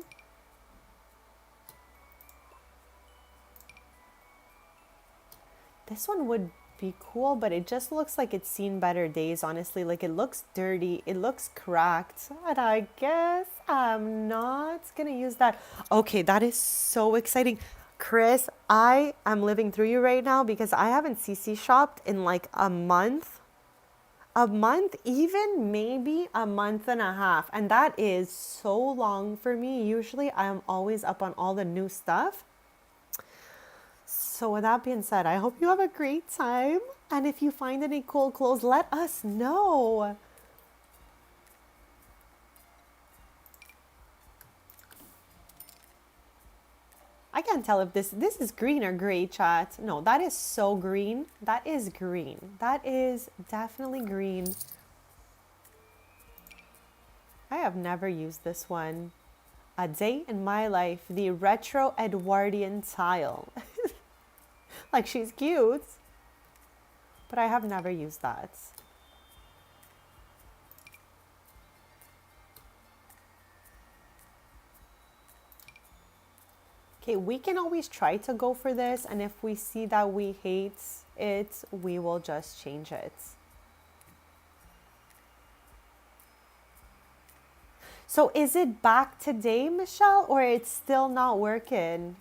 This one would be cool, but it just looks like it's seen better days, honestly. Like it looks dirty, it looks cracked, and I guess I'm not gonna use that. Okay, that is so exciting. Chris, I am living through you right now because I haven't CC shopped in like a month, even maybe a month and a half. And that is so long for me. Usually I'm always up on all the new stuff. So with that being said, I hope you have a great time. And if you find any cool clothes, let us know. I can't tell if this is green or gray, chat. No, that is so green. That is green. That is definitely green. I have never used this one. A day in my life, the retro Edwardian tile. Like she's cute, but I have never used that. Okay, we can always try to go for this, and if we see that we hate it, we will just change it. So is it back today, Michelle, or it's still not working?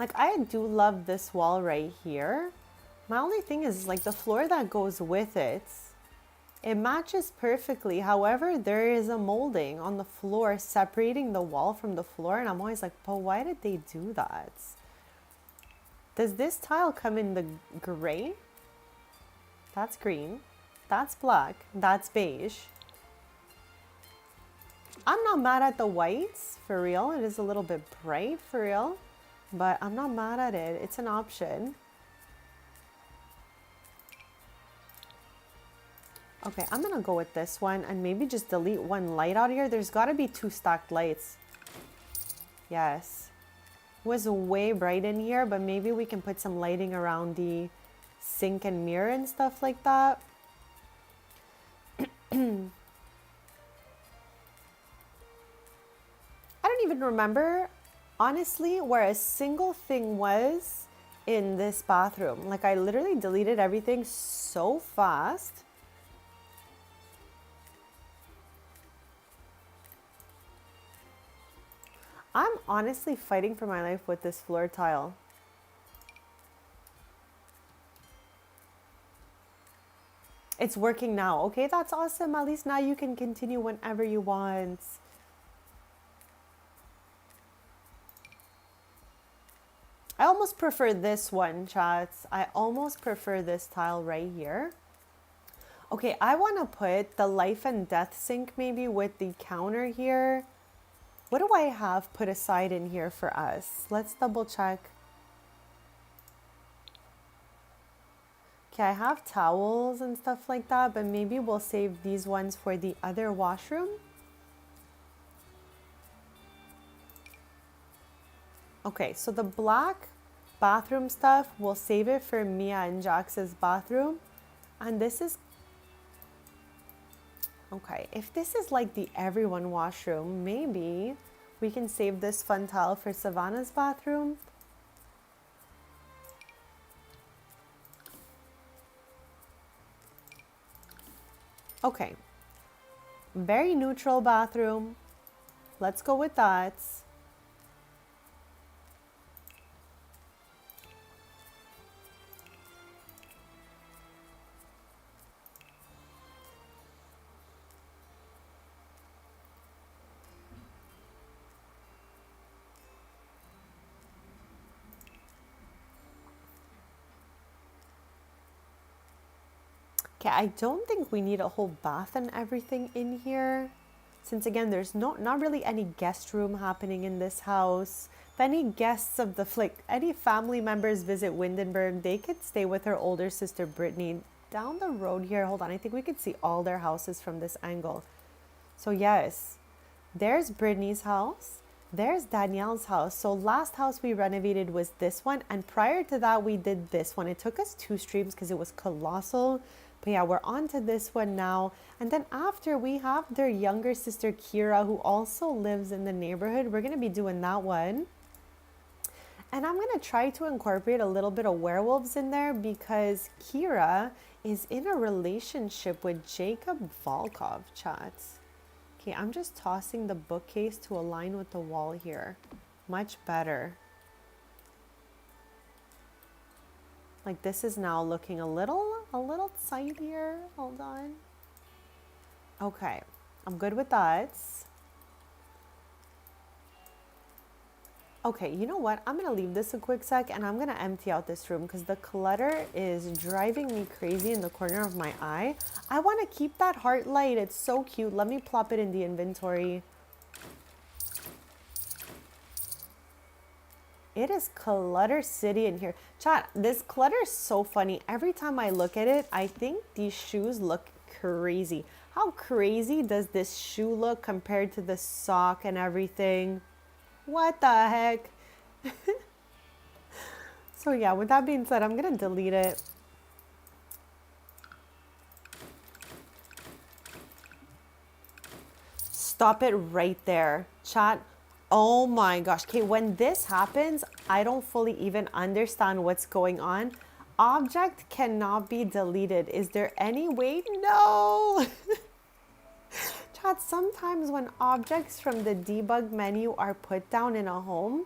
Like, I do love this wall right here. My only thing is like the floor that goes with it. It matches perfectly. However, there is a molding on the floor separating the wall from the floor. And I'm always like, but why did they do that? Does this tile come in the gray? That's green. That's black. That's beige. I'm not mad at the whites, for real. It is a little bit bright, for real. But I'm not mad at it. It's an option. Okay, I'm gonna go with this one and maybe just delete one light out here. There's gotta be 2 stacked lights. Yes. It was way bright in here, but maybe we can put some lighting around the sink and mirror and stuff like that. I don't even remember, honestly, where a single thing was in this bathroom. Like, I literally deleted everything so fast. I'm honestly fighting for my life with this floor tile. It's working now. Okay, that's awesome. At least now you can continue whenever you want. I almost prefer this one, chats. I almost prefer this tile right here. Okay, I want to put the life and death sink maybe with the counter here. What do I have put aside in here for us? Let's double check. Okay, I have towels and stuff like that, but maybe we'll save these ones for the other washroom. Okay, so the black bathroom stuff, we'll save it for Mia and Jax's bathroom. And this is, okay, if this is like the everyone washroom, maybe we can save this fun tile for Savannah's bathroom. Okay, very neutral bathroom. Let's go with that. Okay, I don't think we need a whole bath and everything in here. Since again, there's not really any guest room happening in this house. If any guests of the any family members visit Windenburg, they could stay with her older sister Brittany down the road here. Hold on, I think we could see all their houses from this angle. So yes, there's Brittany's house. There's Danielle's house. So last house we renovated was this one. And prior to that, we did this one. It took us 2 streams because it was colossal. But yeah, we're on to this one now. And then after, we have their younger sister, Kira, who also lives in the neighborhood. We're going to be doing that one. And I'm going to try to incorporate a little bit of werewolves in there because Kira is in a relationship with Jacob Volkov, chats. Okay, I'm just tossing the bookcase to align with the wall here. Much better. Like, this is now looking a little tidier. Hold on. Okay, I'm good with that. Okay, you know what? I'm gonna leave this a quick sec and I'm gonna empty out this room because the clutter is driving me crazy in the corner of my eye. I wanna keep that heart light. It's so cute. Let me plop it in the inventory. It is clutter city in here. Chat, this clutter is so funny. Every time I look at it, I think these shoes look crazy. How crazy does this shoe look compared to the sock and everything? What the heck? So yeah, with that being said, I'm gonna delete it. Stop it right there. Chat, oh my gosh. Okay, when this happens, I don't fully even understand what's going on. Object cannot be deleted. Is there any way? No! Chat, sometimes when objects from the debug menu are put down in a home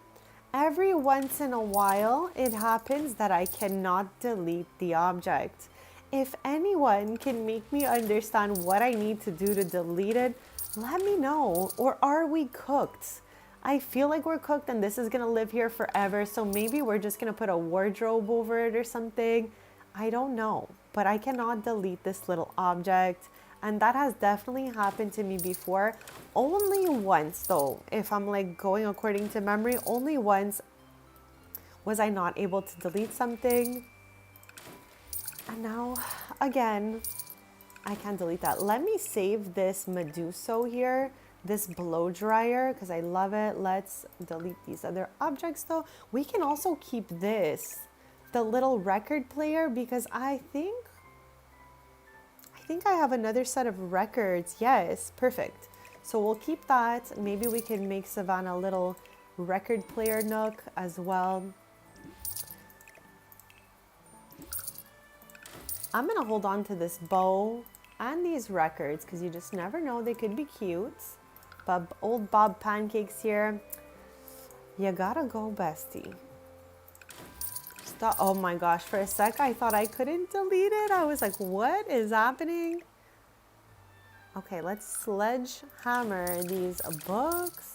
every once in a while, it happens that I cannot delete the object. If anyone can make me understand what I need to do to delete it, let me know. Or are we cooked? I feel like we're cooked and this is gonna live here forever. So maybe we're just gonna put a wardrobe over it or something. I don't know, but I cannot delete this little object. And that has definitely happened to me before. Only once though, if I'm like going according to memory, only once was I not able to delete something. And now, again, I can't delete that. Let me save this Meduso here, this blow dryer, because I love it. Let's delete these other objects though. We can also keep this, the little record player, because I think I have another set of records. Yes, perfect. So we'll keep that. Maybe we can make Savannah a little record player nook as well. I'm gonna hold on to this bow and these records because you just never know, they could be cute. Old Bob Pancakes here. You gotta go, bestie. Stop. Oh my gosh, for a sec I thought I couldn't delete it. I was like, what is happening? Okay, let's sledgehammer these books.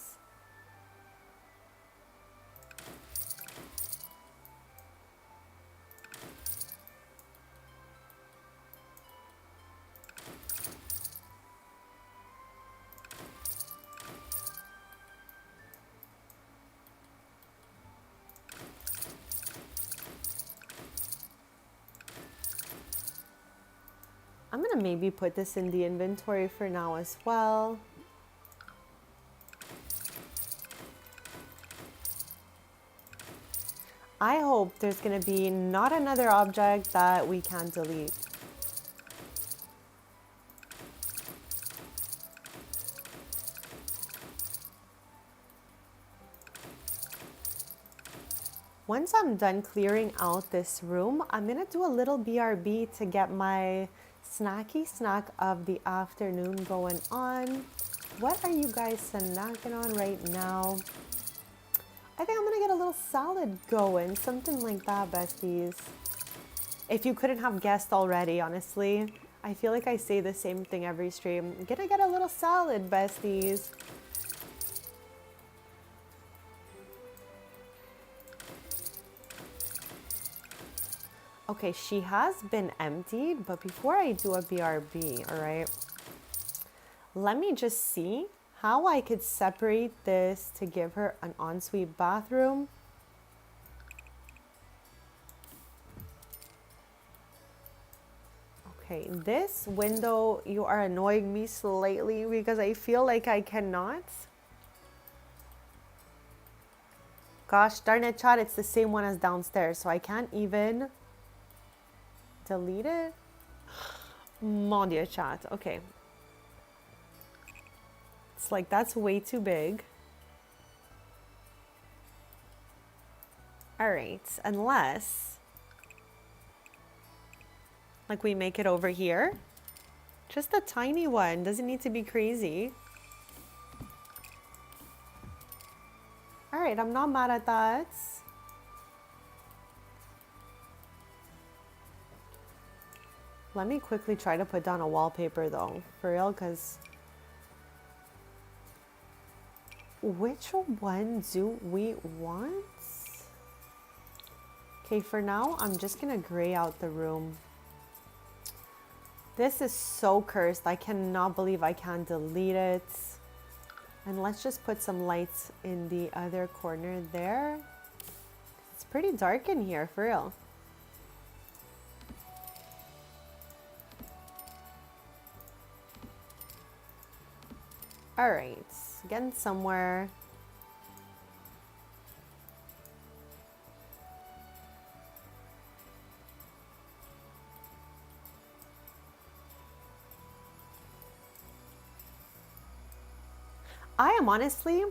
I'm gonna maybe put this in the inventory for now as well. I hope there's gonna be not another object that we can't delete. Once I'm done clearing out this room, I'm gonna do a little BRB to get my snacky snack of the afternoon going on. What are you guys snacking on right now? I think I'm gonna get a little salad going, something like that, besties. If you couldn't have guessed already, honestly, I feel like I say the same thing every stream. I'm gonna get a little salad, besties. Okay, she has been emptied, but before I do a BRB, all right, let me just see how I could separate this to give her an ensuite bathroom. Okay, this window, you are annoying me slightly because I feel like I cannot. Gosh darn it, chat, it's the same one as downstairs, so I can't even delete it. Mon Dieu, chat. Okay. It's like, that's way too big. All right, unless, like, we make it over here. Just a tiny one, doesn't need to be crazy. All right, I'm not mad at that. Let me quickly try to put down a wallpaper though, for real, because which one do we want? Okay, for now, I'm just gonna gray out the room. This is so cursed. I cannot believe I can't delete it. And let's just put some lights in the other corner there. It's pretty dark in here, for real. All right, getting somewhere. I am honestly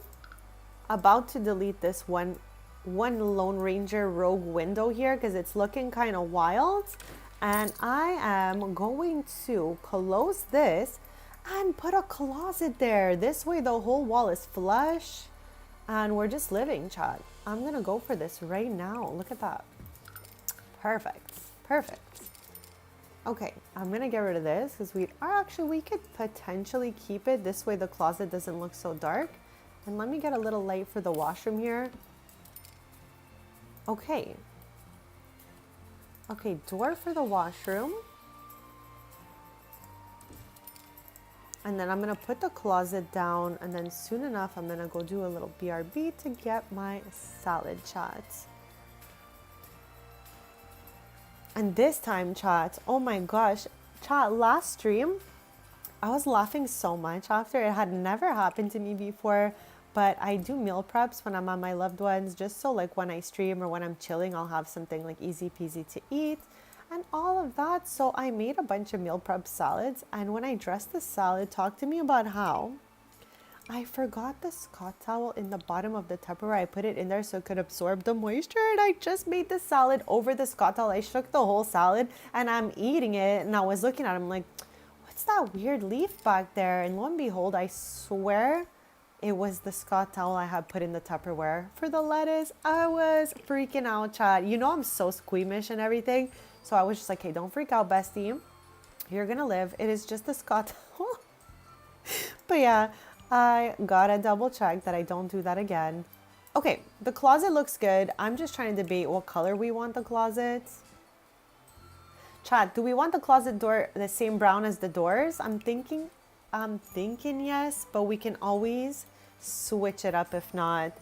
about to delete this one Lone Ranger rogue window here because it's looking kind of wild. And I am going to close this and put a closet there. This way the whole wall is flush. And we're just living, chat. I'm gonna go for this right now. Look at that. Perfect. Perfect. Okay, I'm gonna get rid of this because we could potentially keep it. This way the closet doesn't look so dark. And let me get a little light for the washroom here. Okay. Okay, door for the washroom. And then I'm gonna put the closet down, and then soon enough I'm gonna go do a little BRB to get my salad, chat. And this time, chat, oh my gosh, chat, last stream, I was laughing so much after. It had never happened to me before, but I do meal preps when I'm on my loved ones, just so like when I stream or when I'm chilling, I'll have something like easy peasy to eat and all of that. So I made a bunch of meal prep salads, and when I dressed the salad, talk to me about how I forgot the Scott towel in the bottom of the Tupperware. I put it in there so it could absorb the moisture, and I just made the salad over the Scott towel. I shook the whole salad and I'm eating it, and I was looking at it, I'm like, what's that weird leaf back there? And lo and behold, I swear it was the Scott towel I had put in the Tupperware for the lettuce. I was freaking out, chat. You know I'm so squeamish and everything. So I was just like, hey, don't freak out, bestie. You're gonna live. It is just the Scott towel. But yeah, I gotta double check that I don't do that again. Okay, the closet looks good. I'm just trying to debate what color we want the closet. Chat, do we want the closet door the same brown as the doors? I'm thinking yes, but we can always switch it up if not.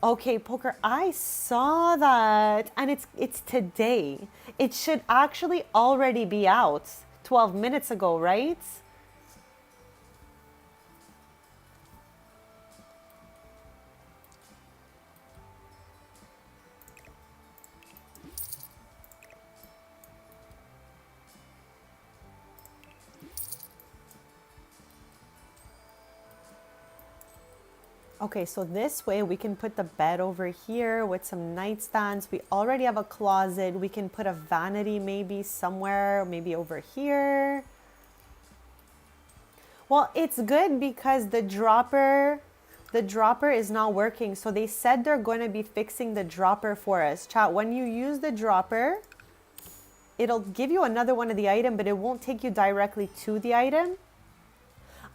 Okay, Poker, I saw that, and it's today. It should actually already be out 12 minutes ago, right? Okay, so this way we can put the bed over here with some nightstands. We already have a closet. We can put a vanity maybe somewhere, maybe over here. Well, it's good because the dropper is not working. So they said they're going to be fixing the dropper for us. Chat, when you use the dropper, it'll give you another one of the item, but it won't take you directly to the item.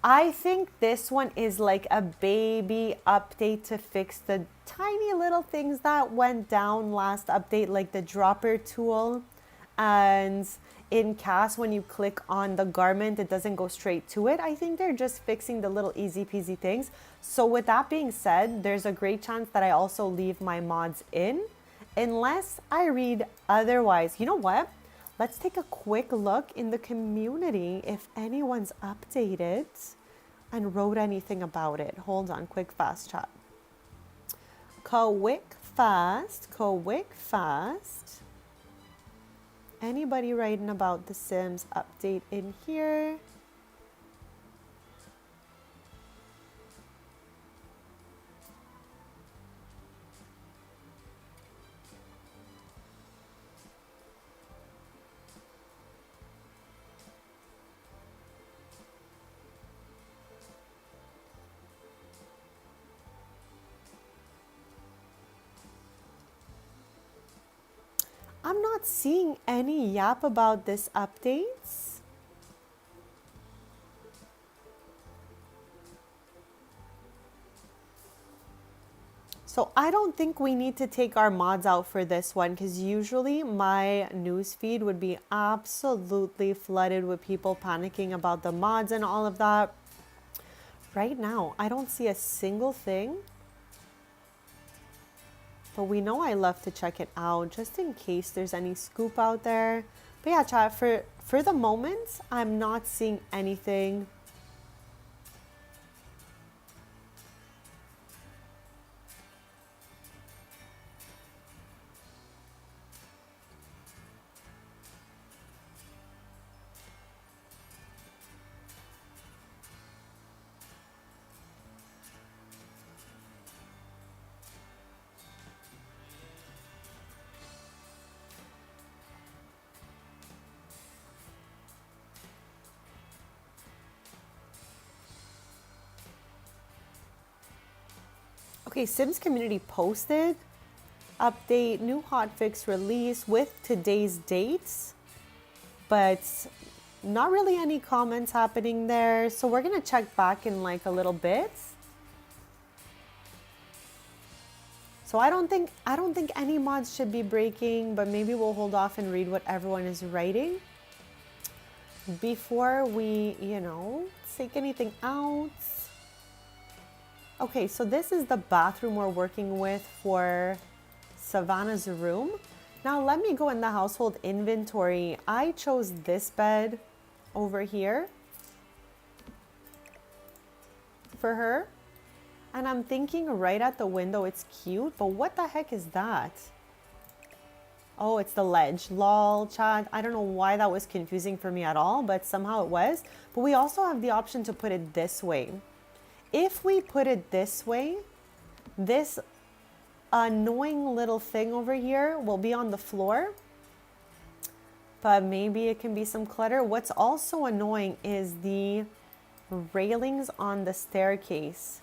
I think this one is like a baby update to fix the tiny little things that went down last update, like the dropper tool. And in CAS, when you click on the garment, it doesn't go straight to it. I think they're just fixing the little easy peasy things. So with that being said, there's a great chance that I also leave my mods in, unless I read otherwise. You know what? Let's take a quick look in the community if anyone's updated and wrote anything about it. Hold on, quick fast chat. Quick fast. Anybody writing about the Sims update in here? I'm not seeing any yap about this updates. So I don't think we need to take our mods out for this one, because usually my news feed would be absolutely flooded with people panicking about the mods and all of that. Right now, I don't see a single thing. But we know I love to check it out just in case there's any scoop out there. But yeah, chat, for the moment, I'm not seeing anything. Okay, Sims community posted update, new hotfix release with today's dates, but not really any comments happening there. So we're gonna check back in like a little bit. So I don't think any mods should be breaking, but maybe we'll hold off and read what everyone is writing before we, take anything out. Okay, so this is the bathroom we're working with for Savannah's room. Now let me go in the household inventory. I chose this bed over here for her. And I'm thinking right at the window, it's cute, but what the heck is that? Oh, it's the ledge. Lol, chat. I don't know why that was confusing for me at all, but somehow it was. But we also have the option to put it this way. If we put it this way, this annoying little thing over here will be on the floor, but maybe it can be some clutter. What's also annoying is the railings on the staircase.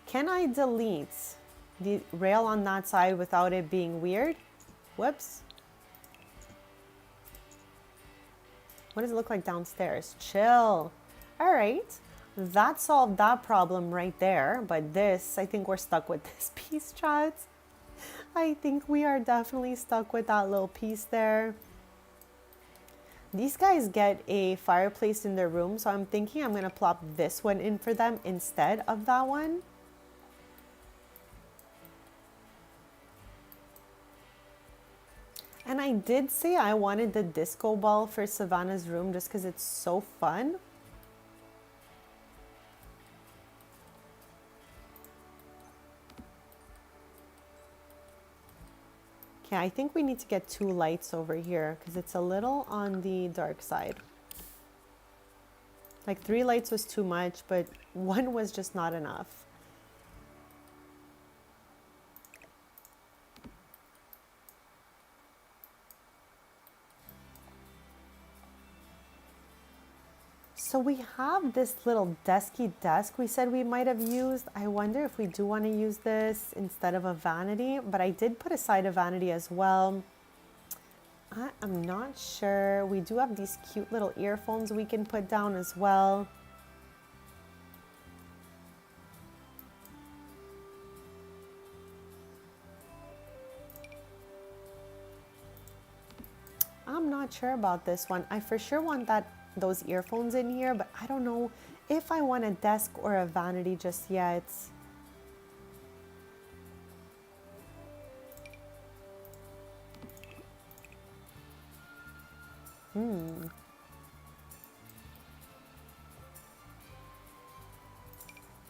Can I delete the rail on that side without it being weird? Whoops. What does it look like downstairs? Chill. All right. That solved that problem right there. But this, I think we're stuck with this piece, chat. I think we are definitely stuck with that little piece there. These guys get a fireplace in their room, so I'm thinking I'm going to plop this one in for them instead of that one. And I did say I wanted the disco ball for Savannah's room just because it's so fun. Okay, I think we need to get 2 lights over here because it's a little on the dark side. Like 3 lights was too much, but 1 was just not enough. So we have this little desky desk we said we might have used. I wonder if we do want to use this instead of a vanity, but I did put aside a vanity as well. I'm not sure. We do have these cute little earphones we can put down as well. I'm not sure about this one. I for sure want those earphones in here, but I don't know if I want a desk or a vanity just yet.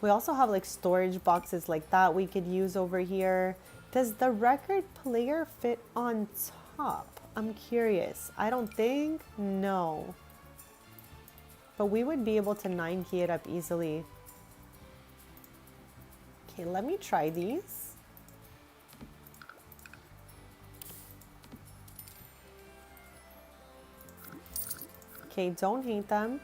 We also have like storage boxes like that we could use over here. Does the record player fit on top? I'm curious. I don't think, no. But we would be able to 9 key it up easily. Okay, let me try these. Okay, don't hate them.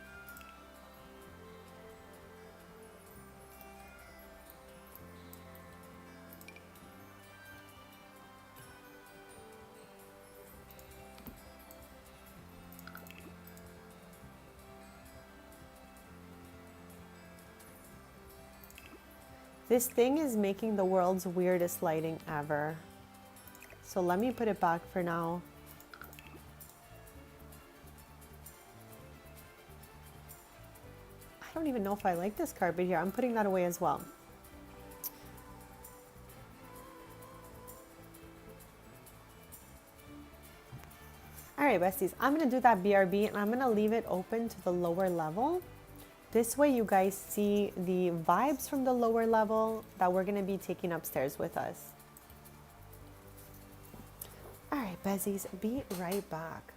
This thing is making the world's weirdest lighting ever. So let me put it back for now. I don't even know if I like this carpet here. I'm putting that away as well. All right, besties, I'm gonna do that BRB and I'm gonna leave it open to the lower level. This way you guys see the vibes from the lower level that we're gonna be taking upstairs with us. All right, Bezies, be right back.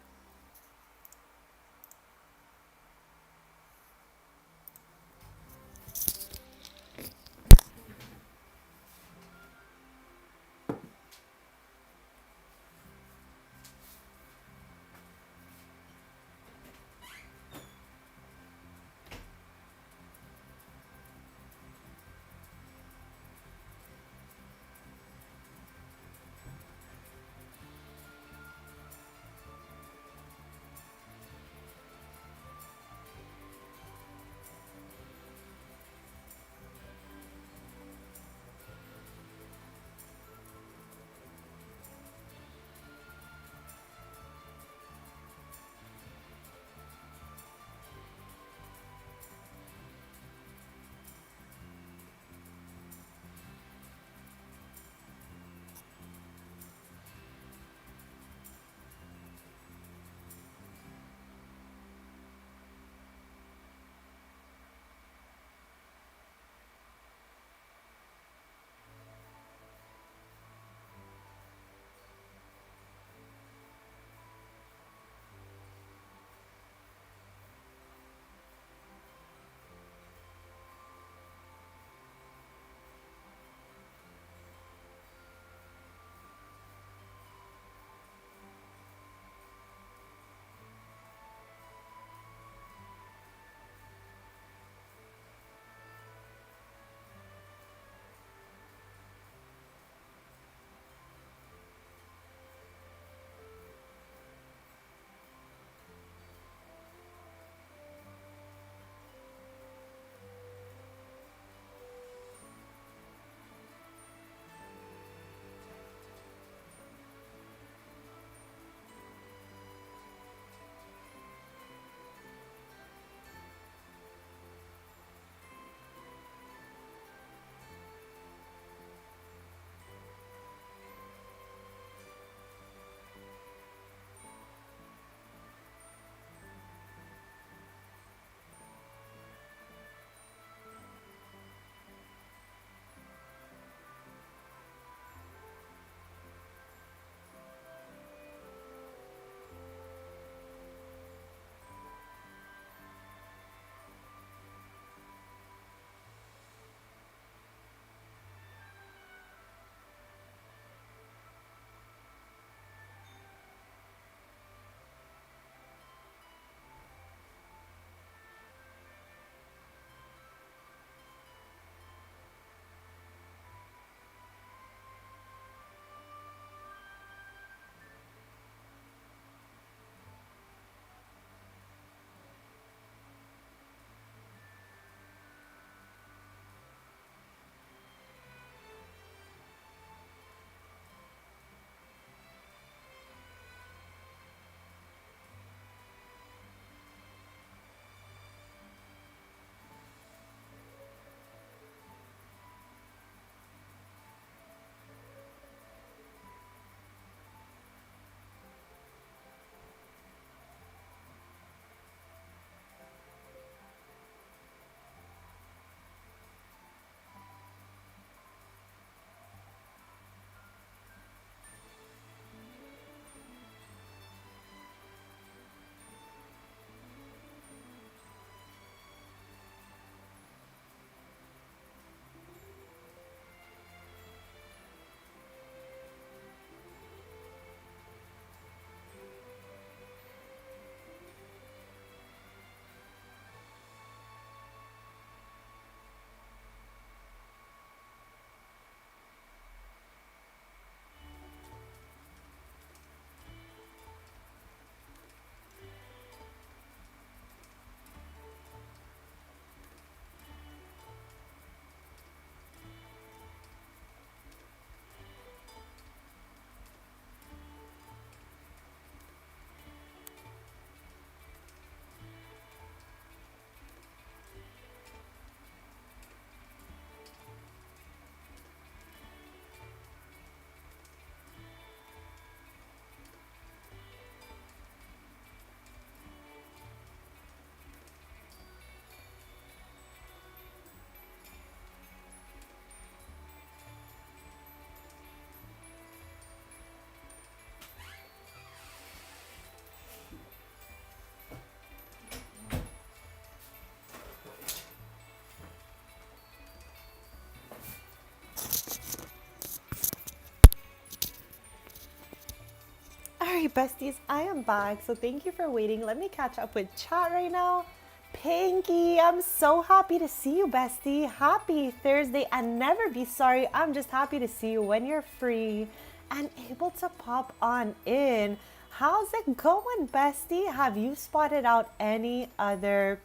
Besties, I am back. So thank you for waiting. Let me catch up with chat right now. Pinky, I'm so happy to see you, bestie. Happy Thursday, and never be sorry. I'm just happy to see you when you're free and able to pop on in. How's it going, bestie? Have you spotted out any other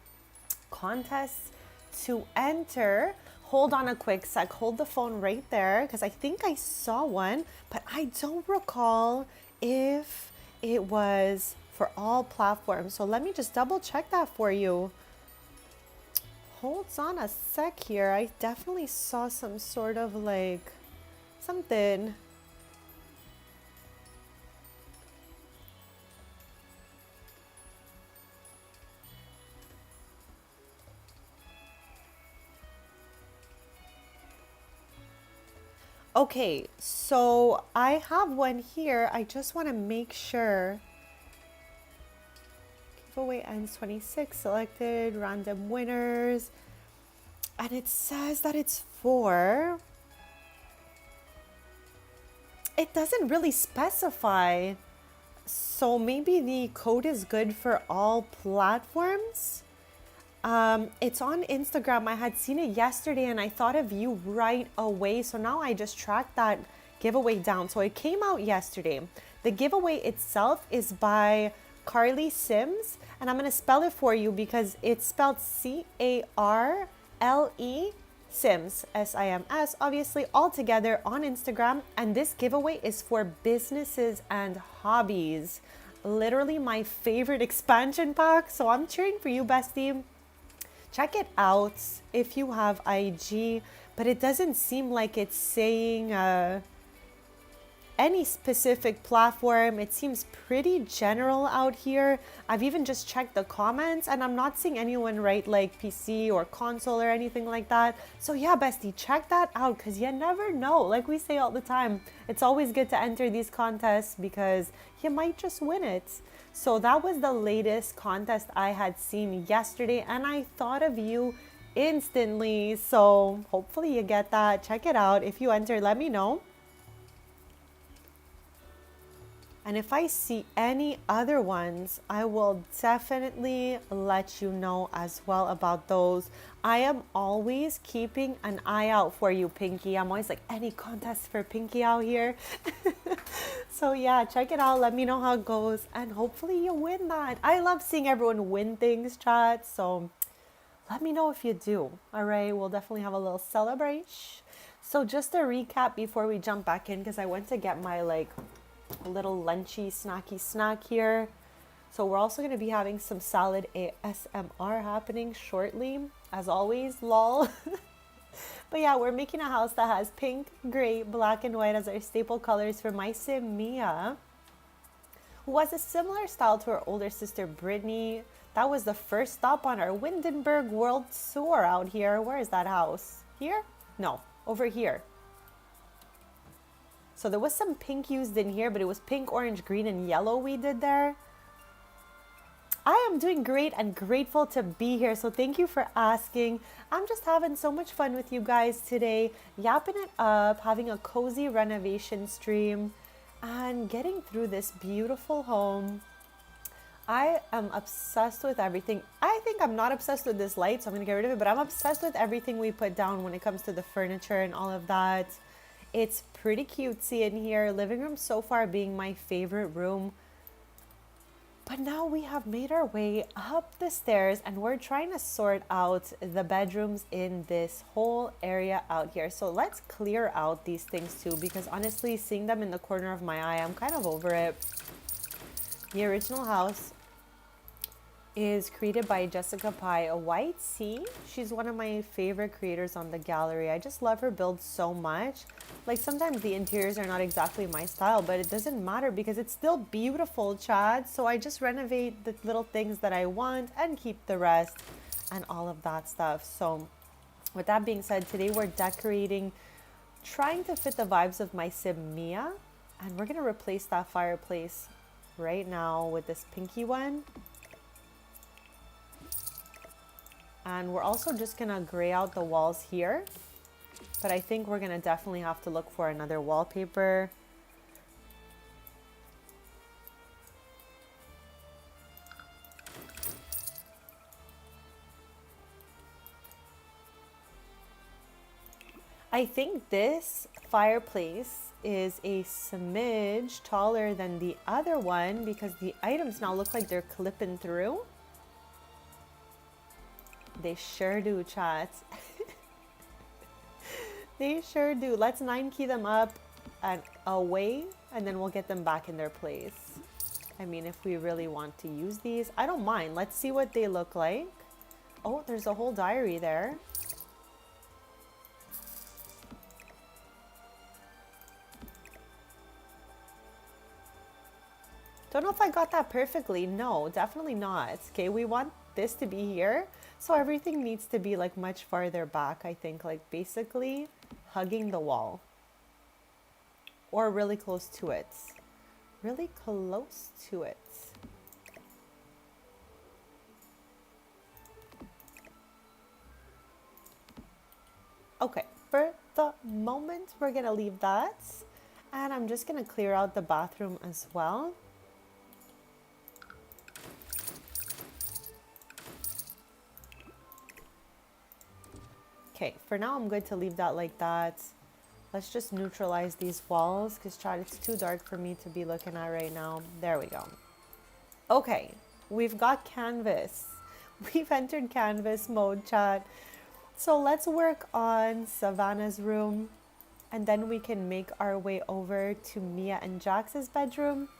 contests to enter? Hold on a quick sec. Hold the phone right there because I think I saw one, but I don't recall if it was for all platforms. So let me just double check that for you. Hold on a sec here. I definitely saw some sort of like something. Okay, so I have one here. I just want to make sure. Giveaway ends 26, selected, random winners. And it says that it's for. It doesn't really specify. So maybe the code is good for all platforms. It's on Instagram. I had seen it yesterday and I thought of you right away. So now I just tracked that giveaway down. So it came out yesterday. The giveaway itself is by Carly Sims. And I'm going to spell it for you because it's spelled C-A-R-L-E Sims, S-I-M-S, obviously all together on Instagram. And this giveaway is for businesses and hobbies. Literally my favorite expansion pack. So I'm cheering for you, bestie. Check it out if you have IG, but it doesn't seem like it's saying any specific platform. It seems pretty general out here. I've even just checked the comments and I'm not seeing anyone write like PC or console or anything like that. So yeah, bestie, check that out because you never know. Like we say all the time, it's always good to enter these contests because you might just win it. So that was the latest contest I had seen yesterday and I thought of you instantly. So hopefully you get that. Check it out. If you enter, let me know. And if I see any other ones, I will definitely let you know as well about those. I am always keeping an eye out for you, Pinky. I'm always like, any contests for Pinky out here? So yeah, check it out. Let me know how it goes. And hopefully you win that. I love seeing everyone win things, chat. So let me know if you do. All right, we'll definitely have a little celebration. So just a recap before we jump back in, because I went to get my like a little lunchy snacky snack here. So we're also going to be having some salad ASMR happening shortly, as always, lol. But yeah, we're making a house that has pink, gray, black, and white as our staple colors for my sim Mia, who has a similar style to her older sister Brittany. That was the first stop on our Windenburg World Tour out here. Where is that house? Here? No, over here. So there was some pink used in here, but it was pink, orange, green, and yellow we did there. I am doing great and grateful to be here. So thank you for asking. I'm just having so much fun with you guys today, yapping it up, having a cozy renovation stream, and getting through this beautiful home. I am obsessed with everything. I think I'm not obsessed with this light, so I'm going to get rid of it, but I'm obsessed with everything we put down when it comes to the furniture and all of that. It's pretty cutesy in here. Living room so far being my favorite room. But now we have made our way up the stairs and we're trying to sort out the bedrooms in this whole area out here. So let's clear out these things too, because honestly, seeing them in the corner of my eye, I'm kind of over it. The original house is created by Jessica Pye, a white sea. She's one of my favorite creators on the gallery. I just love her build so much. Like sometimes the interiors are not exactly my style, but it doesn't matter because it's still beautiful, Chad. So I just renovate the little things that I want and keep the rest and all of that stuff. So with that being said, today we're decorating, trying to fit the vibes of my sim Mia. And we're gonna replace that fireplace right now with this pinky one. And we're also just gonna gray out the walls here. But I think we're gonna definitely have to look for another wallpaper. I think this fireplace is a smidge taller than the other one because the items now look like they're clipping through. They sure do, chat. They sure do. Let's 9-key them up and away, and then we'll get them back in their place. I mean, if we really want to use these, I don't mind. Let's see what they look like. Oh, there's a whole diary there. Don't know if I got that perfectly. No, definitely not. Okay, we want this to be here. So everything needs to be like much farther back, I think, like basically hugging the wall. Or really close to it. Really close to it. Okay, for the moment, we're gonna leave that. And I'm just gonna clear out the bathroom as well. Okay, for now I'm good to leave that like that. Let's just neutralize these walls because chat, it's too dark for me to be looking at right now. There we go. Okay, we've got canvas. We've entered canvas mode, chat. So let's work on Savannah's room and then we can make our way over to Mia and Jax's bedroom.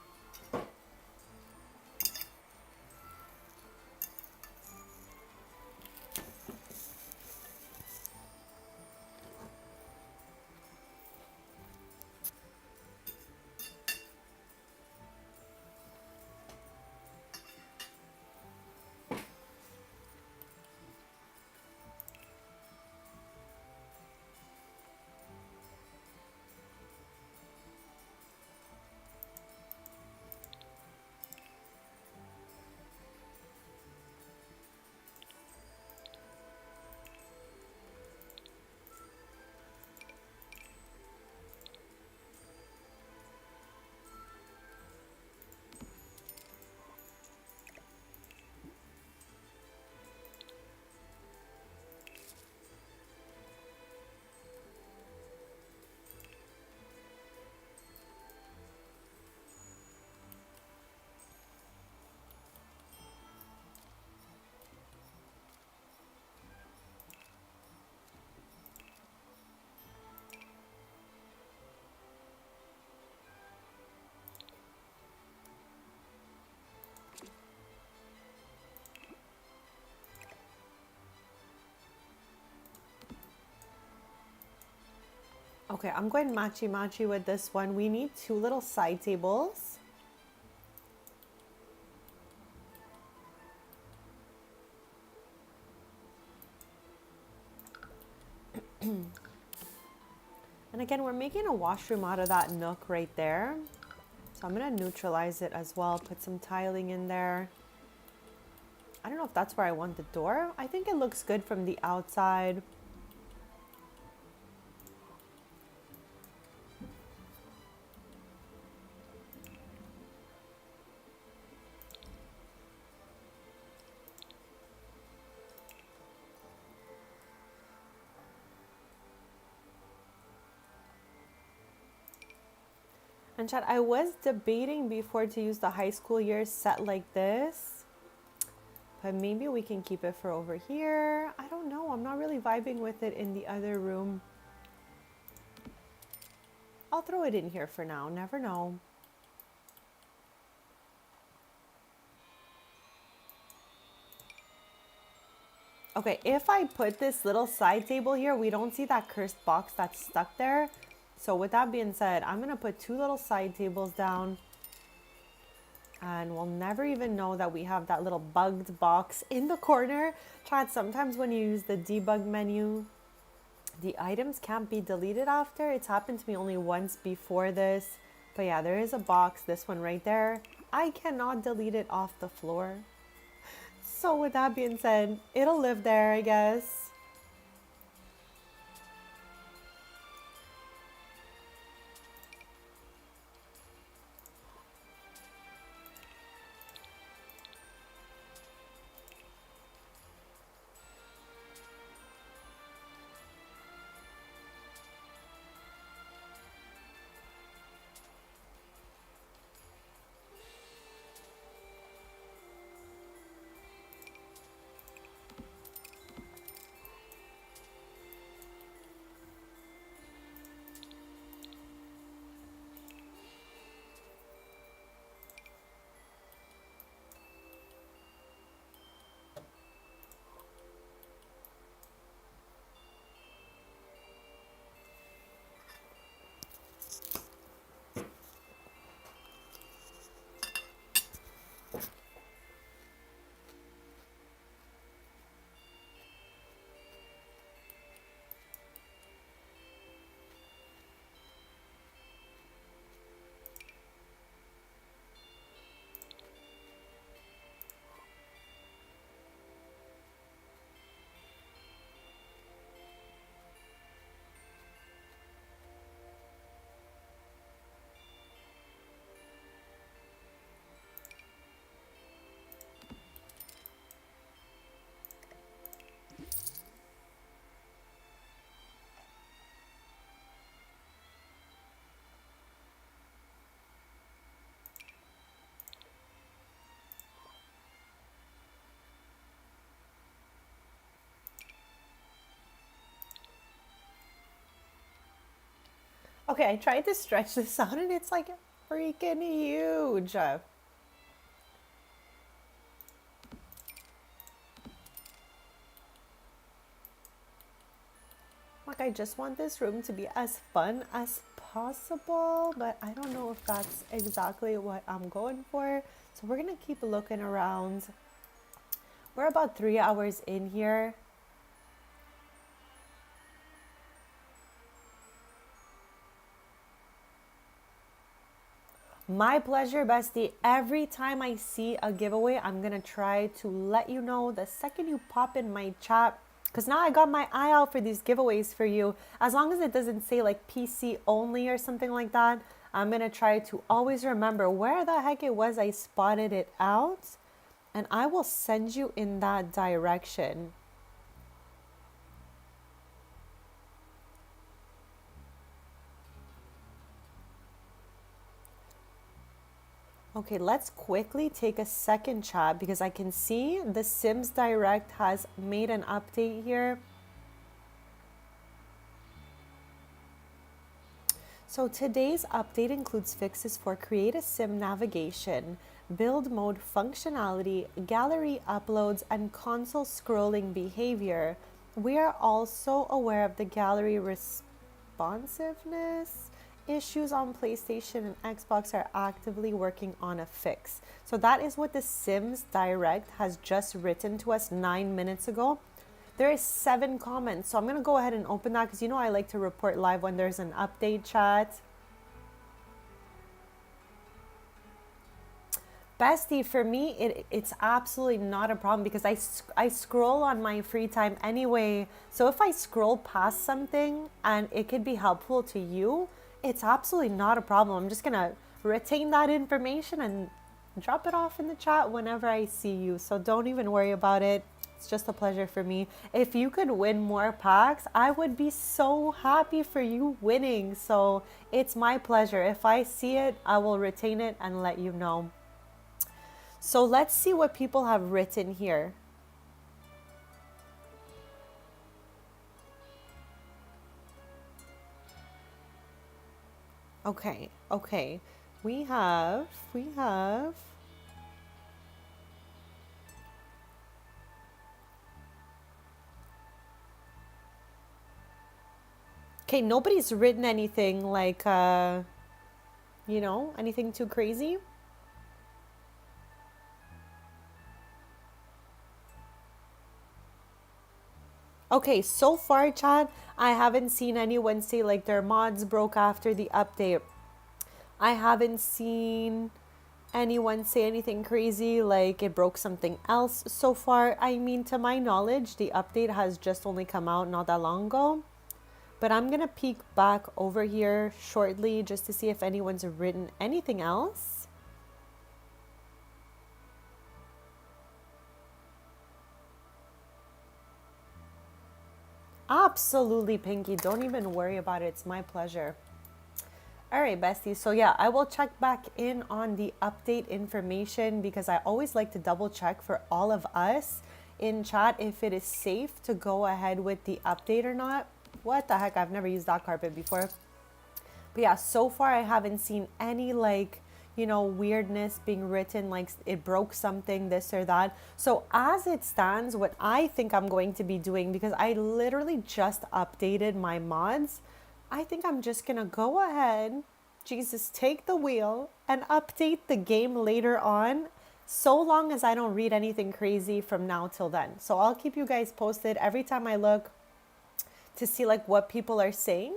Okay, I'm going matchy-matchy with this one. We need 2 little side tables. And again, we're making a washroom out of that nook right there. So I'm gonna neutralize it as well, put some tiling in there. I don't know if that's where I want the door. I think it looks good from the outside. And chat, I was debating before to use the high school years set like this, but maybe we can keep it for over here. I don't know. I'm not really vibing with it in the other room. I'll throw it in here for now. Never know. Okay, if I put this little side table here, we don't see that cursed box that's stuck there. So with that being said, I'm gonna put 2 little side tables down and we'll never even know that we have that little bugged box in the corner. Chat, sometimes when you use the debug menu, the items can't be deleted after. It's happened to me only once before this. But yeah, there is a box, this one right there. I cannot delete it off the floor. So with that being said, it'll live there, I guess. Okay, I tried to stretch this out and it's like freaking huge. Like, I just want this room to be as fun as possible, but I don't know if that's exactly what I'm going for. So we're gonna keep looking around. We're about 3 hours in here. My pleasure, bestie. Every time I see a giveaway, I'm gonna try to let you know the second you pop in my chat. Because now I got my eye out for these giveaways for you. As long as it doesn't say like PC only or something like that, I'm gonna try to always remember where the heck it was I spotted it out. And I will send you in that direction. Okay, let's quickly take a second chat because I can see the Sims Direct has made an update here. So today's update includes fixes for Create a Sim navigation, build mode functionality, gallery uploads, and console scrolling behavior. We are also aware of the gallery responsiveness issues on PlayStation and Xbox are actively working on a fix. So that is what the Sims Direct has just written to us 9 minutes ago. There is 7 comments, so I'm going to go ahead and open that because you know I like to report live when there's an update chat. Bestie, for me, it's absolutely not a problem because I scroll on my free time anyway. So if I scroll past something and it could be helpful to you, it's absolutely not a problem. I'm just going to retain that information and drop it off in the chat whenever I see you. So don't even worry about it. It's just a pleasure for me. If you could win more packs, I would be so happy for you winning. So it's my pleasure. If I see it, I will retain it and let you know. So let's see what people have written here. Okay. We have. Okay, nobody's written anything like, anything too crazy. Okay, so far, Chad, I haven't seen anyone say like their mods broke after the update. I haven't seen anyone say anything crazy like it broke something else so far. I mean, to my knowledge, the update has just only come out not that long ago. But I'm going to peek back over here shortly just to see if anyone's written anything else. Absolutely, Pinky. Don't even worry about it. It's my pleasure. All right, besties. So yeah, I will check back in on the update information because I always like to double check for all of us in chat if it is safe to go ahead with the update or not. What the heck? I've never used that carpet before. But yeah, so far I haven't seen any weirdness being written like it broke something, this or that. So as it stands, what I think I'm going to be doing, because I literally just updated my mods, I think I'm just gonna go ahead, Jesus, take the wheel and update the game later on, so long as I don't read anything crazy from now till then. So I'll keep you guys posted every time I look to see like what people are saying.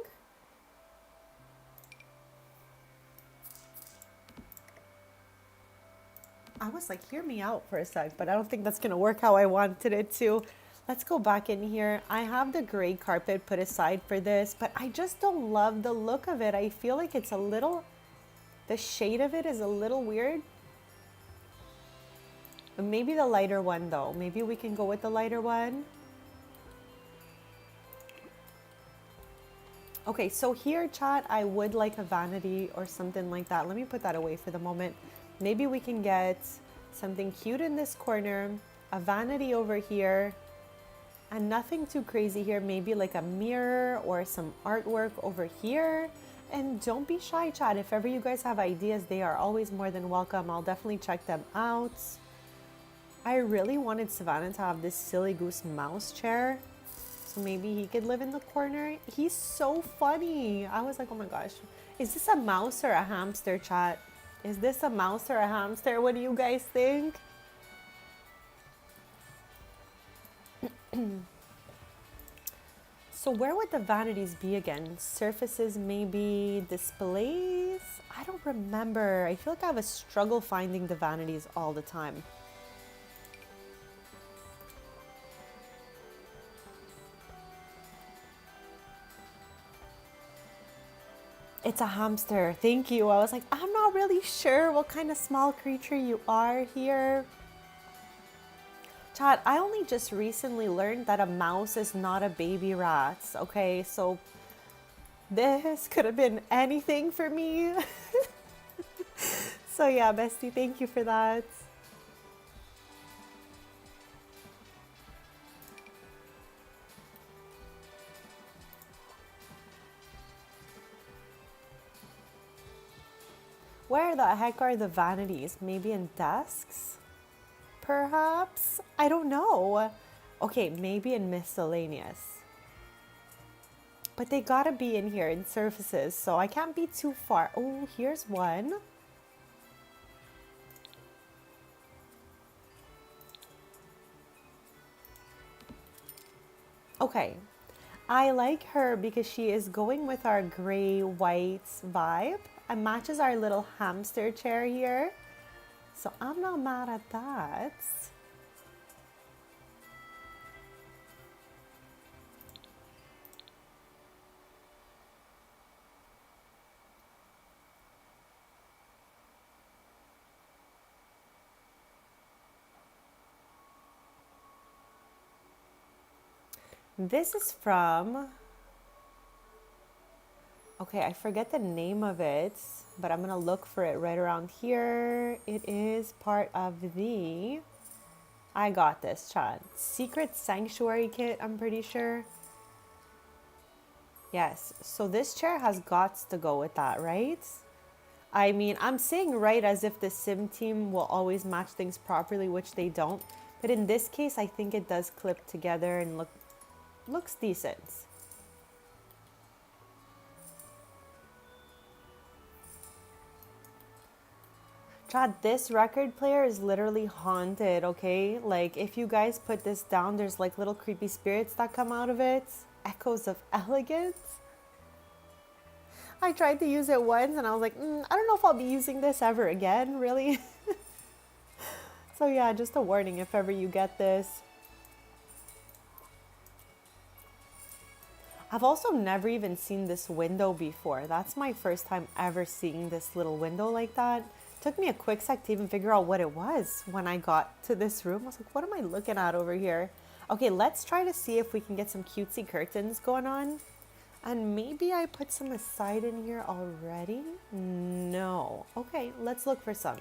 I was like, hear me out for a sec, but I don't think that's going to work how I wanted it to. Let's go back in here. I have the gray carpet put aside for this, but I just don't love the look of it. I feel like it's the shade of it is a little weird. Maybe the lighter one though. Maybe we can go with the lighter one. Okay, so here, chat, I would like a vanity or something like that. Let me put that away for the moment. Maybe we can get something cute in this corner, a vanity over here, and nothing too crazy here. Maybe like a mirror or some artwork over here. And don't be shy, chat. If ever you guys have ideas, they are always more than welcome. I'll definitely check them out. I really wanted Savannah to have this silly goose mouse chair. So maybe he could live in the corner. He's so funny. I was like, oh my gosh. Is this a mouse or a hamster, chat? Is this a mouse or a hamster? What do you guys think? So where would the vanities be again? Surfaces, maybe displays? I don't remember. I feel like I have a struggle finding the vanities all the time. It's a hamster. Thank you. I was like, I'm not really sure what kind of small creature you are here. Chat, I only just recently learned that a mouse is not a baby rat. Okay, so this could have been anything for me. So yeah, bestie, thank you for that. Where the heck are the vanities? Maybe in desks? Perhaps? I don't know. Okay, maybe in miscellaneous. But they gotta be in here in surfaces, so I can't be too far. Oh, here's one. Okay, I like her because she is going with our gray-white vibe and matches our little hamster chair here. So I'm not mad at that. This is from, okay, I forget the name of it, but I'm gonna look for it right around here. It is part of the, I got this, chat. Secret Sanctuary kit, I'm pretty sure. Yes, so this chair has gots to go with that, right? I mean, I'm saying right as if the sim team will always match things properly, which they don't. But in this case, I think it does clip together and looks decent. Chad, this record player is literally haunted, okay? Like, if you guys put this down, there's like little creepy spirits that come out of it. Echoes of elegance. I tried to use it once and I was like, I don't know if I'll be using this ever again, really. So yeah, just a warning if ever you get this. I've also never even seen this window before. That's my first time ever seeing this little window like that. Took me a quick sec to even figure out what it was when I got to this room. I was like, what am I looking at over here? Okay, let's try to see if we can get some cutesy curtains going on. And maybe I put some aside in here already? No. Okay, let's look for some.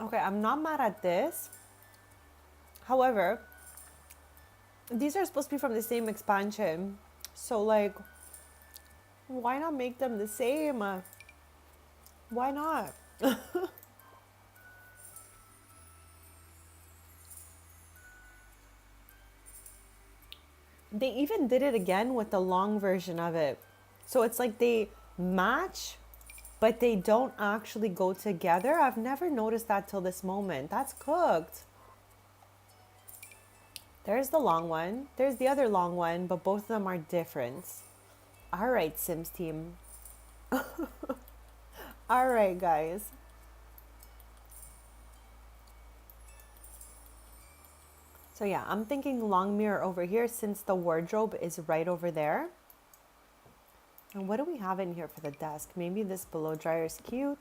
Okay, I'm not mad at this. However, these are supposed to be from the same expansion. So like, why not make them the same? Why not? They even did it again with the long version of it. So it's like they match, but they don't actually go together. I've never noticed that till this moment. That's cooked. There's the long one. There's the other long one, but both of them are different. All right, Sims team. All right, guys. So yeah, I'm thinking long mirror over here since the wardrobe is right over there. And what do we have in here for the desk? Maybe this blow dryer is cute.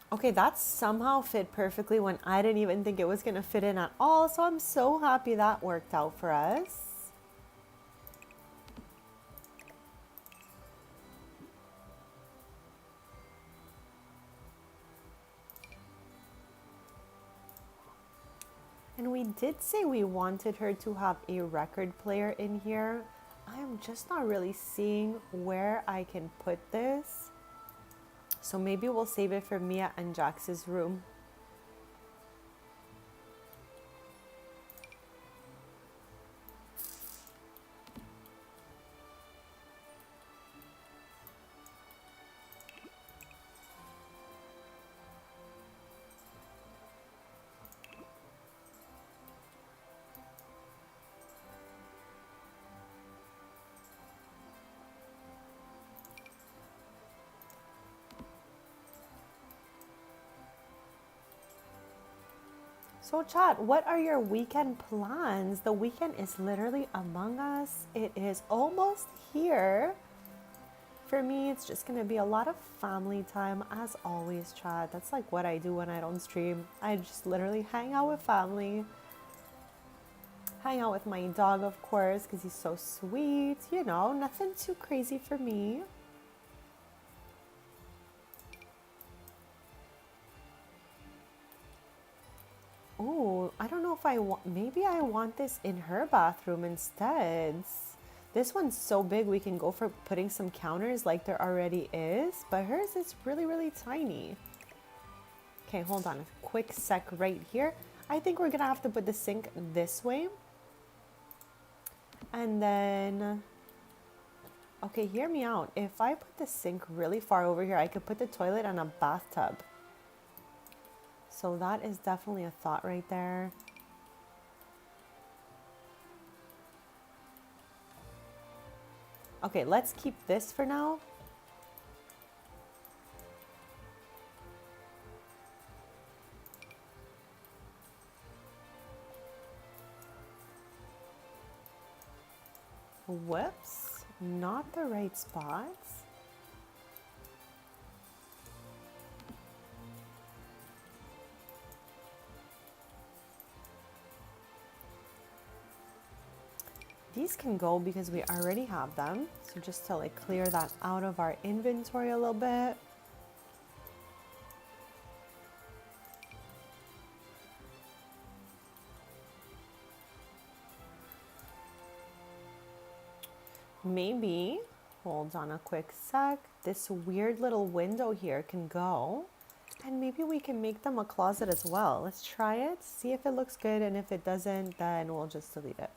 Okay, that somehow fit perfectly when I didn't even think it was gonna fit in at all. So I'm so happy that worked out for us. And we did say we wanted her to have a record player in here. I am just not really seeing where I can put this. So maybe we'll save it for Mia and Jax's room. So chat, what are your weekend plans? The weekend is literally among us. It is almost here. For me, it's just gonna be a lot of family time as always, chat. That's like what I do when I don't stream. I just literally hang out with family. Hang out with my dog, of course, because he's so sweet. You know, nothing too crazy for me. Oh, I don't know if I want, maybe I want this in her bathroom instead. This one's so big we can go for putting some counters like there already is, but hers is really, really tiny. Okay, hold on a quick sec right here. I think we're gonna have to put the sink this way. And then, okay, hear me out. If I put the sink really far over here, I could put the toilet and a bathtub. So that is definitely a thought right there. Okay, let's keep this for now. Whoops, not the right spots. These can go because we already have them. So just to like clear that out of our inventory a little bit. Maybe, hold on a quick sec, this weird little window here can go. And maybe we can make them a closet as well. Let's try it, see if it looks good, and if it doesn't, then we'll just delete it.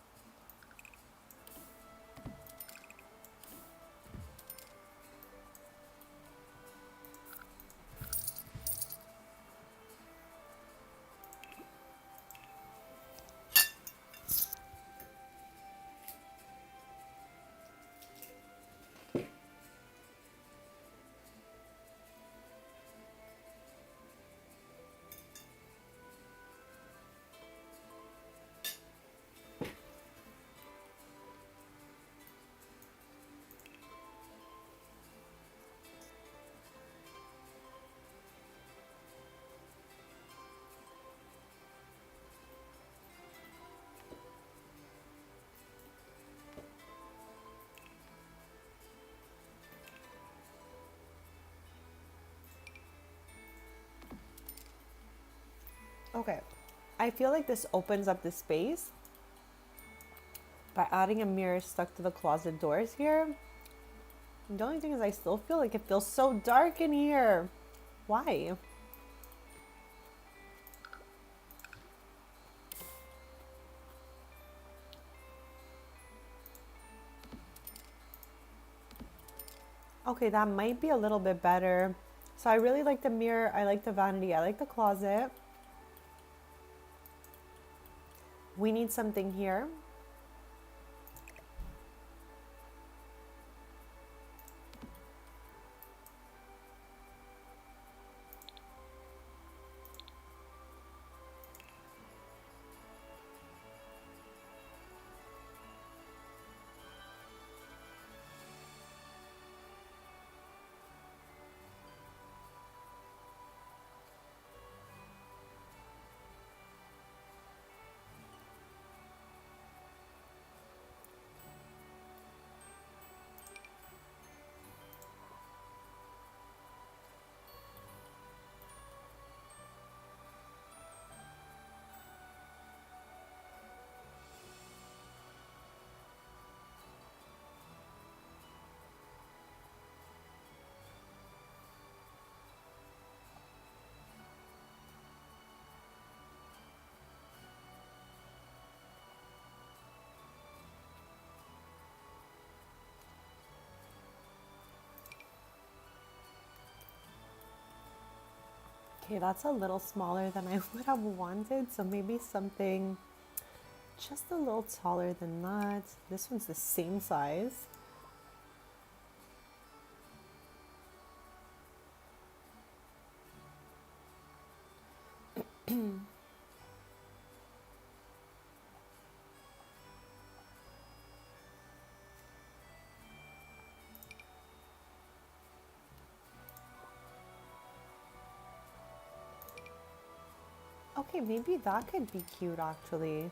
Okay, I feel like this opens up the space by adding a mirror stuck to the closet doors here. The only thing is I still feel like it feels so dark in here. Why? Okay, that might be a little bit better. So I really like the mirror. I like the vanity. I like the closet. We need something here. Okay, that's a little smaller than I would have wanted. So maybe something just a little taller than that. This one's the same size. Okay, maybe that could be cute actually.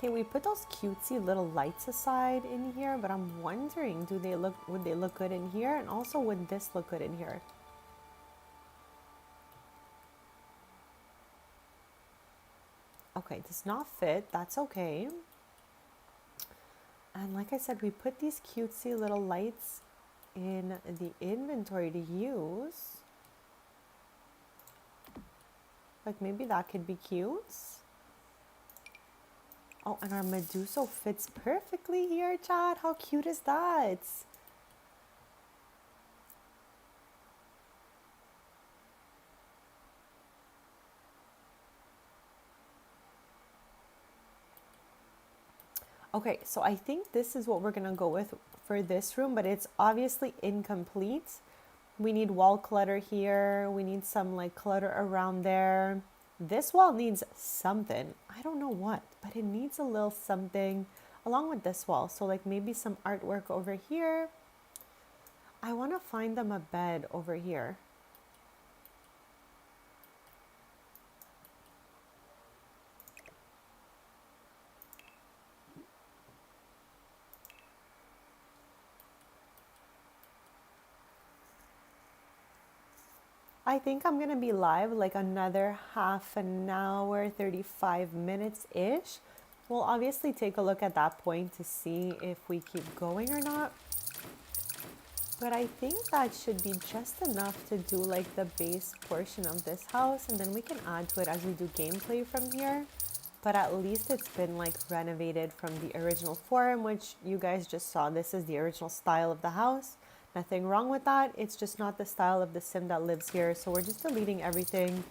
Okay, we put those cutesy little lights aside in here, but I'm wondering, would they look good in here? And also, would this look good in here? Okay, does not fit, that's okay. And like I said, we put these cutesy little lights in the inventory to use. Like maybe that could be cute. Oh, and our Medusa fits perfectly here, Chad. How cute is that? Okay, so I think this is what we're gonna go with for this room, but it's obviously incomplete. We need wall clutter here. We need some like clutter around there. This wall needs something. I don't know what, but it needs a little something along with this wall. So like maybe some artwork over here. I want to find them a bed over here. I think I'm gonna be live like another half an hour, 35 minutes-ish. We'll obviously take a look at that point to see if we keep going or not. But I think that should be just enough to do like the base portion of this house, and then we can add to it as we do gameplay from here. But at least it's been like renovated from the original form, which you guys just saw. This is the original style of the house. Nothing wrong with that. It's just not the style of the sim that lives here. So we're just deleting everything.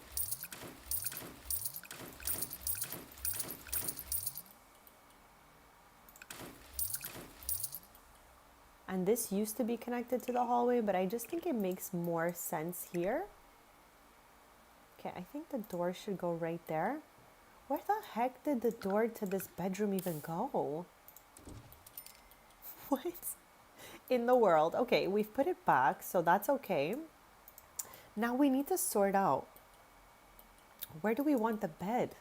And this used to be connected to the hallway, but I just think it makes more sense here. Okay, I think the door should go right there. Where the heck did the door to this bedroom even go? What in the world? Okay, we've put it back, so that's okay. Now we need to sort out, where do we want the bed?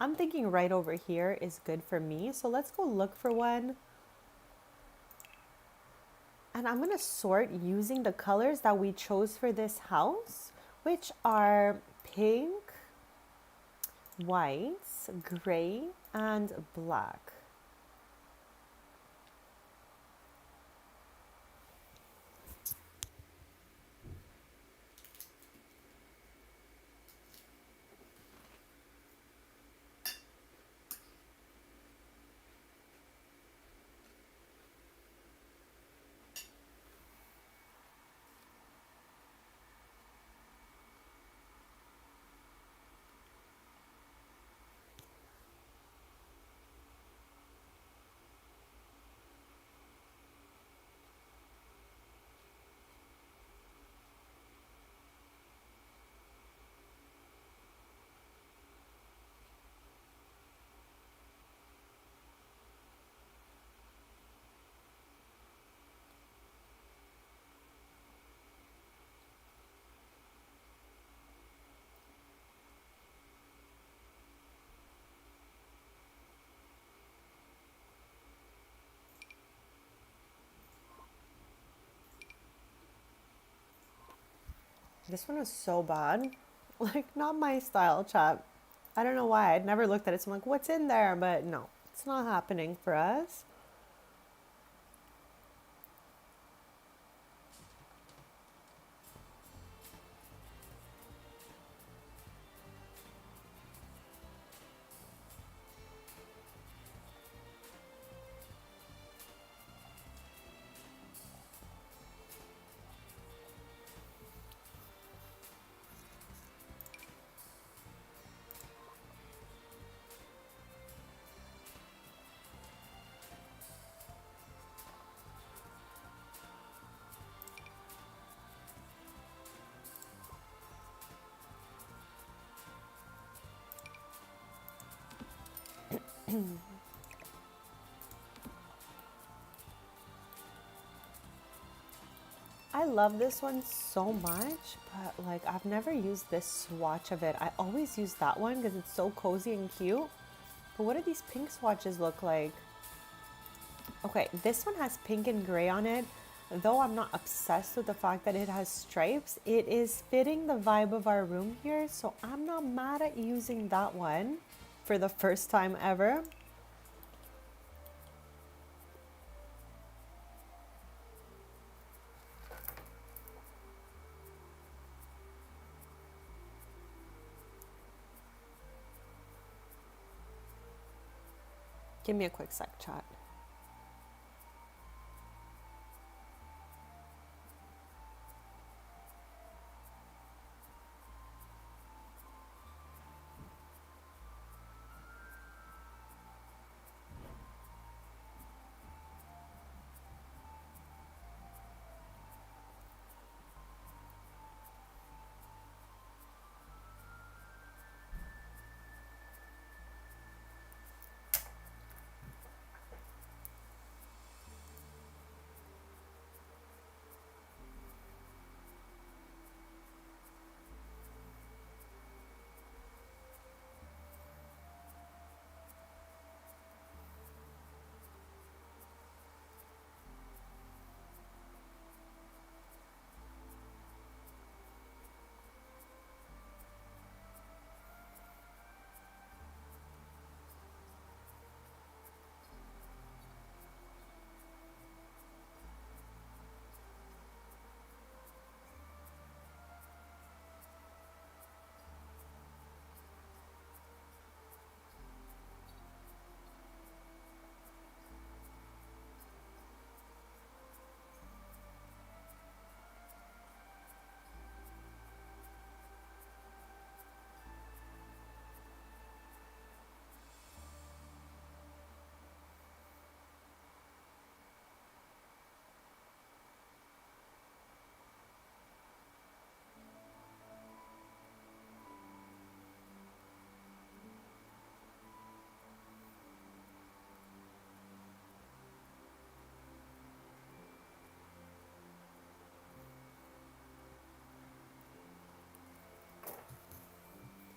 I'm thinking right over here is good for me. So let's go look for one. And I'm gonna sort using the colors that we chose for this house, which are pink, white, gray, and black. This one was so bad. Like, not my style, chat. I don't know why. I'd never looked at it. So I'm like, what's in there? But no, it's not happening for us. I love this one so much, but like I've never used this swatch of it. I always use that one because it's so cozy and cute. But what do these pink swatches look like? Okay, this one has pink and gray on it. Though I'm not obsessed with the fact that it has stripes, it is fitting the vibe of our room here, so I'm not mad at using that one for the first time ever. Give me a quick sec, chat.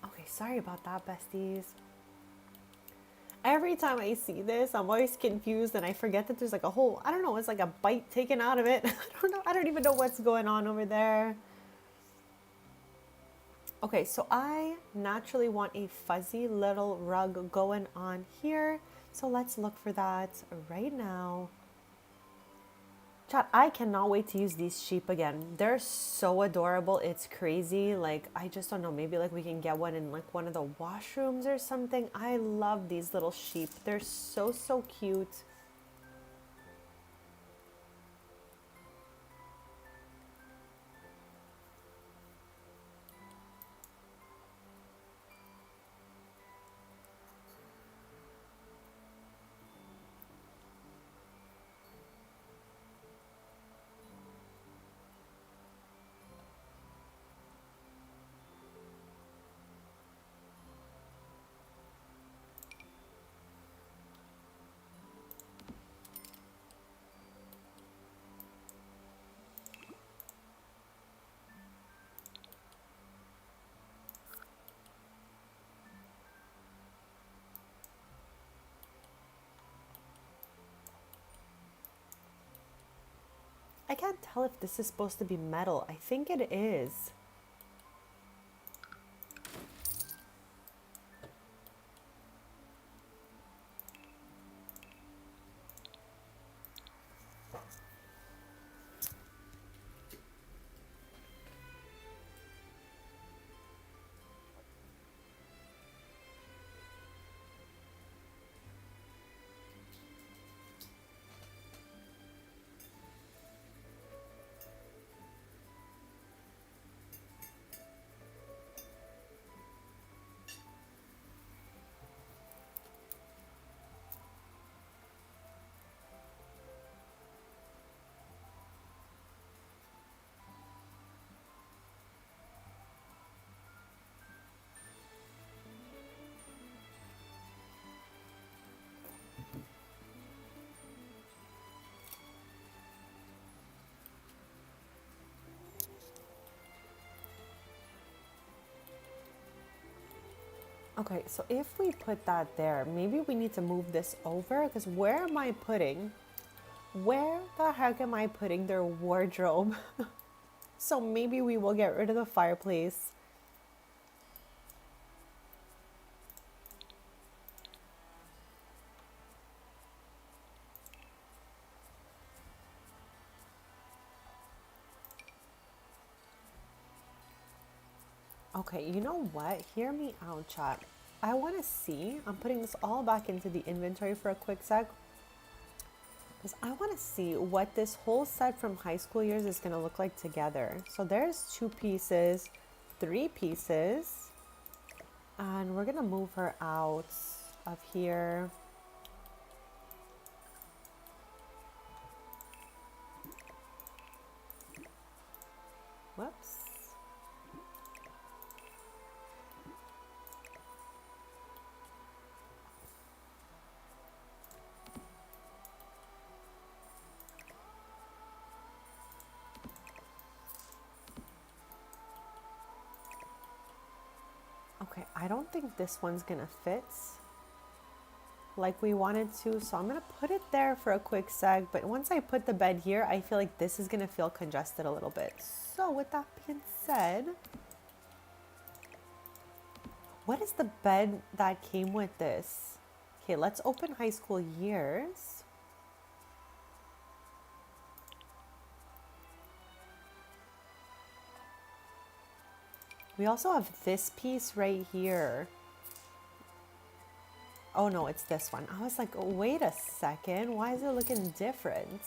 Okay, sorry about that, besties. Every time I see this, I'm always confused and I forget that there's like a whole, I don't know, it's like a bite taken out of it. I don't know. I don't even know what's going on over there. Okay, so I naturally want a fuzzy little rug going on here. So let's look for that right now. Chat, I cannot wait to use these sheep again. They're so adorable. It's crazy. Like, I just don't know. Maybe like we can get one in like one of the washrooms or something. I love these little sheep. They're so, so cute. I can't tell if this is supposed to be metal. I think it is. Okay, so if we put that there, maybe we need to move this over because where the heck am I putting their wardrobe? So maybe we will get rid of the fireplace. Okay, you know what? Hear me out, chat. I want to see, I'm putting this all back into the inventory for a quick sec. Because I want to see what this whole set from high school years is going to look like together. So there's 2 pieces, 3 pieces. And we're going to move her out of here. Whoops. Okay, I don't think this one's gonna fit like we wanted to, so I'm gonna put it there for a quick sec, but once I put the bed here, I feel like this is gonna feel congested a little bit. So with that being said, what is the bed that came with this? Okay, let's open high school years. We also have this piece right here. Oh no, it's this one. I was like, oh, wait a second. Why is it looking different?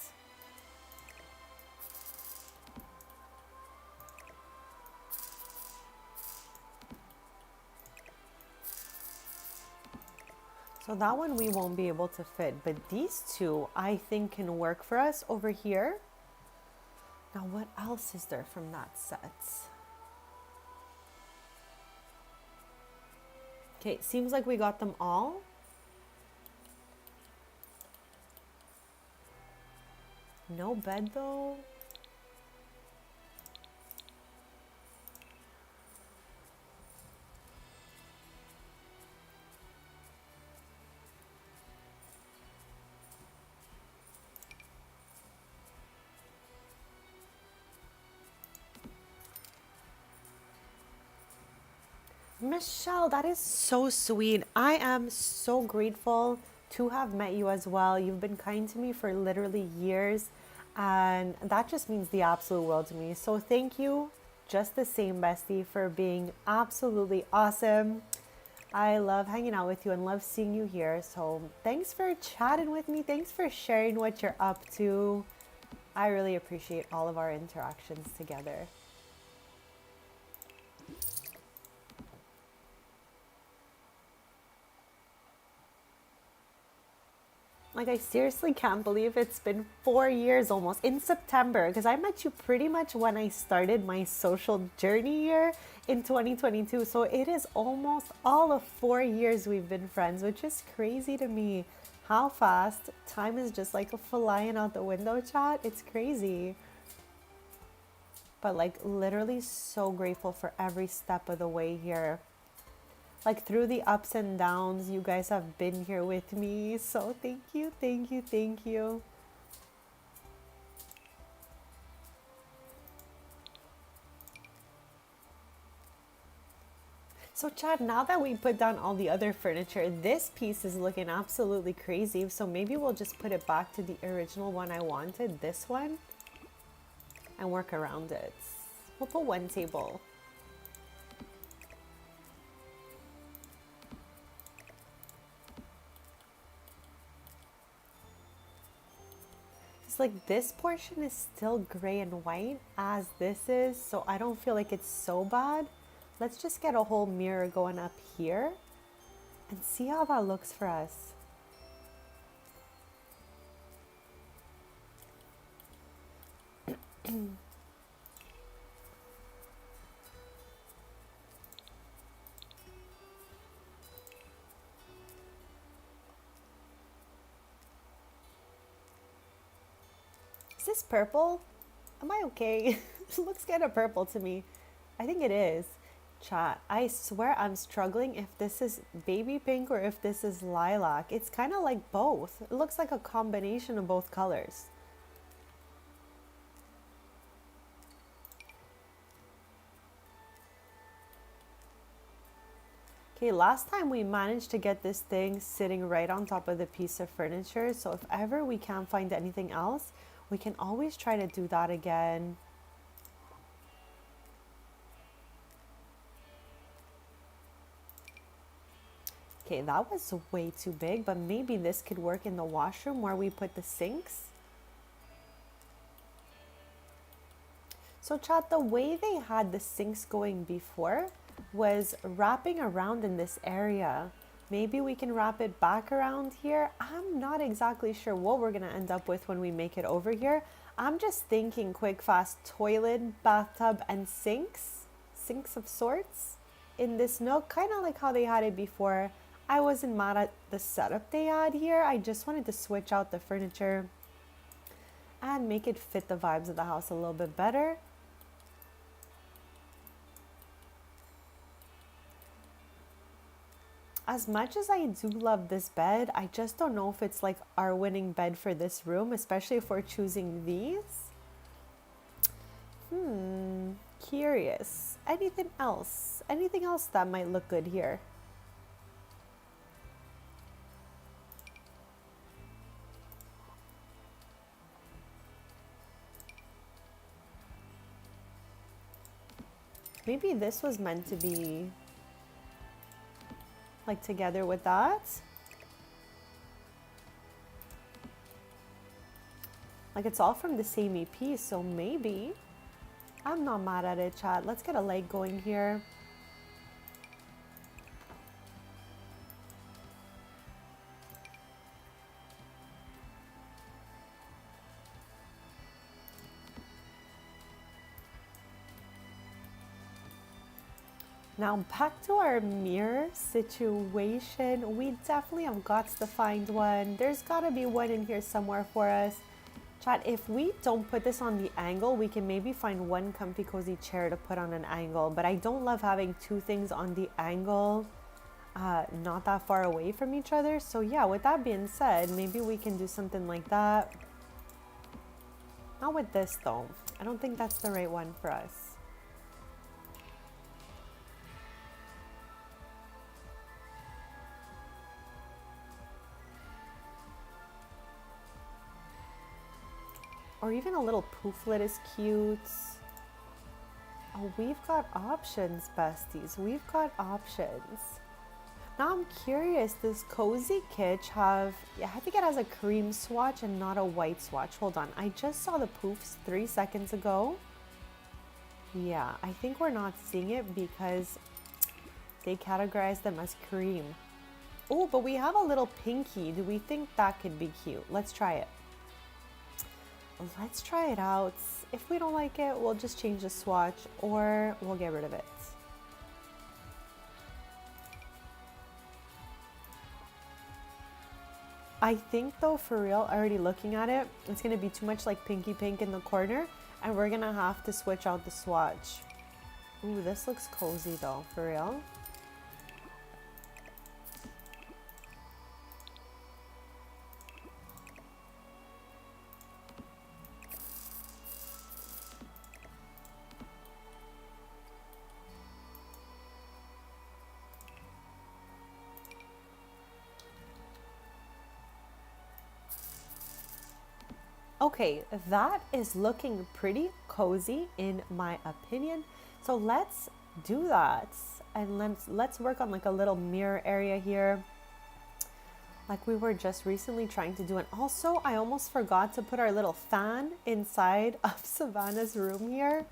So that one we won't be able to fit, but these two I think can work for us over here. Now what else is there from that set? Okay, seems like we got them all. No bed though. Michelle, that is so sweet. I am so grateful to have met you as well. You've been kind to me for literally years, and that just means the absolute world to me. So, thank you, just the same, bestie, for being absolutely awesome. I love hanging out with you and love seeing you here. So, thanks for chatting with me. Thanks for sharing what you're up to. I really appreciate all of our interactions together. Like, I seriously can't believe it's been 4 years almost in September, because I met you pretty much when I started my social journey here in 2022. So it is almost all of 4 years we've been friends, which is crazy to me. How fast time is just like flying out the window, chat. It's crazy. But like, literally so grateful for every step of the way here. Like, through the ups and downs, you guys have been here with me. So thank you, thank you, thank you. So Chad, now that we put down all the other furniture, this piece is looking absolutely crazy. So maybe we'll just put it back to the original one I wanted, this one, and work around it. We'll put one table. Like, this portion is still gray and white as this is, so I don't feel like it's so bad. Let's just get a whole mirror going up here and see how that looks for us. Is this purple? Am I okay? It looks kind of purple to me. I think it is. Chat, I swear I'm struggling if this is baby pink or if this is lilac. It's kind of like both. It looks like a combination of both colors. Okay, last time we managed to get this thing sitting right on top of the piece of furniture. So if ever we can't find anything else, we can always try to do that again. Okay, that was way too big, but maybe this could work in the washroom where we put the sinks. So chat, the way they had the sinks going before was wrapping around in this area. Maybe we can wrap it back around here. I'm not exactly sure what we're gonna end up with when we make it over here. I'm just thinking quick, fast toilet, bathtub, and sinks of sorts in this nook, kind of like how they had it before. I wasn't mad at the setup they had here. I just wanted to switch out the furniture and make it fit the vibes of the house a little bit better. As much as I do love this bed, I just don't know if it's like our winning bed for this room, especially if we're choosing these. Curious. Anything else? Anything else that might look good here? Maybe this was meant to be like together with that. Like, it's all from the same EP, so maybe. I'm not mad at it, chat. Let's get a leg going here. Now back to our mirror situation. We definitely have got to find one. There's gotta be one in here somewhere for us. Chat, if we don't put this on the angle, we can maybe find one comfy cozy chair to put on an angle, but I don't love having two things on the angle not that far away from each other. So yeah, with that being said, maybe we can do something like that. Not with this though. I don't think that's the right one for us. Or even a little pooflet is cute. Oh, we've got options, besties. We've got options. Now I'm curious, does Cozy Kitsch have, yeah, I think it has a cream swatch and not a white swatch. Hold on, I just saw the poofs 3 seconds ago. Yeah, I think we're not seeing it because they categorize them as cream. Oh, but we have a little pinky. Do we think that could be cute? Let's try it. Let's try it out. If we don't like it, we'll just change the swatch or we'll get rid of it. I think though, for real, already looking at it, it's gonna be too much like pinky pink in the corner and we're gonna have to switch out the swatch. Ooh, this looks cozy though, for real. Okay, that is looking pretty cozy in my opinion. So let's do that. And let's work on like a little mirror area here. Like we were just recently trying to do. And also I almost forgot to put our little fan inside of Savannah's room here.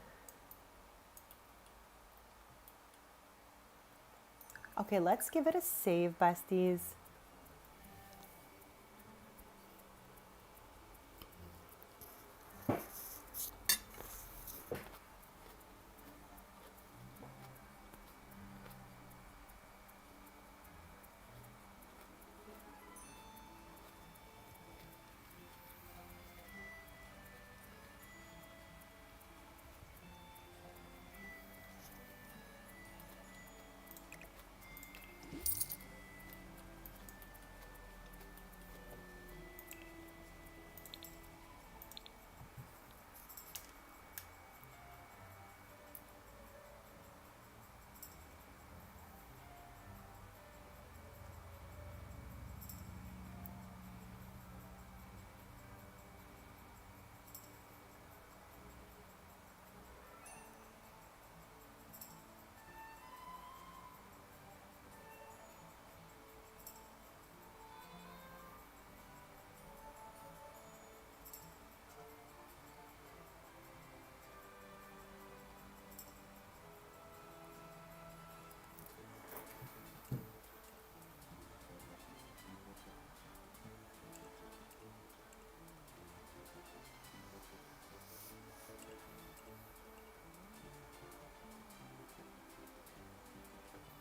Okay, let's give it a save, besties.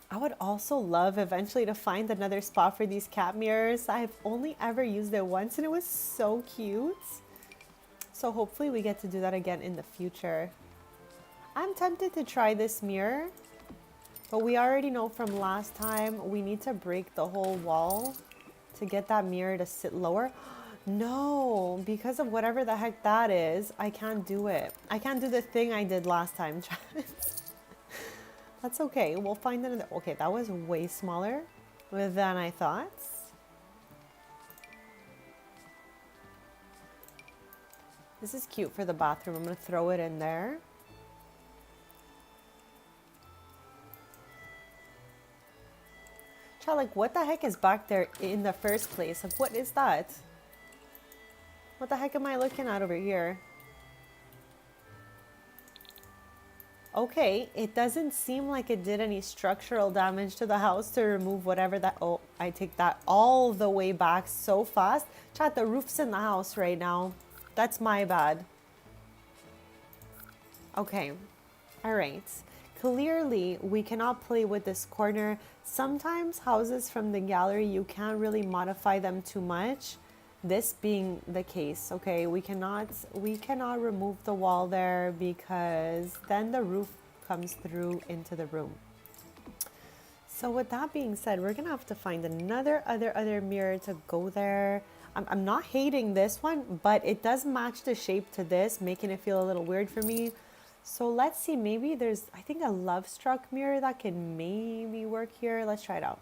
I would also love eventually to find another spot for these cat mirrors. I've only ever used it once and it was so cute. So hopefully we get to do that again in the future. I'm tempted to try this mirror, but we already know from last time we need to break the whole wall to get that mirror to sit lower. No, because of whatever the heck that is, I can't do it. I can't do the thing I did last time. That's okay. We'll find another. Okay, that was way smaller than I thought. This is cute for the bathroom. I'm going to throw it in there. Child, like, what the heck is back there in the first place? Like, what is that? What the heck am I looking at over here? Okay, it doesn't seem like it did any structural damage to the house to remove whatever that... Oh, I take that all the way back so fast. Chat, the roof's in the house right now. That's my bad. Okay, all right. Clearly, we cannot play with this corner. Sometimes houses from the gallery, you can't really modify them too much. This being the case, okay, we cannot remove the wall there because then the roof comes through into the room. So with that being said, we're gonna have to find another other mirror to go there. I'm not hating this one, but it does match the shape to this, making it feel a little weird for me. So let's see, maybe there's, I think, a Love Struck mirror that can maybe work here. Let's try it out.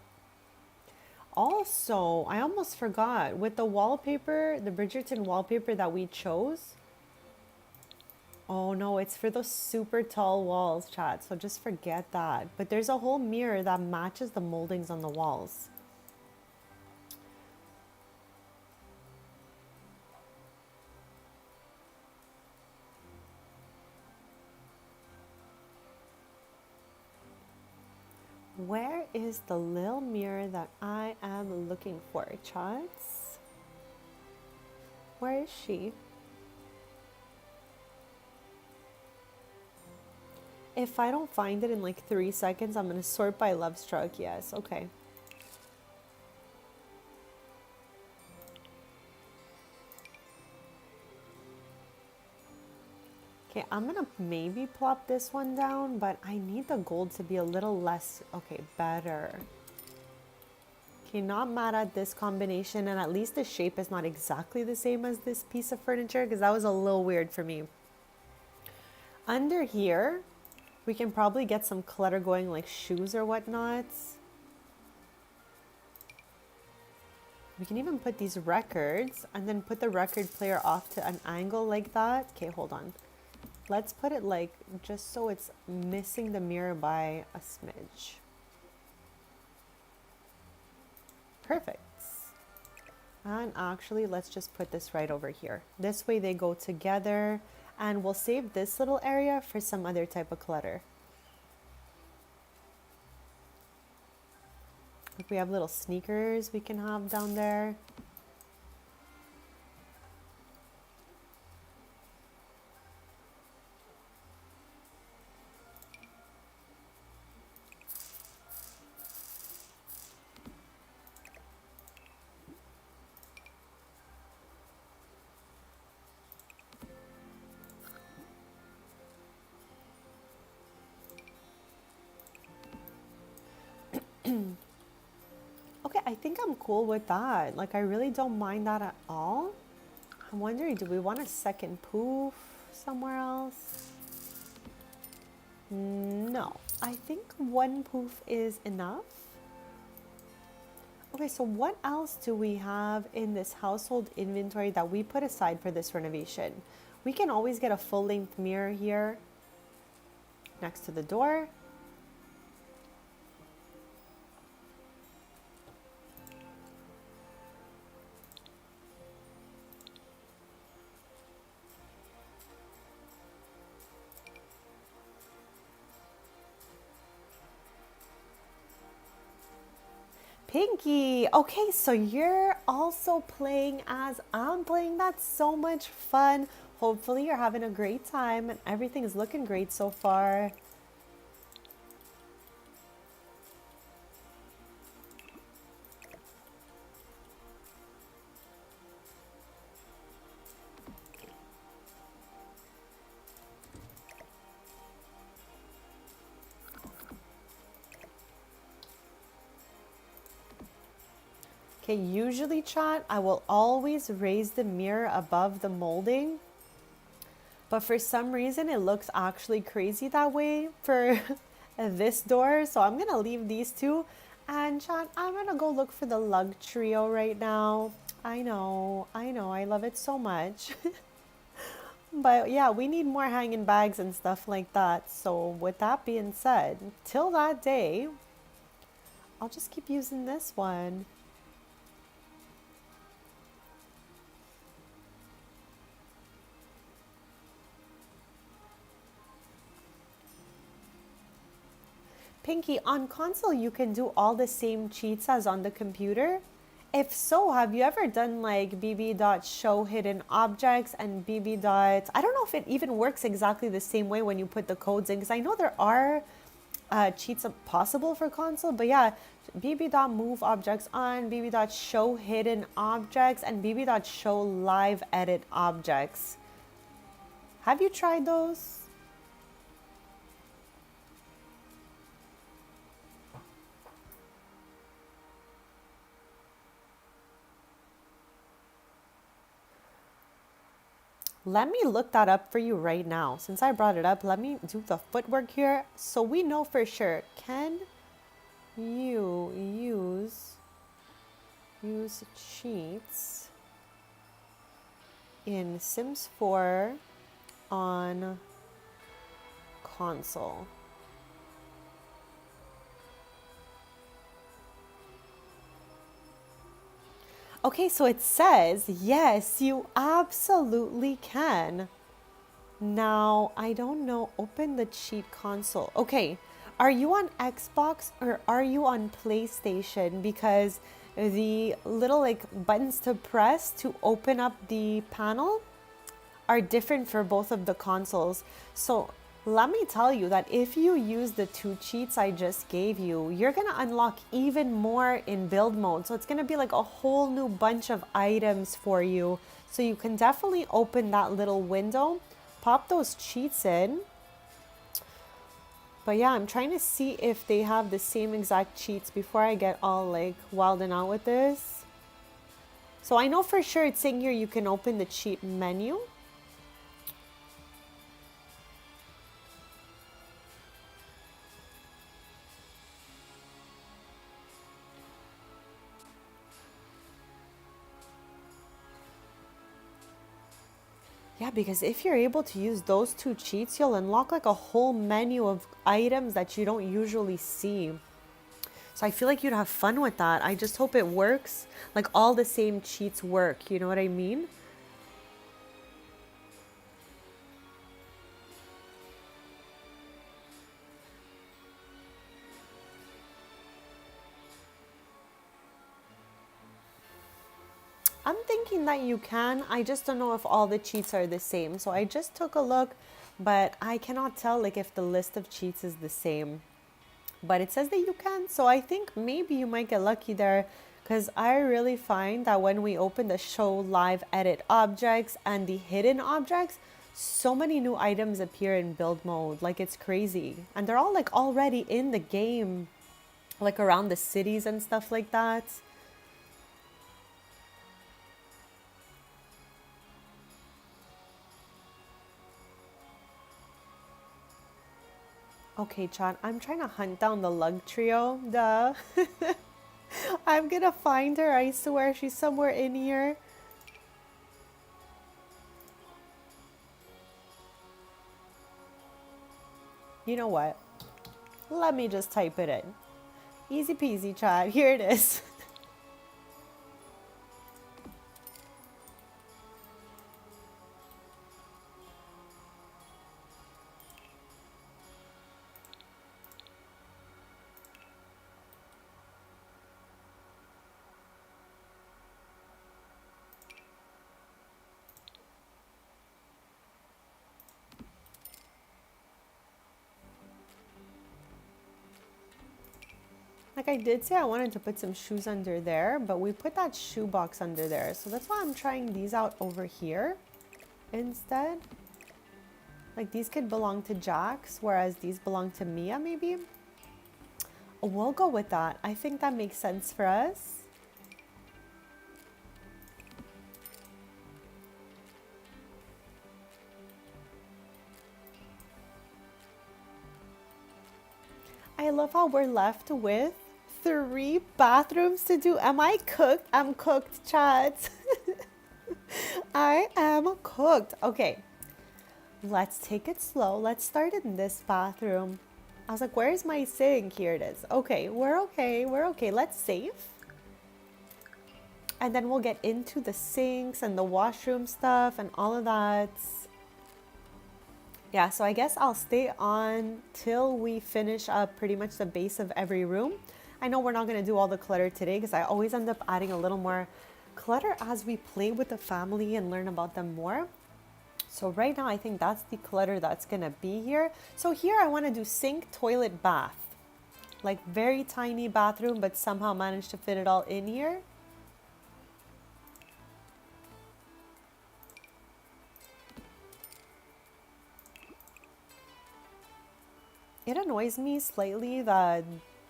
Also, I almost forgot, with the wallpaper, the Bridgerton wallpaper that we chose, Oh no, it's for those super tall walls, chat. So just forget that. But there's a whole mirror that matches the moldings on the walls. Where is the little mirror that I am looking for, chats? Where is she? If I don't find it in like 3 seconds, I'm gonna sort by love struck. Yes, okay. Okay, I'm gonna maybe plop this one down, but I need the gold to be a little less, okay, better. Okay, not mad at this combination, and at least the shape is not exactly the same as this piece of furniture, because that was a little weird for me. Under here, we can probably get some clutter going, like shoes or whatnot. We can even put these records and then put the record player off to an angle like that. Okay, hold on. Let's put it like just so it's missing the mirror by a smidge. Perfect. And actually, let's just put this right over here. This way they go together, and we'll save this little area for some other type of clutter. If we have little sneakers we can have down there. Okay, I think I'm cool with that. Like, I really don't mind that at all. I'm wondering, do we want a second poof somewhere else? No, I think one poof is enough. Okay, so what else do we have in this household inventory that we put aside for this renovation? We can always get a full-length mirror here next to the door. Pinky, okay, so you're also playing as I'm playing. That's so much fun. Hopefully you're having a great time and everything is looking great so far. Okay, usually chat, I will always raise the mirror above the molding. But for some reason, it looks actually crazy that way for this door. So I'm going to leave these two. And chat, I'm going to go look for the lug trio right now. I know, I love it so much. But yeah, we need more hanging bags and stuff like that. So with that being said, till that day, I'll just keep using this one. Pinky, on console, you can do all the same cheats as on the computer. If so, have you ever done like bb.show hidden objects and bb. I don't know if it even works exactly the same way when you put the codes in, because I know there are cheats possible for console, but yeah, bb.move objects on, bb.show hidden objects, and bb.show live edit objects. Have you tried those? Let me look that up for you right now. Since I brought it up, let me do the footwork here so we know for sure. Can you use cheats in Sims 4 on console. Okay, so it says, yes, you absolutely can. Now, I don't know, open the cheat console. Okay, are you on Xbox or are you on PlayStation? Because the little like buttons to press to open up the panel are different for both of the consoles. So let me tell you that if you use the two cheats I just gave you, you're gonna unlock even more in build mode. So it's gonna be like a whole new bunch of items for you. So you can definitely open that little window, pop those cheats in. But yeah, I'm trying to see if they have the same exact cheats before I get all like wild and out with this. So I know for sure it's saying here you can open the cheat menu. Yeah, because if you're able to use those two cheats, you'll unlock like a whole menu of items that you don't usually see. So I feel like you'd have fun with that. I just hope it works. Like all the same cheats work. You know what I mean? I'm thinking that you can. I just don't know if all the cheats are the same. So I just took a look, but I cannot tell like if the list of cheats is the same. But it says that you can. So I think maybe you might get lucky there, because I really find that when we open the show live edit objects and the hidden objects, so many new items appear in build mode. Like it's crazy. And they're all like already in the game, like around the cities and stuff like that. Okay, chat, I'm trying to hunt down the lug trio. Duh. I'm gonna find her. I swear she's somewhere in here. You know what? Let me just type it in. Easy peasy, chat. Here it is. Like I did say I wanted to put some shoes under there, but we put that shoe box under there. So that's why I'm trying these out over here instead. Like these could belong to Jax, whereas these belong to Mia maybe. We'll go with that. I think that makes sense for us. I love how we're left with 3 bathrooms to do. Am I cooked? I'm cooked, chat. I am cooked. Okay, let's take it slow. Let's start in this bathroom. I was like, where's my sink? Here it is. Okay, we're okay. We're okay. Let's save. And then we'll get into the sinks and the washroom stuff and all of that. Yeah, so I guess I'll stay on till we finish up pretty much the base of every room. I know we're not going to do all the clutter today because I always end up adding a little more clutter as we play with the family and learn about them more. So right now I think that's the clutter that's going to be here. So here I want to do sink, toilet, bath. Like very tiny bathroom, but somehow managed to fit it all in here. It annoys me slightly that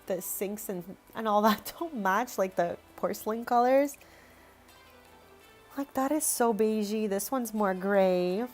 the sinks and all that don't match, like the porcelain colors. Like that is so beigey. This one's more gray.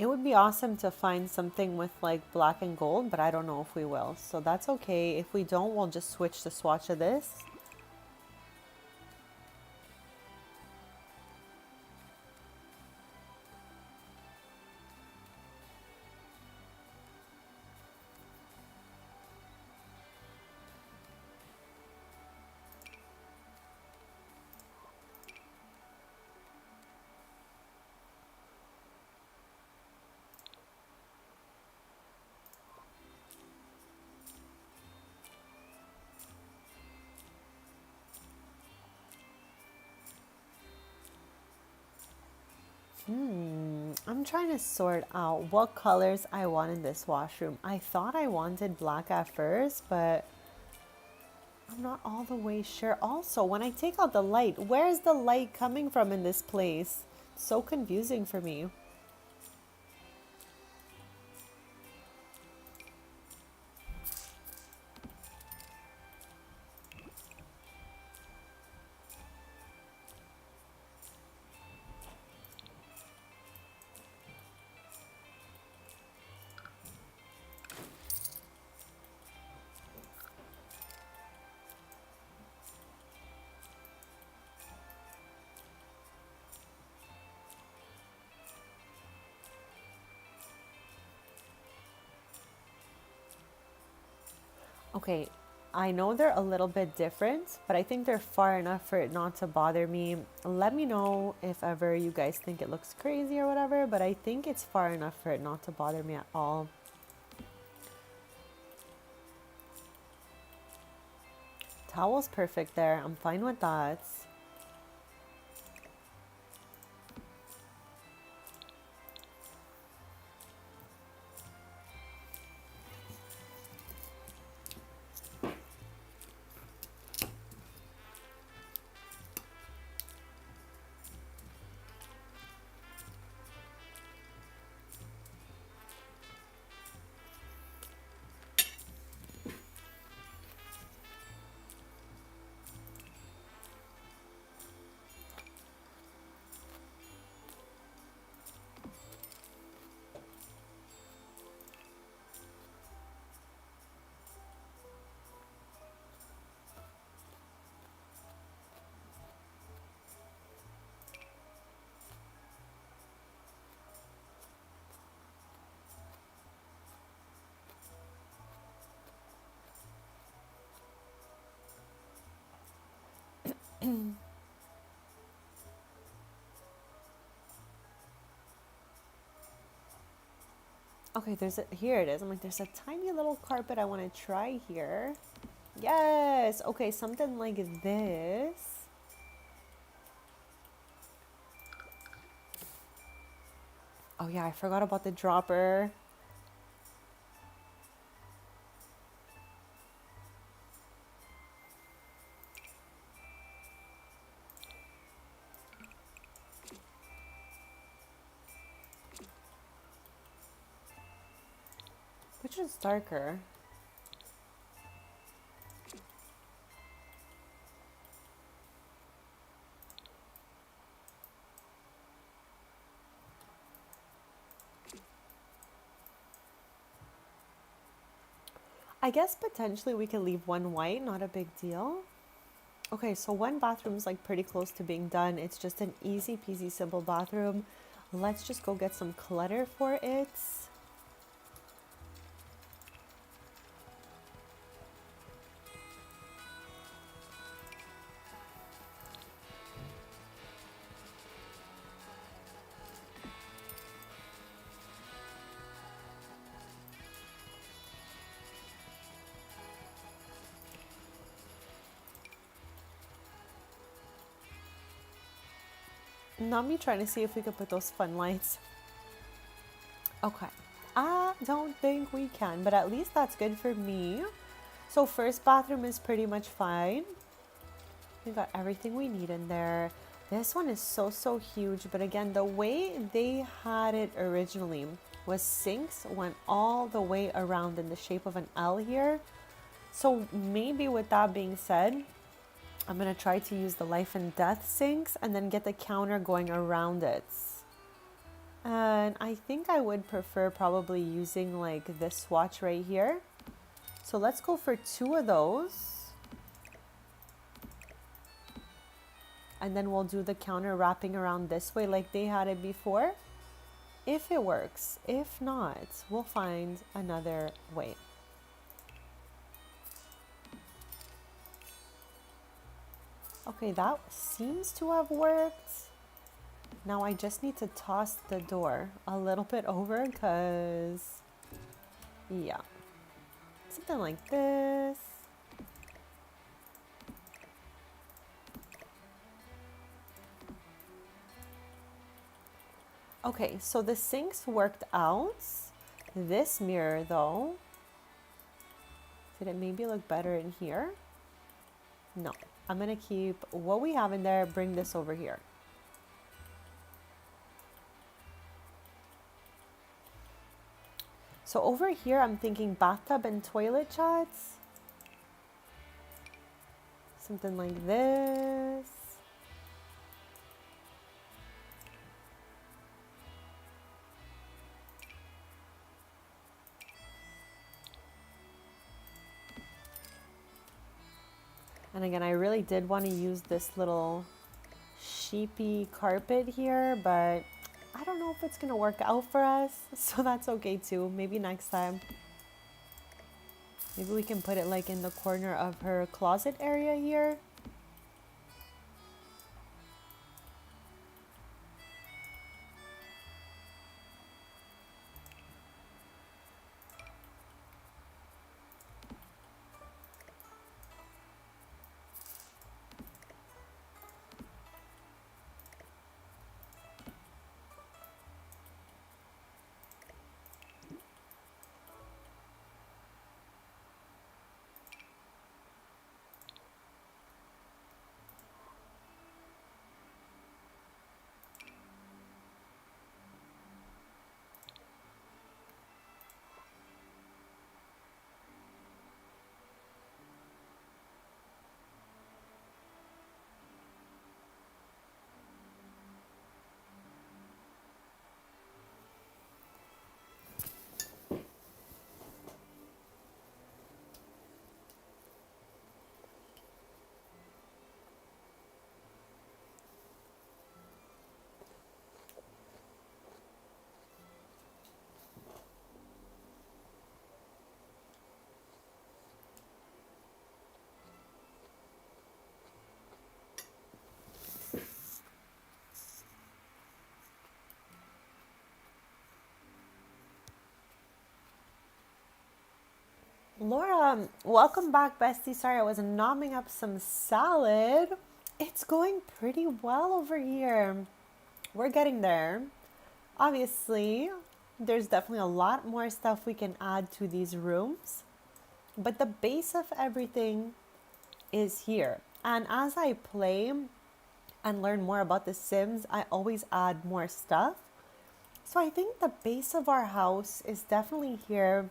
It would be awesome to find something with like black and gold, but I don't know if we will. So that's okay. If we don't, we'll just switch the swatch of this. I'm trying to sort out what colors I want in this washroom. I thought I wanted black at first, but I'm not all the way sure. Also, when I take out the light, where's the light coming from in this place? So confusing for me. Okay, I know they're a little bit different, but I think they're far enough for it not to bother me. Let me know if ever you guys think it looks crazy or whatever, but I think it's far enough for it not to bother me at all. Towel's perfect there. I'm fine with that. Okay, here it is. I'm like, there's a tiny little carpet I want to try here. Yes. Okay, something like this. Oh yeah, I forgot about the dropper. Which is darker? I guess potentially we could leave one white, not a big deal. Okay, so one bathroom's like pretty close to being done. It's just an easy peasy simple bathroom. Let's just go get some clutter for it. Not me trying to see if we could put those fun lights. Okay. I don't think we can, but at least that's good for me. So first bathroom is pretty much fine. We got everything we need in there. This one is so huge, but again, the way they had it originally was sinks went all the way around in the shape of an L here. So maybe with that being said, I'm gonna try to use the life and death sinks and then get the counter going around it. And I think I would prefer probably using like this swatch right here. So let's go for 2 of those. And then we'll do the counter wrapping around this way like they had it before. If it works. If not, we'll find another way. Okay, that seems to have worked. Now I just need to toss the door a little bit over because, yeah, something like this. Okay, so the sinks worked out. This mirror though, did it maybe look better in here? No, I'm gonna keep what we have in there, bring this over here. So over here, I'm thinking bathtub and toilet shots. Something like this. And again, I really did want to use this little sheepy carpet here, but I don't know if it's going to work out for us. So that's okay too. Maybe next time. Maybe we can put it like in the corner of her closet area here. Laura, welcome back, bestie. Sorry, I was nomming up some salad. It's going pretty well over here. We're getting there. Obviously, there's definitely a lot more stuff we can add to these rooms, but the base of everything is here. And as I play and learn more about The Sims, I always add more stuff. So I think the base of our house is definitely here.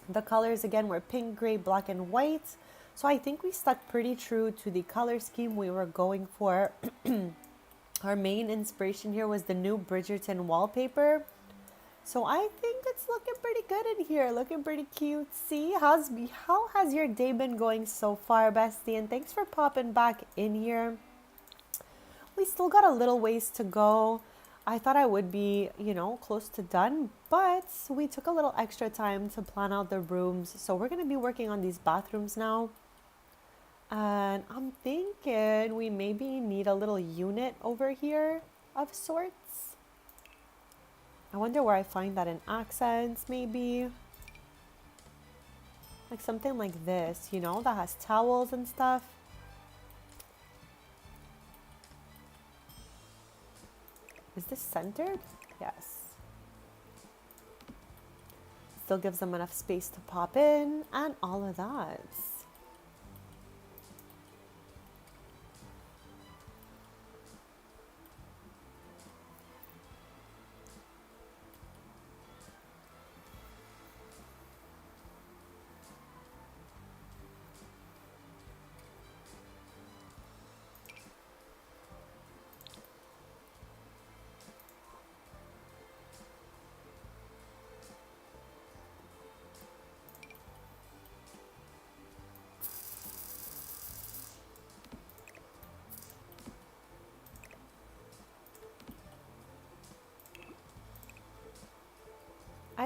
The colors again were pink, gray, black, and white. So I think we stuck pretty true to the color scheme we were going for. Our main inspiration here was the new Bridgerton wallpaper. So I think it's looking pretty good in here, looking pretty cute. See, how has your day been going so far, bestie? And thanks for popping back in here. We still got a little ways to go. I thought I would be, close to done, but we took a little extra time to plan out the rooms. So we're going to be working on these bathrooms now. And I'm thinking we maybe need a little unit over here of sorts. I wonder where I find that in accents, maybe. Like something like this, that has towels and stuff. Is this centered? Yes. Still gives them enough space to pop in and all of that.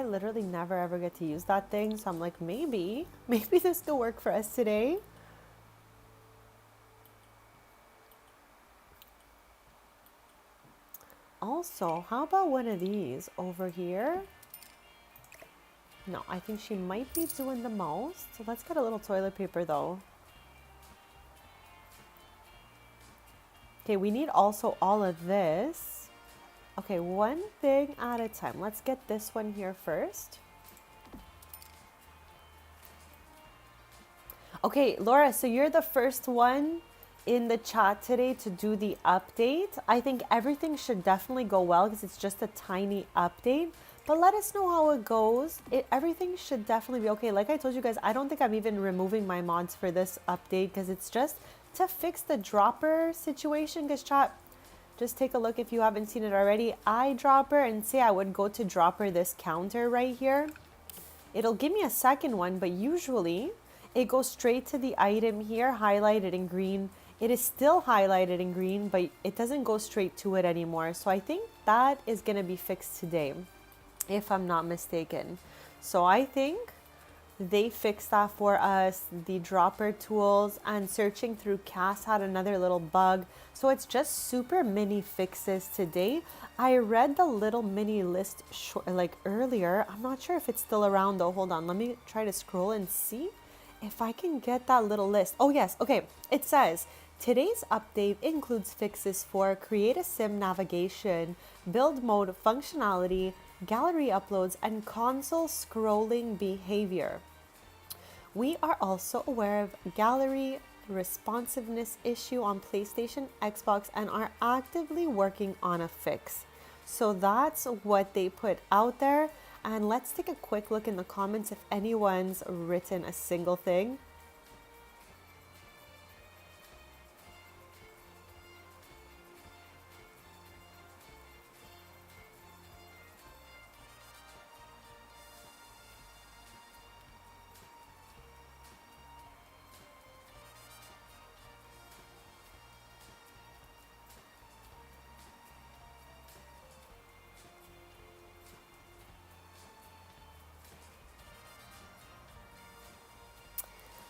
I literally never ever get to use that thing. So I'm like, maybe this could work for us today. Also, how about one of these over here? No, I think she might be doing the most. So let's get a little toilet paper though. Okay, we need also all of this. Okay, one thing at a time. Let's get this one here first. Okay, Laura, so you're the first one in the chat today to do the update. I think everything should definitely go well because it's just a tiny update. But let us know how it goes. Everything should definitely be okay. Like I told you guys, I don't think I'm even removing my mods for this update because it's just to fix the dropper situation. Because chat, just take a look if you haven't seen it already. Eyedropper, and say I would go to dropper this counter right here. It'll give me a second one, but usually it goes straight to the item here, highlighted in green. It is still highlighted in green, but it doesn't go straight to it anymore. So I think that is going to be fixed today, if I'm not mistaken. So I think they fixed that for us. The dropper tools and searching through CAS had another little bug. So it's just super mini fixes today. I read the little mini list like earlier. I'm not sure if it's still around though. Hold on, let me try to scroll and see if I can get that little list. Oh yes, okay. It says today's update includes fixes for create a sim navigation, build mode functionality, gallery uploads, and console scrolling behavior. We are also aware of gallery responsiveness issue on PlayStation, Xbox, and are actively working on a fix. So that's what they put out there. And let's take a quick look in the comments if anyone's written a single thing.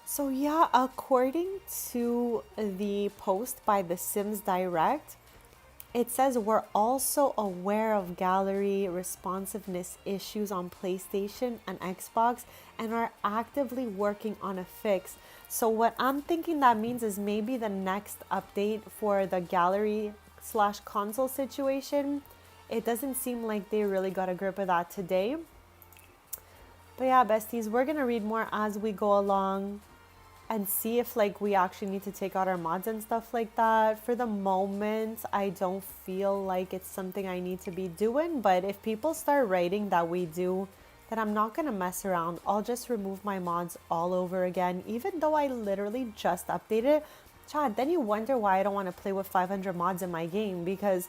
So yeah, according to the post by the Sims Direct, it says we're also aware of gallery responsiveness issues on PlayStation and Xbox and are actively working on a fix. So what I'm thinking that means is maybe the next update for the gallery slash console situation, it doesn't seem like they really got a grip of that today. But yeah, besties, we're going to read more as we go along and see if like we actually need to take out our mods and stuff like that. For the moment, I don't feel like it's something I need to be doing, but if people start writing that we do, then I'm not gonna mess around. I'll just remove my mods all over again, even though I literally just updated it. Chat, then you wonder why I don't want to play with 500 mods in my game, because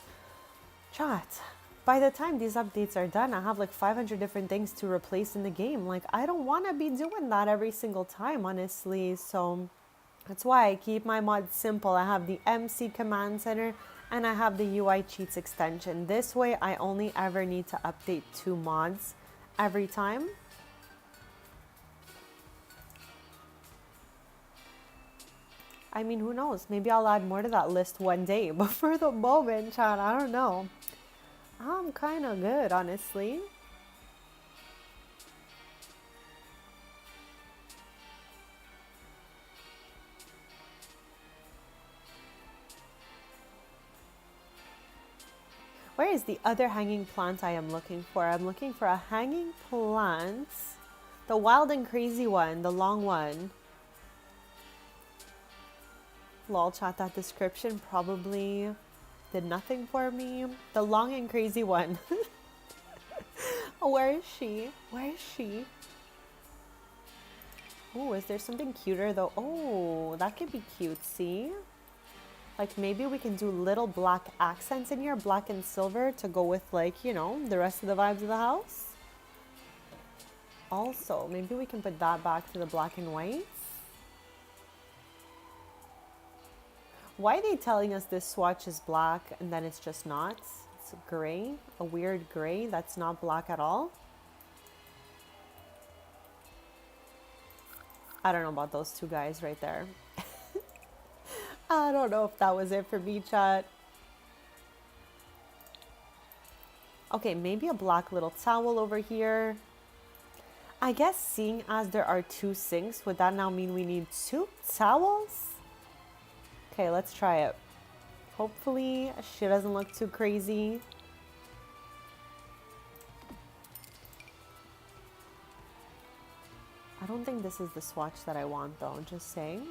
chat, by the time these updates are done, I have like 500 different things to replace in the game. Like, I don't want to be doing that every single time, honestly. So that's why I keep my mods simple. I have the MC command center and I have the UI cheats extension. This way, I only ever need to update 2 mods every time. I mean, who knows? Maybe I'll add more to that list one day. But for the moment, chat, I don't know. I'm kind of good, honestly. Where is the other hanging plant I am looking for? I'm looking for a hanging plant. The wild and crazy one, the long one. Lol, chat, that description probably did nothing for me. The long and crazy one. Where is she? Where is she? Oh, is there something cuter though? Oh, that could be cutesy. Like maybe we can do little black accents in here, black and silver, to go with like, you know, the rest of the vibes of the house. Also, maybe we can put that back to the black and white. Why are they telling us this swatch is black and then it's just not? It's gray, a weird gray that's not black at all. I don't know about those two guys right there. I don't know if that was it for me, chat. Okay, maybe a black little towel over here. I guess seeing as there are two sinks, would that now mean we need two towels? Okay, let's try it. Hopefully she doesn't look too crazy. I don't think this is the swatch that I want though, just saying.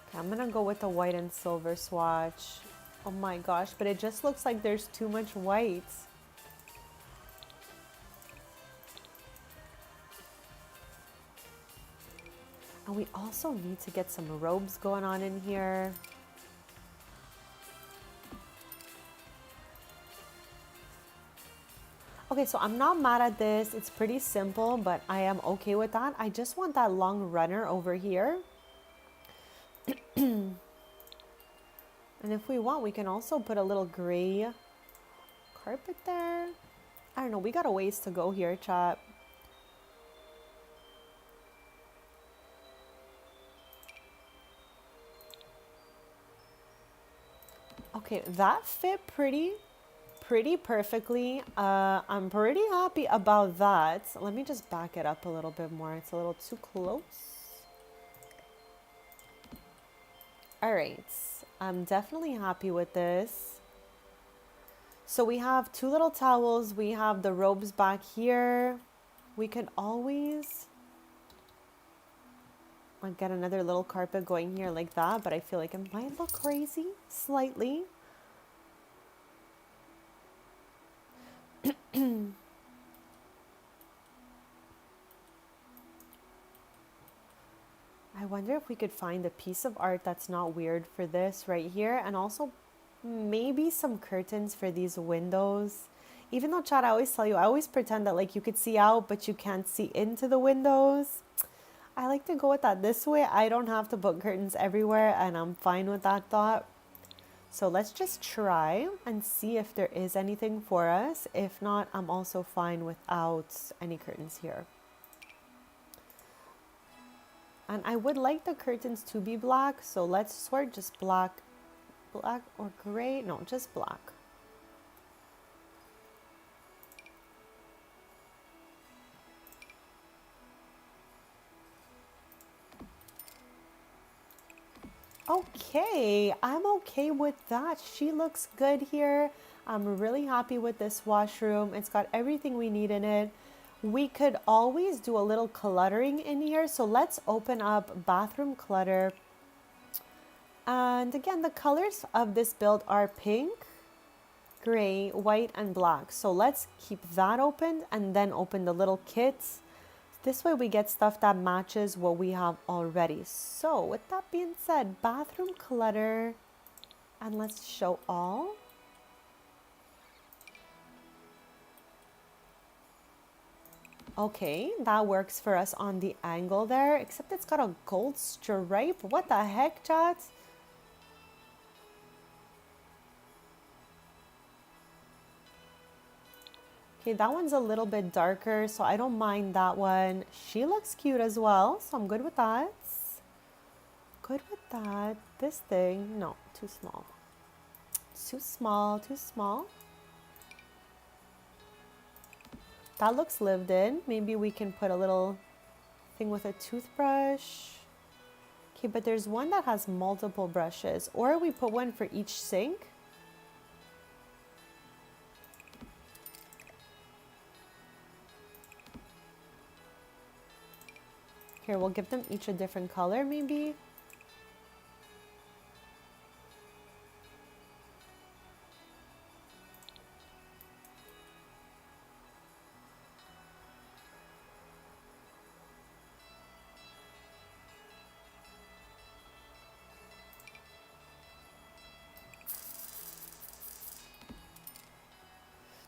Okay, I'm gonna go with the white and silver swatch. Oh my gosh, but it just looks like there's too much white. And we also need to get some robes going on in here. Okay, so I'm not mad at this. It's pretty simple, but I am okay with that. I just want that long runner over here. And if we want, we can also put a little gray carpet there. I don't know, we got a ways to go here, chat. Okay, that fit pretty perfectly. I'm pretty happy about that. Let me just back it up a little bit more. It's a little too close. All right, I'm definitely happy with this. So we have two little towels. We have the robes back here. We could always like get another little carpet going here like that, but I feel like it might look crazy slightly. I wonder if we could find a piece of art that's not weird for this right here, and also maybe some curtains for these windows. Even though, chat, I always tell you, I always pretend that like you could see out, but you can't see into the windows. I like to go with that. This way I don't have to put curtains everywhere, and I'm fine with that thought. So let's just try and see if there is anything for us. If not, I'm also fine without any curtains here. And I would like the curtains to be black, so let's sort just black or gray. No, just black. Okay, I'm okay with that. She looks good here. I'm really happy with this washroom. It's got everything we need in it. We could always do a little cluttering in here. So let's open up bathroom clutter. And again, the colors of this build are pink, gray, white, and black. So let's keep that open and then open the little kits. This way we get stuff that matches what we have already. So with that being said, bathroom clutter, and let's show all. Okay, that works for us on the angle there, except it's got a gold stripe. What the heck, chat? Okay, that one's a little bit darker, so I don't mind that one. She looks cute as well, so I'm good with that. Good with that. This thing, no, too small. Too small, too small. That looks lived in. Maybe we can put a little thing with a toothbrush. Okay, but there's one that has multiple brushes, or we put one for each sink. Here, we'll give them each a different color, maybe.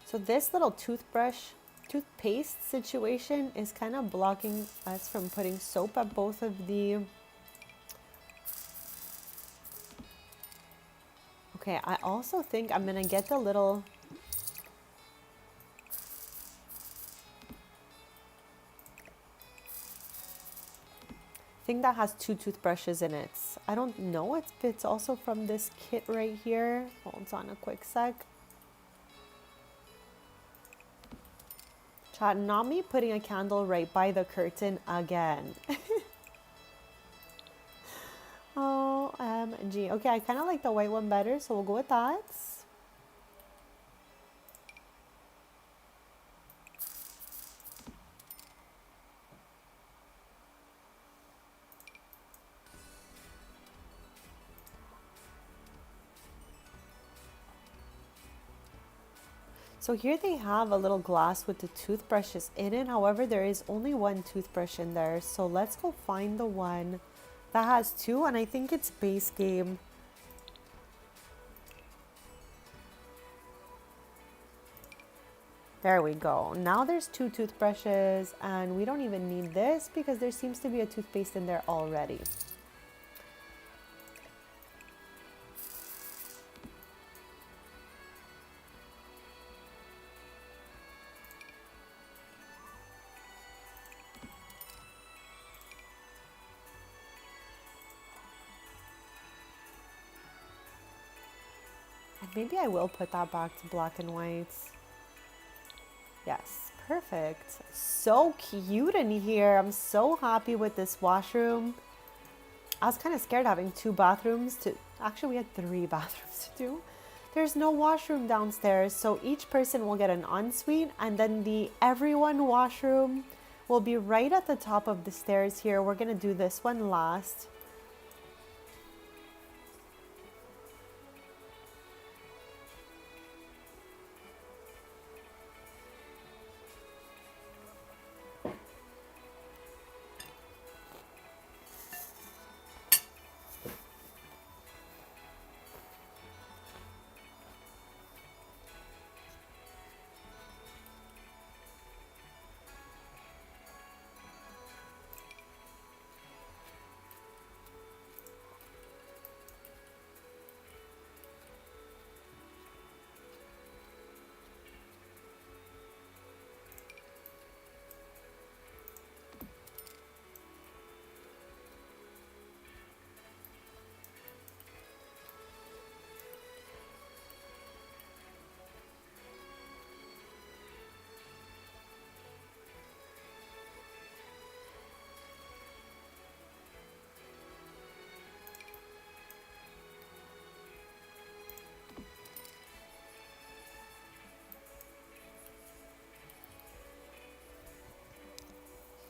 So this little toothpaste situation is kind of blocking us from putting soap at both of the... Okay, I also think I'm gonna get the little thing that has 2 toothbrushes in it. I don't know if it's also from this kit right here. Hold on a quick sec. Chat, not me putting a candle right by the curtain again. OMG. Okay, I kind of like the white one better, so we'll go with that. So here they have a little glass with the toothbrushes in it. However, there is only one toothbrush in there. So let's go find the one that has two, and I think it's base game. There we go. Now there's 2 toothbrushes, and we don't even need this because there seems to be a toothpaste in there already. And maybe I will put that back to black and white. Yes, perfect. So cute in here. I'm so happy with this washroom. I was kind of scared having 2 bathrooms to... Actually, we had 3 bathrooms to do. There's no washroom downstairs, so each person will get an ensuite, and then the everyone washroom will be right at the top of the stairs here. We're going to do this one last.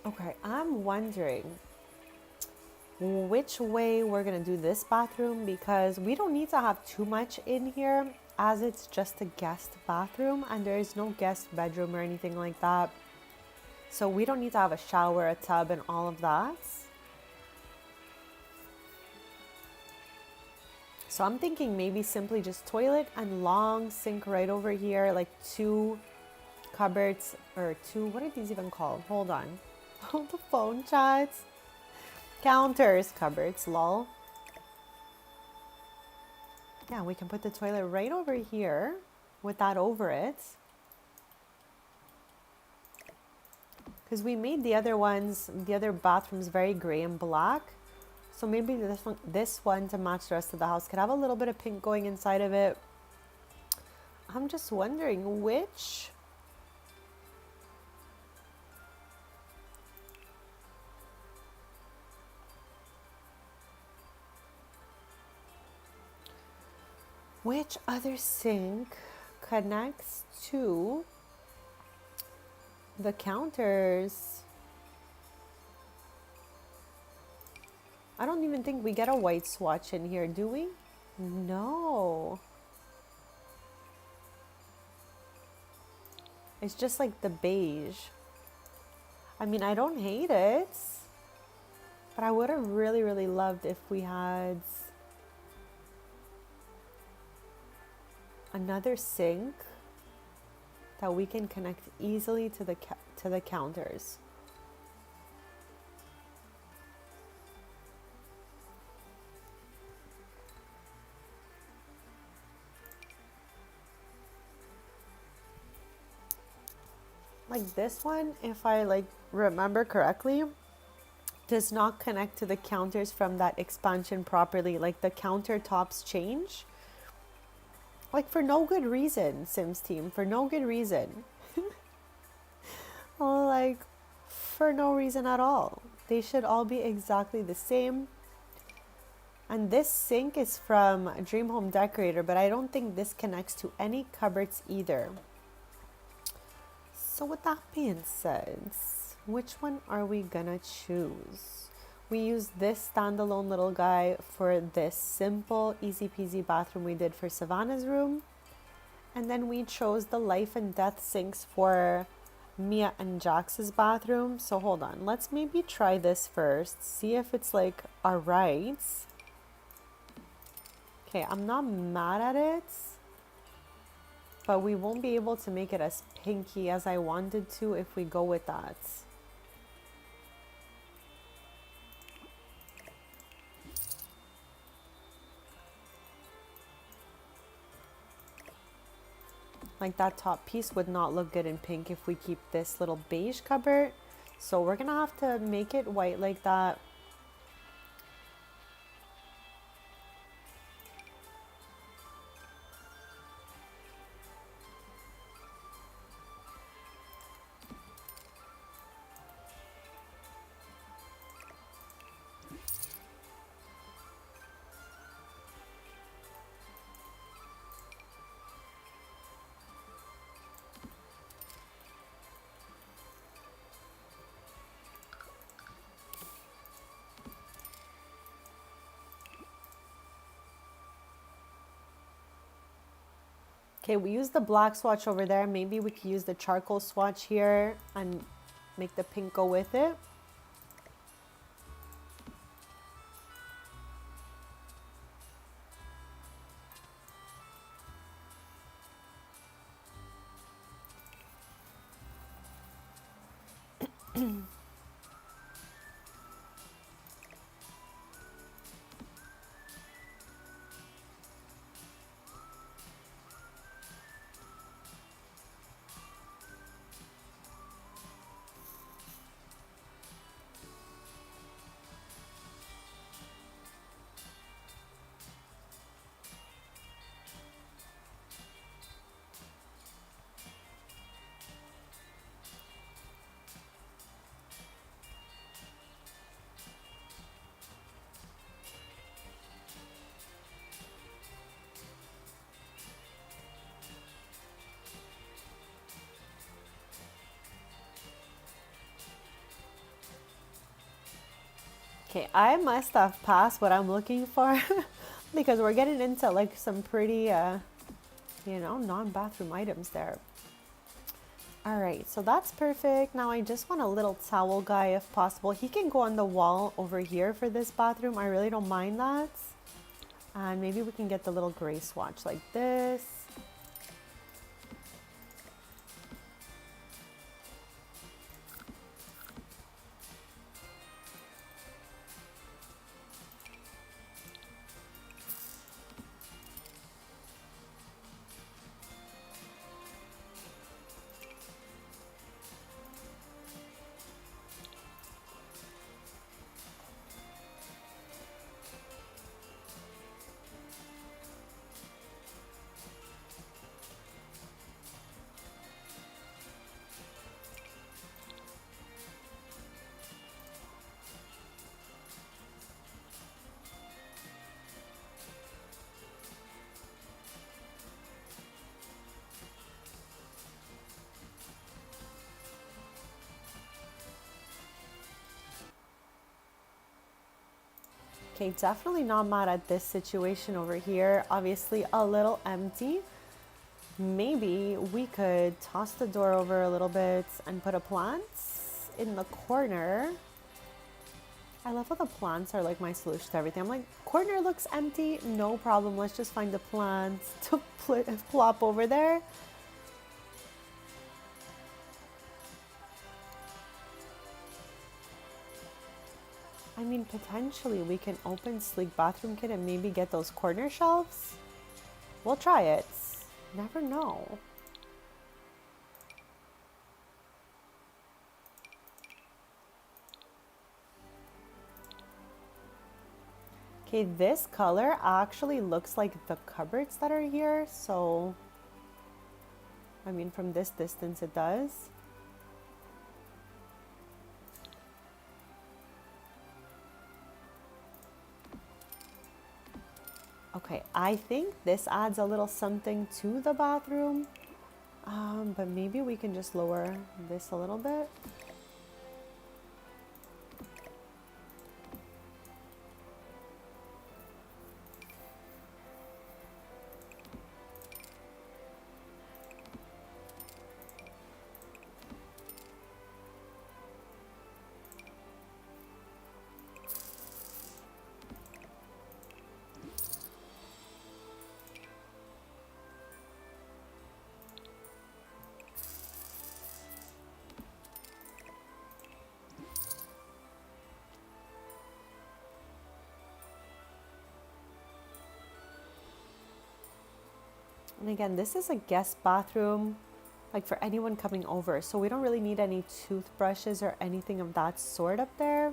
Okay, I'm wondering which way we're gonna do this bathroom because we don't need to have too much in here as it's just a guest bathroom and there is no guest bedroom or anything like that. So we don't need to have a shower, a tub, and all of that. So I'm thinking maybe simply just toilet and long sink right over here, like 2 cupboards or 2, what are these even called? Hold on. Hold the phone, chats. Counters, cupboards, lol. Yeah, we can put the toilet right over here with that over it. Because we made the other ones, the other bathrooms very gray and black. So maybe this one to match the rest of the house could have a little bit of pink going inside of it. I'm just wondering which... Which other sink connects to the counters? I don't even think we get a white swatch in here, do we? No. It's just like the beige. I mean, I don't hate it, but I would have really, really loved if we had another sink that we can connect easily to the counters. Like this one, if I like remember correctly, does not connect to the counters from that expansion properly. Like the countertops change. Like for no good reason, Sims team, for no good reason. Like for no reason at all. They should all be exactly the same. And this sink is from Dream Home Decorator, but I don't think this connects to any cupboards either. So with that being said, which one are we gonna choose? We used this standalone little guy for this simple, easy peasy bathroom we did for Savannah's room. And then we chose the life and death sinks for Mia and Jax's bathroom. So hold on, let's maybe try this first, see if it's like alright. Okay, I'm not mad at it, but we won't be able to make it as pinky as I wanted to if we go with that. Like that top piece would not look good in pink if we keep this little beige cupboard. So we're gonna have to make it white like that. Okay, we use the black swatch over there. Maybe we could use the charcoal swatch here and make the pink go with it. Okay, I must have passed what I'm looking for because we're getting into like some pretty, non-bathroom items there. All right, so that's perfect. Now I just want a little towel guy if possible. He can go on the wall over here for this bathroom. I really don't mind that. And maybe we can get the little gray swatch like this. Okay, definitely not mad at this situation over here. Obviously a little empty. Maybe we could toss the door over a little bit and put a plant in the corner. I love how the plants are like my solution to everything. I'm like, corner looks empty, no problem. Let's just find the plants to plop over there. I mean, potentially we can open Sleek Bathroom Kit and maybe get those corner shelves. We'll try it. Never know. Okay, this color actually looks like the cupboards that are here. So, I mean, from this distance it does. Okay, I think this adds a little something to the bathroom. But maybe we can just lower this a little bit. And again, this is a guest bathroom, like for anyone coming over. So we don't really need any toothbrushes or anything of that sort up there.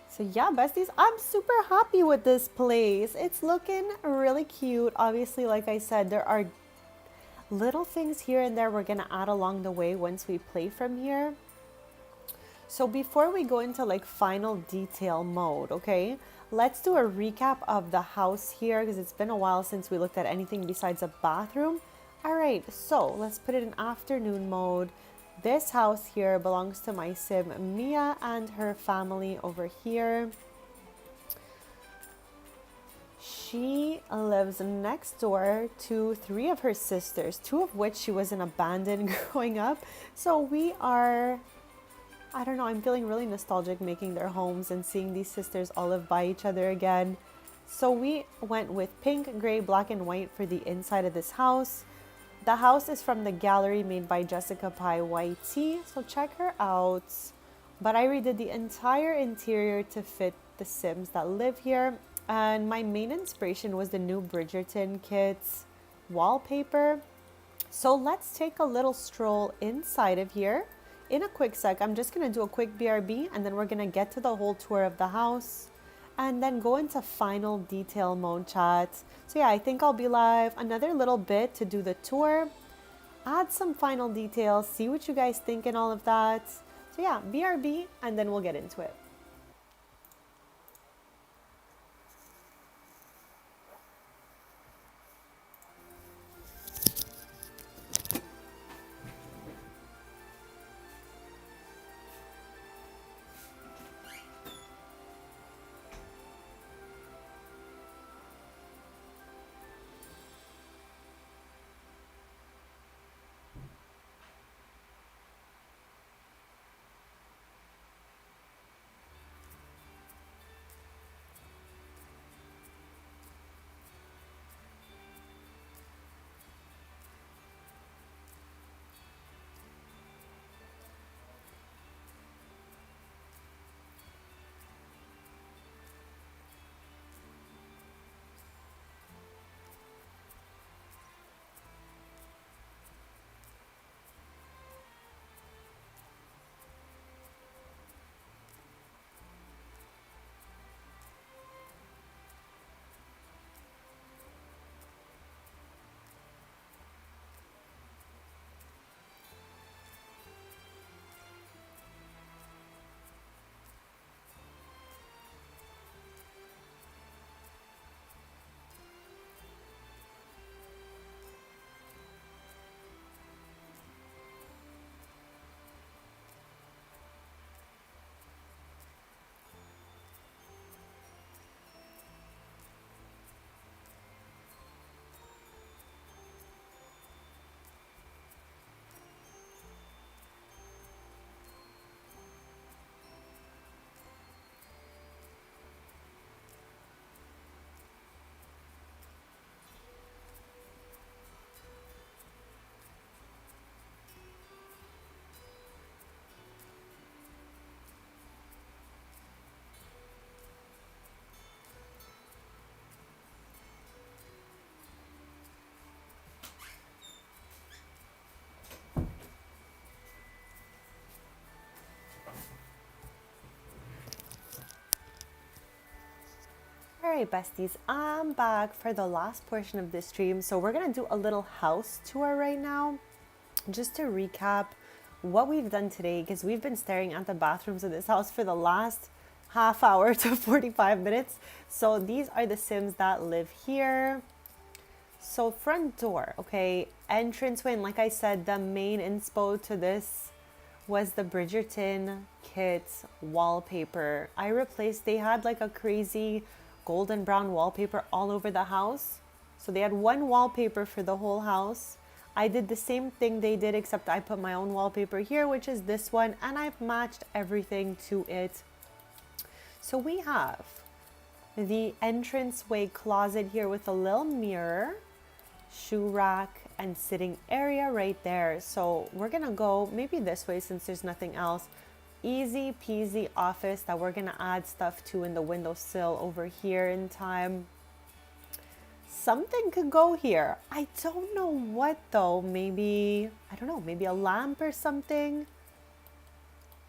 So yeah, besties, I'm super happy with this place. It's looking really cute. Obviously, like I said, there are little things here and there we're gonna add along the way once we play from here. So before we go into like final detail mode, okay, let's do a recap of the house here because it's been a while since we looked at anything besides a bathroom. All right, so let's put it in afternoon mode. This house here belongs to my sim Mia and her family over here. She lives next door to three of her sisters, two of which she was in abandoned growing up. So we are, I don't know, I'm feeling really nostalgic making their homes and seeing these sisters all live by each other again. So we went with pink, gray, black, and white for the inside of this house. The house is from the gallery made by Jessica Pai YT, so check her out. But I redid the entire interior to fit the Sims that live here. And my main inspiration was the new Bridgerton kit's wallpaper. So let's take a little stroll inside of here. In a quick sec, I'm just going to do a quick BRB and then we're going to get to the whole tour of the house and then go into final detail mode chat. So yeah, I think I'll be live another little bit to do the tour, add some final details, see what you guys think and all of that. So yeah, BRB and then we'll get into it. Alright, besties, I'm back for the last portion of this stream. So we're gonna do a little house tour right now, just to recap what we've done today, because we've been staring at the bathrooms of this house for the last half hour to 45 minutes. So these are the Sims that live here. So front door, okay, entranceway, and like I said, the main inspo to this was the Bridgerton kit wallpaper. I replaced, they had like a crazy golden brown wallpaper all over the house. So they had one wallpaper for the whole house. I did the same thing they did, except I put my own wallpaper here, which is this one, and I've matched everything to it. So we have the entranceway closet here with a little mirror, shoe rack, and sitting area right there. So we're gonna go maybe this way since there's nothing else. Easy peasy office that we're gonna add stuff to in the windowsill over here in time. Something could go here. I don't know what though. Maybe, I don't know, maybe a lamp or something.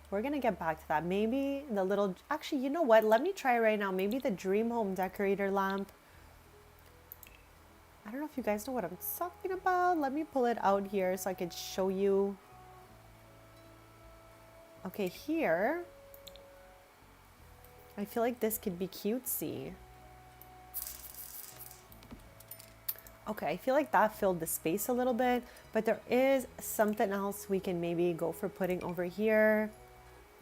We're gonna get back to that. Maybe the little, actually, you know what? Let me try right now. Maybe the dream home decorator lamp. I don't know if you guys know what I'm talking about. Let me pull it out here so I can show you. Okay, here. I feel like this could be cutesy. Okay, I feel like that filled the space a little bit, but there is something else we can maybe go for putting over here.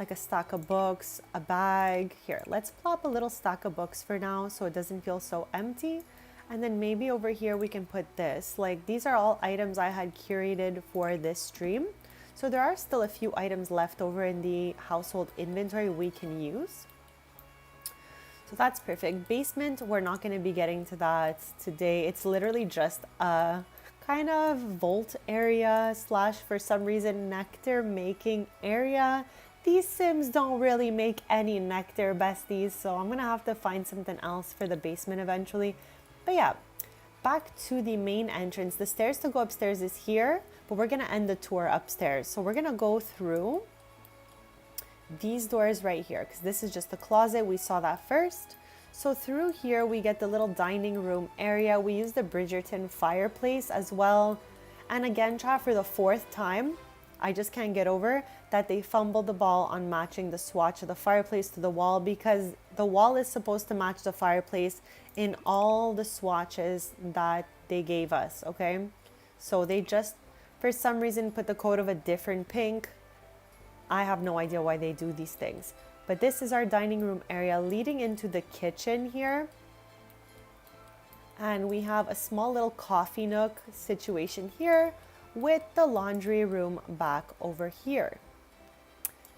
Like a stack of books, a bag. Here, let's plop a little stack of books for now so it doesn't feel so empty. And then maybe over here we can put this. Like these are all items I had curated for this stream. So there are still a few items left over in the household inventory we can use. So that's perfect. Basement, we're not going to be getting to that today. It's literally just a kind of vault area slash, for some reason, nectar making area. These Sims don't really make any nectar, besties, so I'm going to have to find something else for the basement eventually. But yeah, back to the main entrance. The stairs to go upstairs is here, but we're going to end the tour upstairs. So we're going to go through these doors right here, because this is just the closet. We saw that first. So through here, we get the little dining room area. We use the Bridgerton fireplace as well. And again, chat, for the fourth time, I just can't get over that they fumbled the ball on matching the swatch of the fireplace to the wall, because the wall is supposed to match the fireplace in all the swatches that they gave us, okay? So they just, for some reason, put the coat of a different pink. I have no idea why they do these things. But this is our dining room area leading into the kitchen here. And we have a small little coffee nook situation here with the laundry room back over here.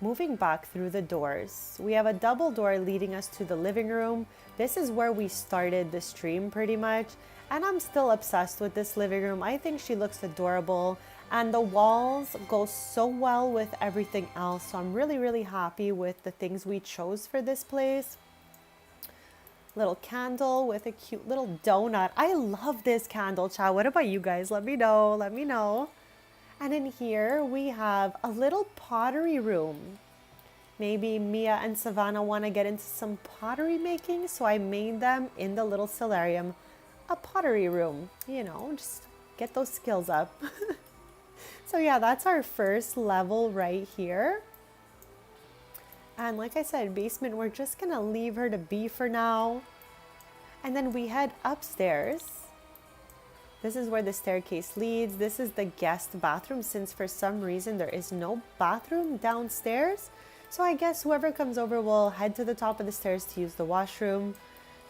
Moving back through the doors, we have a double door leading us to the living room. This is where we started the stream pretty much, and I'm still obsessed with this living room. I think she looks adorable, and the walls go so well with everything else. So I'm really happy with the things we chose for this place. Little candle with a cute little donut. I love this candle, chat. What about you guys? Let me know. Let me know. And in here we have a little pottery room. Maybe Mia and Savannah want to get into some pottery making, so I made them in the little solarium a pottery room. You know, just get those skills up. So yeah, that's our first level right here. And like I said, basement, we're just gonna leave her to be for now. And then we head upstairs. This is where the staircase leads. This is the guest bathroom, since for some reason there is no bathroom downstairs. So I guess whoever comes over will head to the top of the stairs to use the washroom.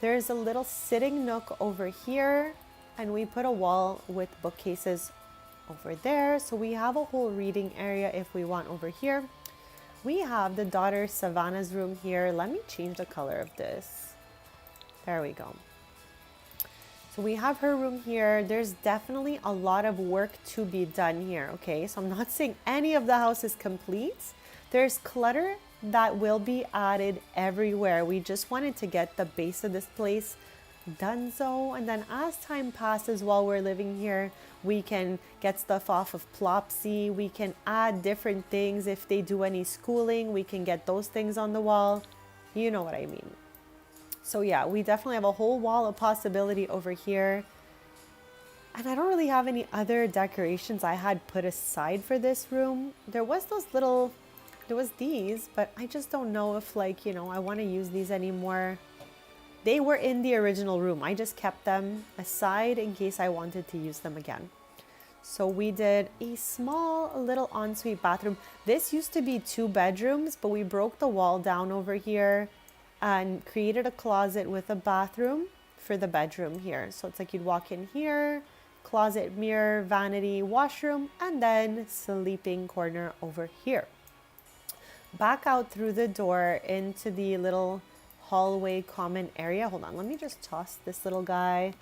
There's a little sitting nook over here, and we put a wall with bookcases over there. So we have a whole reading area if we want over here. We have the daughter Savannah's room here. Let me change the color of this. There we go. So we have her room here. There's definitely a lot of work to be done here, okay? So I'm not saying any of the house is complete. There's clutter that will be added everywhere. We just wanted to get the base of this place done so, and then as time passes while we're living here, we can get stuff off of Plopsy. We can add different things. If they do any schooling, we can get those things on the wall. You know what I mean. So yeah, we definitely have a whole wall of possibility over here. And I don't really have any other decorations I had put aside for this room. There was these, but I just don't know if like, I want to use these anymore. They were in the original room. I just kept them aside in case I wanted to use them again. So we did a small little ensuite bathroom. This used to be 2 bedrooms, but we broke the wall down over here and created a closet with a bathroom for the bedroom here. So it's like you'd walk in here, closet, mirror, vanity, washroom, and then sleeping corner over here. Back out through the door into the little hallway common area. Hold on, let me just toss this little guy.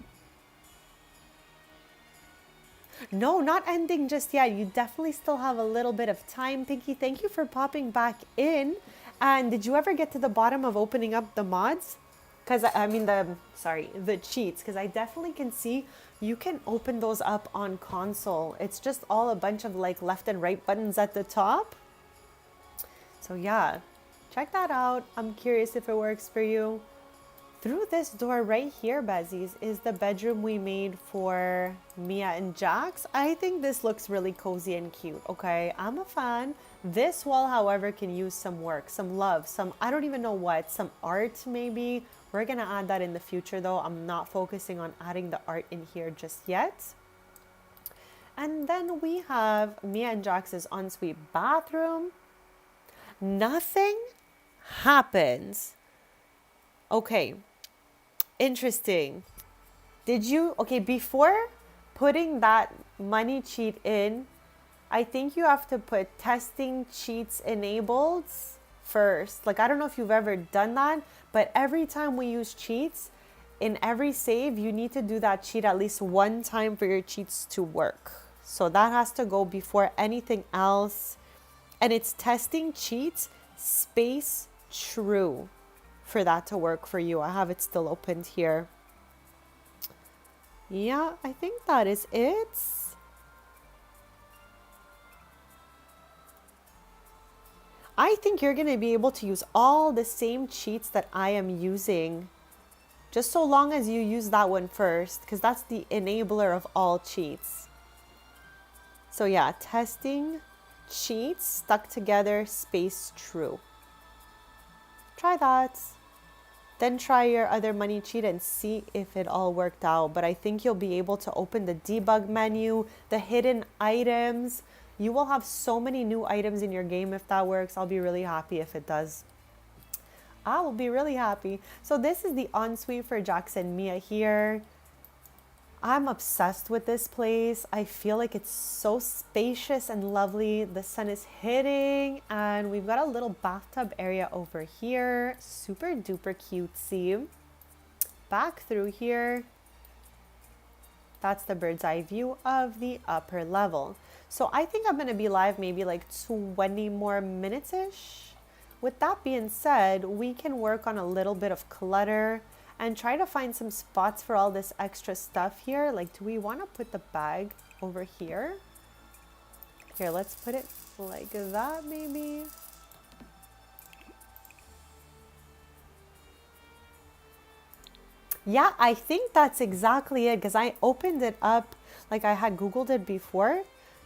No, not ending just yet. You definitely still have a little bit of time. Pinky, thank you for popping back in. And did you ever get to the bottom of opening up the mods? Because the cheats. Because I definitely can see you can open those up on console. It's just all a bunch of like left and right buttons at the top. So yeah, check that out. I'm curious if it works for you. Through this door right here, Besties, is the bedroom we made for Mia and Jax. I think this looks really cozy and cute, okay? I'm a fan. This wall, however, can use some work, some love, I don't even know what, some art maybe. We're gonna add that in the future though. I'm not focusing on adding the art in here just yet. And then we have Mia and Jax's ensuite bathroom. Nothing happens. Okay. Interesting. Before putting that money cheat in, I think you have to put testing cheats enabled first. Like, I don't know if you've ever done that, but every time we use cheats, in every save, you need to do that cheat at least 1 time for your cheats to work. So that has to go before anything else. And it's testing cheats space true for that to work for you. I have it still opened here. Yeah, I think that is it. I think you're going to be able to use all the same cheats that I am using, just so long as you use that one first, because that's the enabler of all cheats. So yeah, testing cheats stuck together space true. Try that. Then try your other money cheat and see if it all worked out. But I think you'll be able to open the debug menu, the hidden items. You will have so many new items in your game if that works. I'll be really happy if it does. I will be really happy. So this is the ensuite for Jax and Mia here. I'm obsessed with this place. I feel like it's so spacious and lovely. The sun is hitting and we've got a little bathtub area over here. Super duper cutesy. Back through here. That's the bird's eye view of the upper level. So I think I'm going to be live maybe like 20 more minutes-ish. With that being said, we can work on a little bit of clutter and try to find some spots for all this extra stuff here. Like, do we want to put the bag over here? Here, let's put it like that maybe. Yeah, I think that's exactly it, because I opened it up like I had Googled it before,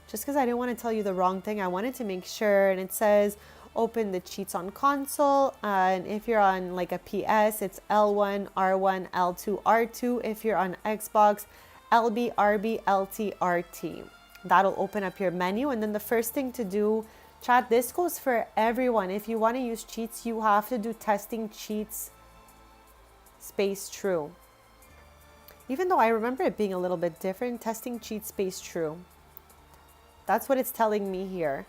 just because I didn't want to tell you the wrong thing. I wanted to make sure, and it says open the cheats on console, and if you're on like a PS, it's L1, R1, L2, R2. If you're on Xbox, LB, RB, LT, RT. That'll open up your menu, and then the first thing to do, chat, this goes for everyone. If you want to use cheats, you have to do testing cheats space true. Even though I remember it being a little bit different, testing cheats space true. That's what it's telling me here.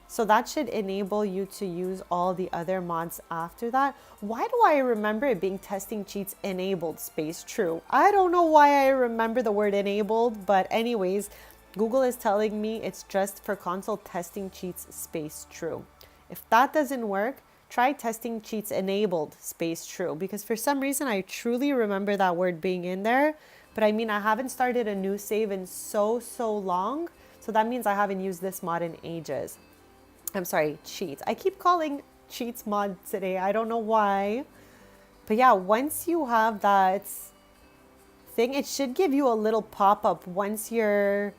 So that should enable you to use all the other mods after that. Why do I remember it being testing cheats enabled space true? I don't know why I remember the word enabled, but anyways, Google is telling me it's just for console testing cheats space true. If that doesn't work, try testing cheats enabled space true, because for some reason I truly remember that word being in there. But I mean, I haven't started a new save in so long. So that means I haven't used this mod in ages. I'm sorry, cheats. I keep calling cheats mod today. I don't know why. But yeah, once you have that thing, it should give you a little pop-up once you're...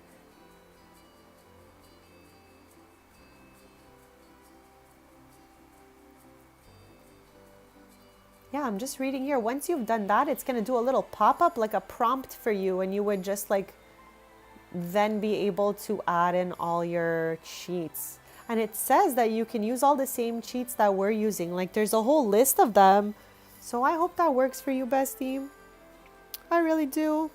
Yeah, I'm just reading here. Once you've done that, it's going to do a little pop-up, like a prompt for you, and you would just like then be able to add in all your cheats. And it says that you can use all the same cheats that we're using. Like there's a whole list of them. So I hope that works for you, bestie. I really do.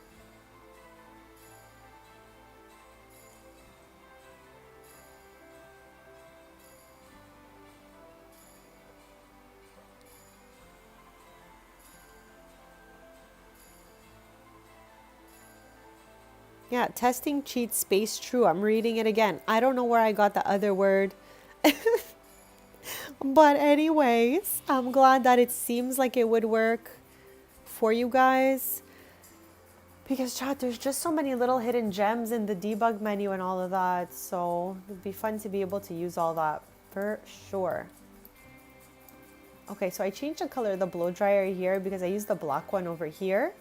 Yeah, testing cheat space true. I'm reading it again. I don't know where I got the other word. But anyways, I'm glad that it seems like it would work for you guys. Because chat, there's just so many little hidden gems in the debug menu and all of that. So it'd be fun to be able to use all that for sure. Okay, so I changed the color of the blow dryer here because I used the black one over here.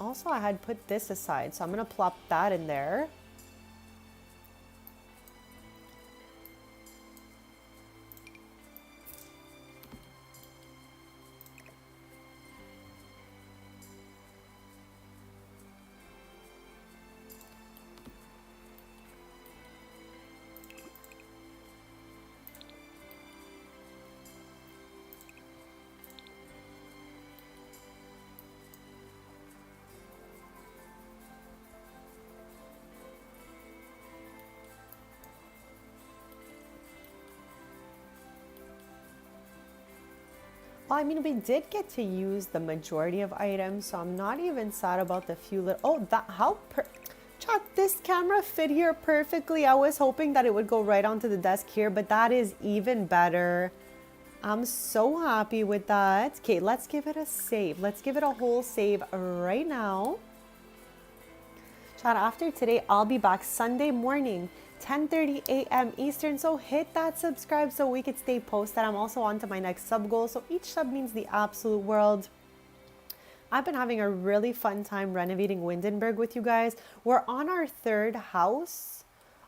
Also, I had put this aside, so I'm going to plop that in there. Well, I mean, we did get to use the majority of items, so I'm not even sad about the few little... Oh, chat, this camera fit here perfectly. I was hoping that it would go right onto the desk here, but that is even better. I'm so happy with that. Okay, let's give it a save. Let's give it a whole save right now. Chat, after today, I'll be back Sunday morning, 10:30 a.m. Eastern, so hit that subscribe so we could stay posted. I'm also on to my next sub goal, so each sub means the absolute world. I've been having a really fun time renovating Windenburg with you guys. We're on our third house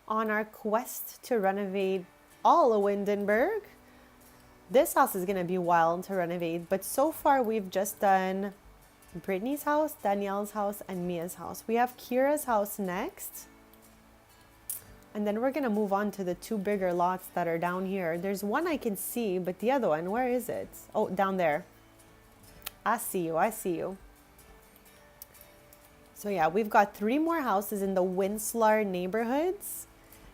on our quest to renovate all of Windenburg. This house is going to be wild to renovate, but so far we've just done Brittany's house, Danielle's house, and Mia's house. We have Kira's house next. And then we're going to move on to the two bigger lots that are down here. There's one I can see, but the other one, where is it? Oh, down there. I see you. I see you. So yeah, we've got 3 more houses in the Winslar neighborhoods.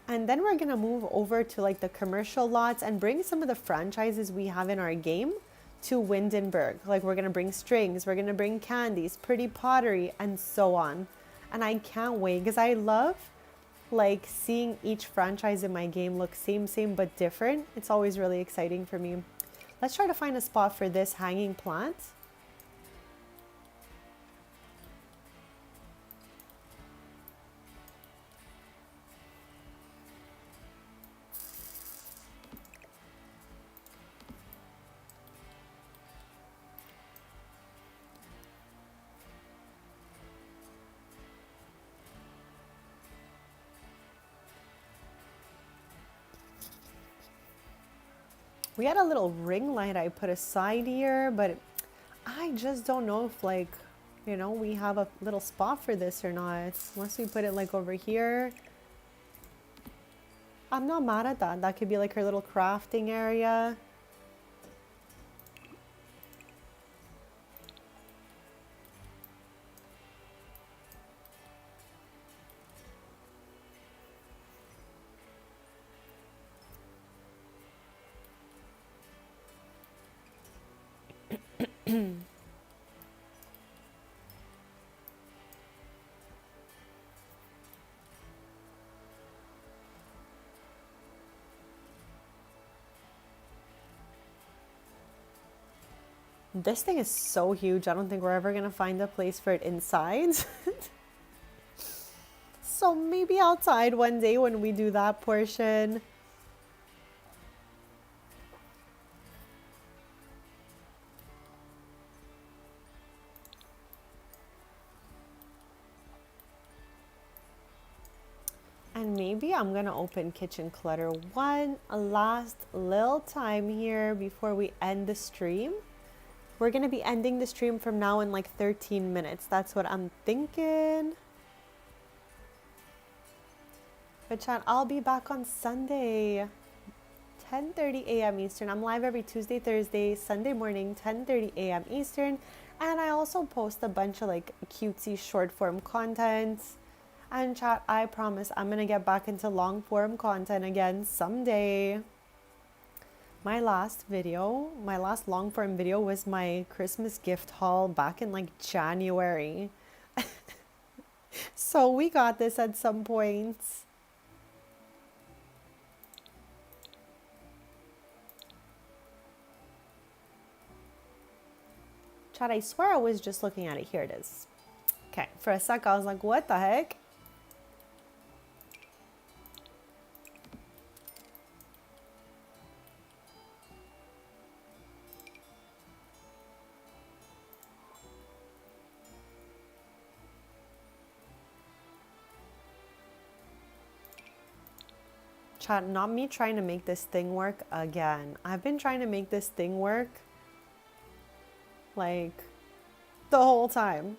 And then we're going to move over to like the commercial lots and bring some of the franchises we have in our game to Windenburg. Like we're going to bring strings, we're going to bring candies, pretty pottery, and so on. And I can't wait because I love like seeing each franchise in my game look same but different. It's always really exciting for me. Let's try to find a spot for this hanging plant. We had a little ring light I put aside here, but I just don't know if like, you know, we have a little spot for this or not. Unless we put it like over here. I'm not mad at that. That could be like her little crafting area. This thing is so huge. I don't think we're ever going to find a place for it inside. So maybe outside one day when we do that portion. maybe I'm gonna open kitchen clutter one last little time here before we end the stream. We're gonna be ending the stream from now in like 13 minutes. That's what I'm thinking. But chat, I'll be back on Sunday, 10:30 a.m. Eastern. I'm live every Tuesday, Thursday, Sunday morning, 10:30 a.m. Eastern. And I also post a bunch of like cutesy short form content. And chat, I promise I'm gonna get back into long form content again someday. My last long form video was my Christmas gift haul back in like January. So we got this at some point. Chad, I swear I was just looking at it. Here it is. Okay, for a sec I was like, what the heck? Chad, not me trying to make this thing work again. I've been trying to make this thing work like the whole time.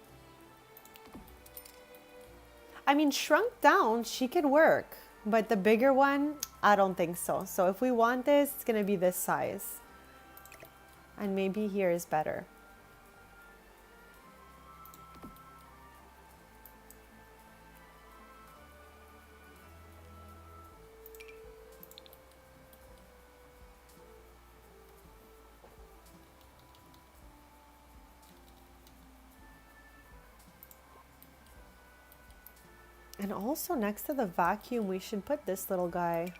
I mean, shrunk down, she could work, but the bigger one, I don't think so. So if we want this, it's gonna be this size. And maybe here is better. And also next to the vacuum, we should put this little guy.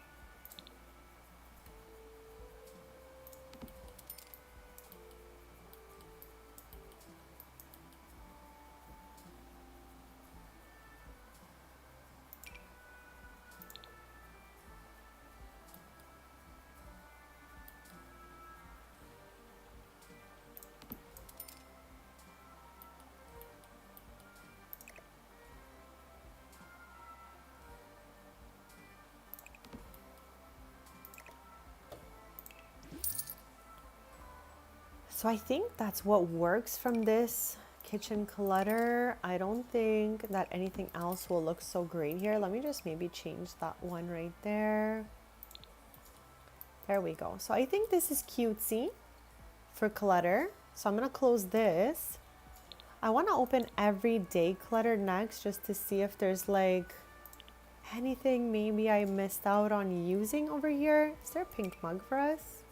So I think that's what works from this kitchen clutter. I don't think that anything else will look so great here. Let me just maybe change that one right there. There we go. So I think this is cutesy for clutter. So I'm gonna close this. I wanna open everyday clutter next just to see if there's like anything maybe I missed out on using over here. Is there a pink mug for us?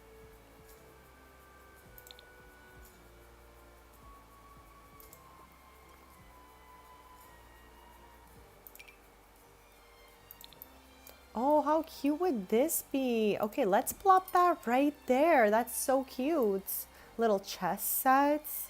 Oh, how cute would this be? Okay, let's plop that right there. That's so cute. Little chess sets.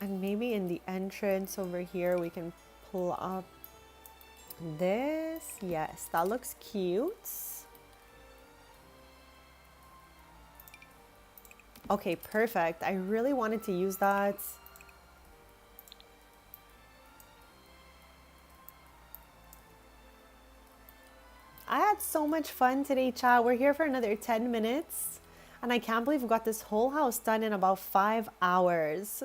And maybe in the entrance over here, we can pull up this. Yes, that looks cute. Okay, perfect. I really wanted to use that. I had so much fun today, chat. We're here for another 10 minutes. And I can't believe we got this whole house done in about 5 hours.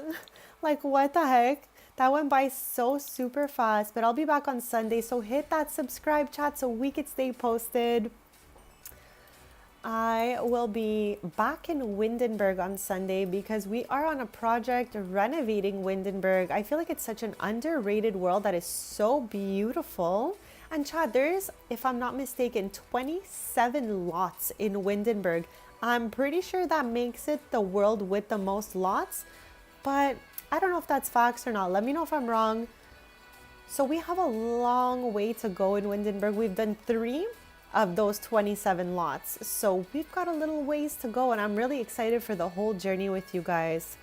Like, what the heck? That went by so super fast, but I'll be back on Sunday. So hit that subscribe, chat, so we could stay posted. I will be back in Windenburg on Sunday because we are on a project renovating Windenburg. I feel like it's such an underrated world that is so beautiful. And chat, there's, if I'm not mistaken, 27 lots in Windenburg. I'm pretty sure that makes it the world with the most lots, but I don't know if that's facts or not. Let me know if I'm wrong. So we have a long way to go in Windenburg. We've done 3 of those 27 lots. So we've got a little ways to go, and I'm really excited for the whole journey with you guys.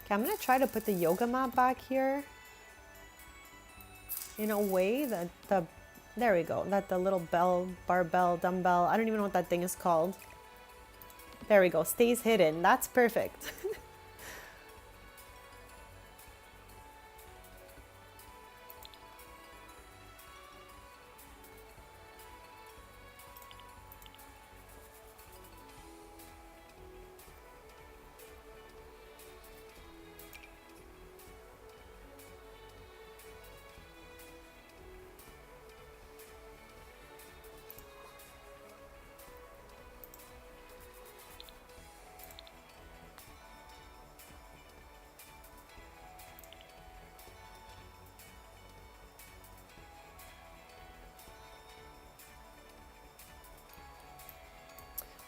Okay, I'm gonna try to put the yoga mat back here in a way that there we go, that the little barbell, dumbbell, I don't even know what that thing is called. There we go, stays hidden. That's perfect.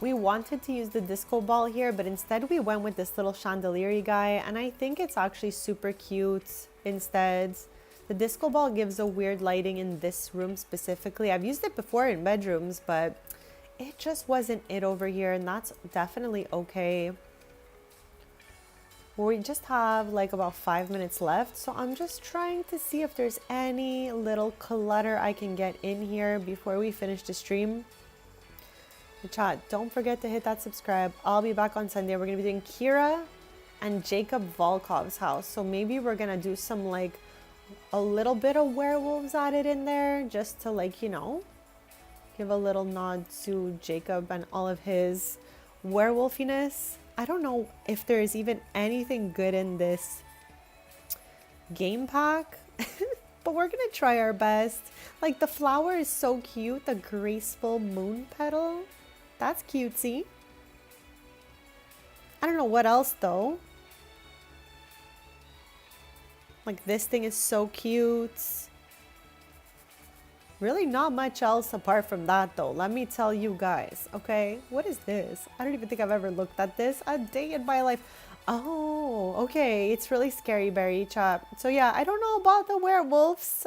We wanted to use the disco ball here, but instead we went with this little chandelier guy, and I think it's actually super cute instead. The disco ball gives a weird lighting in this room specifically. I've used it before in bedrooms, but it just wasn't it over here, and that's definitely okay. We just have like about 5 minutes left, so I'm just trying to see if there's any little clutter I can get in here before we finish the stream. Chat, don't forget to hit that subscribe. I'll be back on Sunday. We're gonna be doing Kira and Jacob Volkov's house, so maybe we're gonna do some like a little bit of werewolves added in there, just to like, you know, give a little nod to Jacob and all of his werewolfiness. I don't know if there's even anything good in this game pack, but we're gonna try our best. Like, the flower is so cute, the graceful moon petal. That's cutesy. I don't know what else though. Like, this thing is so cute. Really not much else apart from that though, let me tell you guys. Okay, what is this? I don't even think I've ever looked at this a day in my life. Oh, okay, it's really scary, berry chop. So yeah, I don't know about the werewolves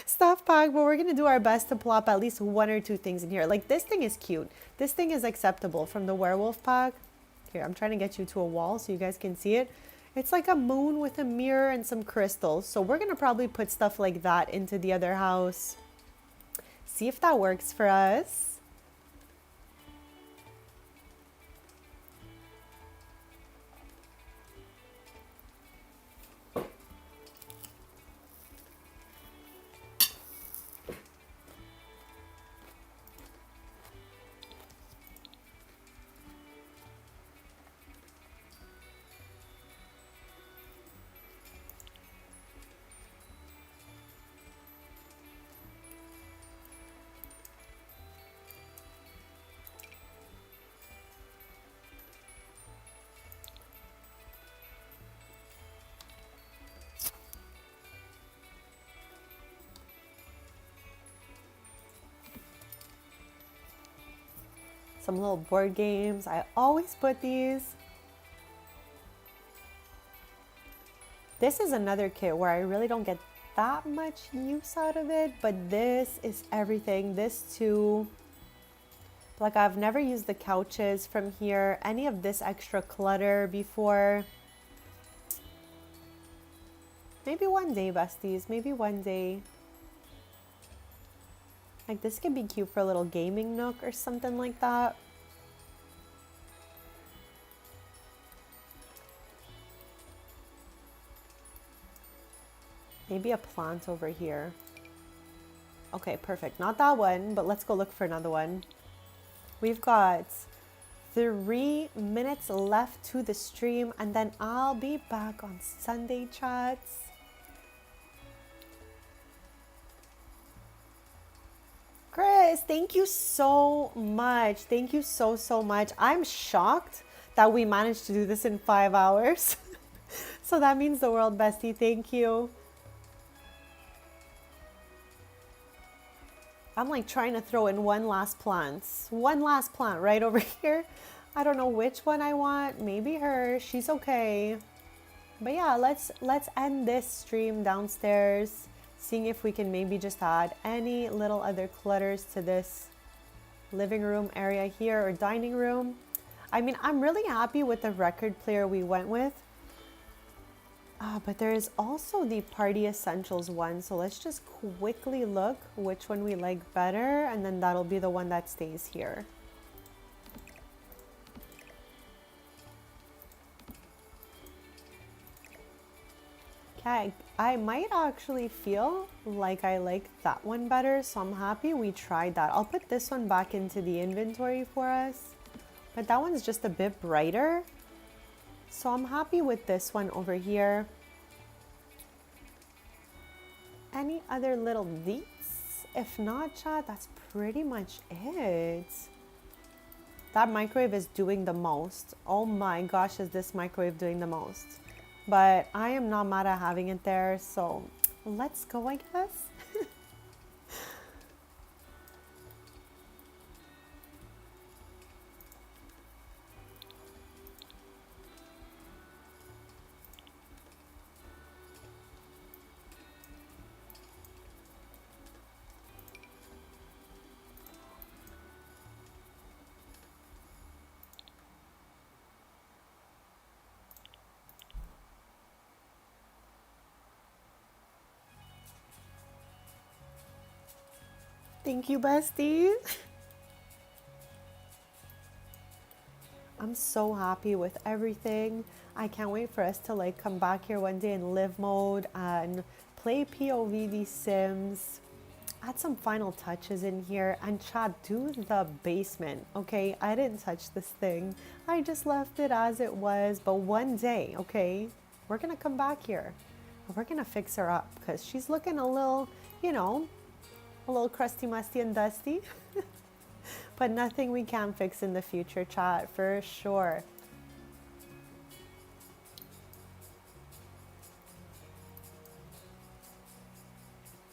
stuff pack, but we're gonna do our best to plop at least one or two things in here. Like, this thing is cute. This thing is acceptable from the werewolf pack. Here, I'm trying to get you to a wall so you guys can see it. It's like a moon with a mirror and some crystals. So we're gonna probably put stuff like that into the other house. See if that works for us. Some little board games. I always put these. This is another kit where I really don't get that much use out of it, but this is everything. This too. Like, I've never used the couches from here, any of this extra clutter before. Maybe one day, besties, maybe one day. Like, this could be cute for a little gaming nook or something like that. Maybe a plant over here. Okay, perfect. Not that one, but let's go look for another one. We've got 3 minutes left to the stream, and then I'll be back on Sunday, chats. Chris, thank you so much. Thank you so, so much. I'm shocked that we managed to do this in 5 hours. So that means the world, bestie. Thank you. I'm like trying to throw in one last plant right over here. I don't know which one I want. Maybe her. She's okay. But yeah, let's end this stream downstairs, seeing if we can maybe just add any little other clutters to this living room area here or dining room. I mean, I'm really happy with the record player we went with. But there is also the Party Essentials one. So let's just quickly look which one we like better, and then that'll be the one that stays here. Okay, I might actually feel like I like that one better, so I'm happy we tried that. I'll put this one back into the inventory for us, but that one's just a bit brighter. So I'm happy with this one over here. Any other little deets? If not, chat, that's pretty much it. That microwave is doing the most. Oh my gosh, is this microwave doing the most? But I am not mad at having it there, so let's go, I guess. Thank you, bestie. I'm so happy with everything. I can't wait for us to like come back here one day in live mode and play POV these Sims. Add some final touches in here, and chat, do the basement, okay? I didn't touch this thing. I just left it as it was, but one day, okay, we're gonna come back here. We're gonna fix her up because she's looking a little, you know, a little crusty, musty, and dusty. But nothing we can fix in the future, chat, for sure.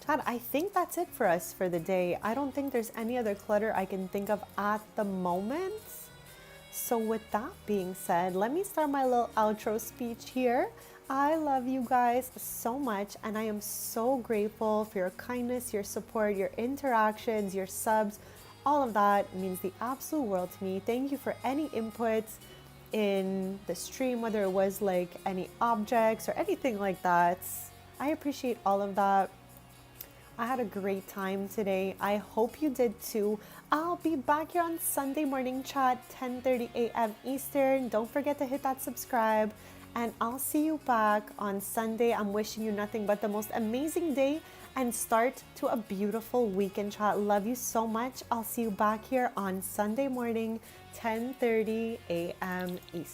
Chad, I think that's it for us for the day. I don't think there's any other clutter I can think of at the moment. So with that being said, let me start my little outro speech here. I love you guys so much, and I am so grateful for your kindness, your support, your interactions, your subs. All of that means the absolute world to me. Thank you for any inputs in the stream, whether it was like any objects or anything like that. I appreciate all of that. I had a great time today. I hope you did too. I'll be back here on Sunday morning, chat, 10:30 a.m. Eastern. Don't forget to hit that subscribe, and I'll see you back on Sunday. I'm wishing you nothing but the most amazing day and start to a beautiful weekend, chat. Love you so much. I'll see you back here on Sunday morning, 10:30 a.m. Eastern.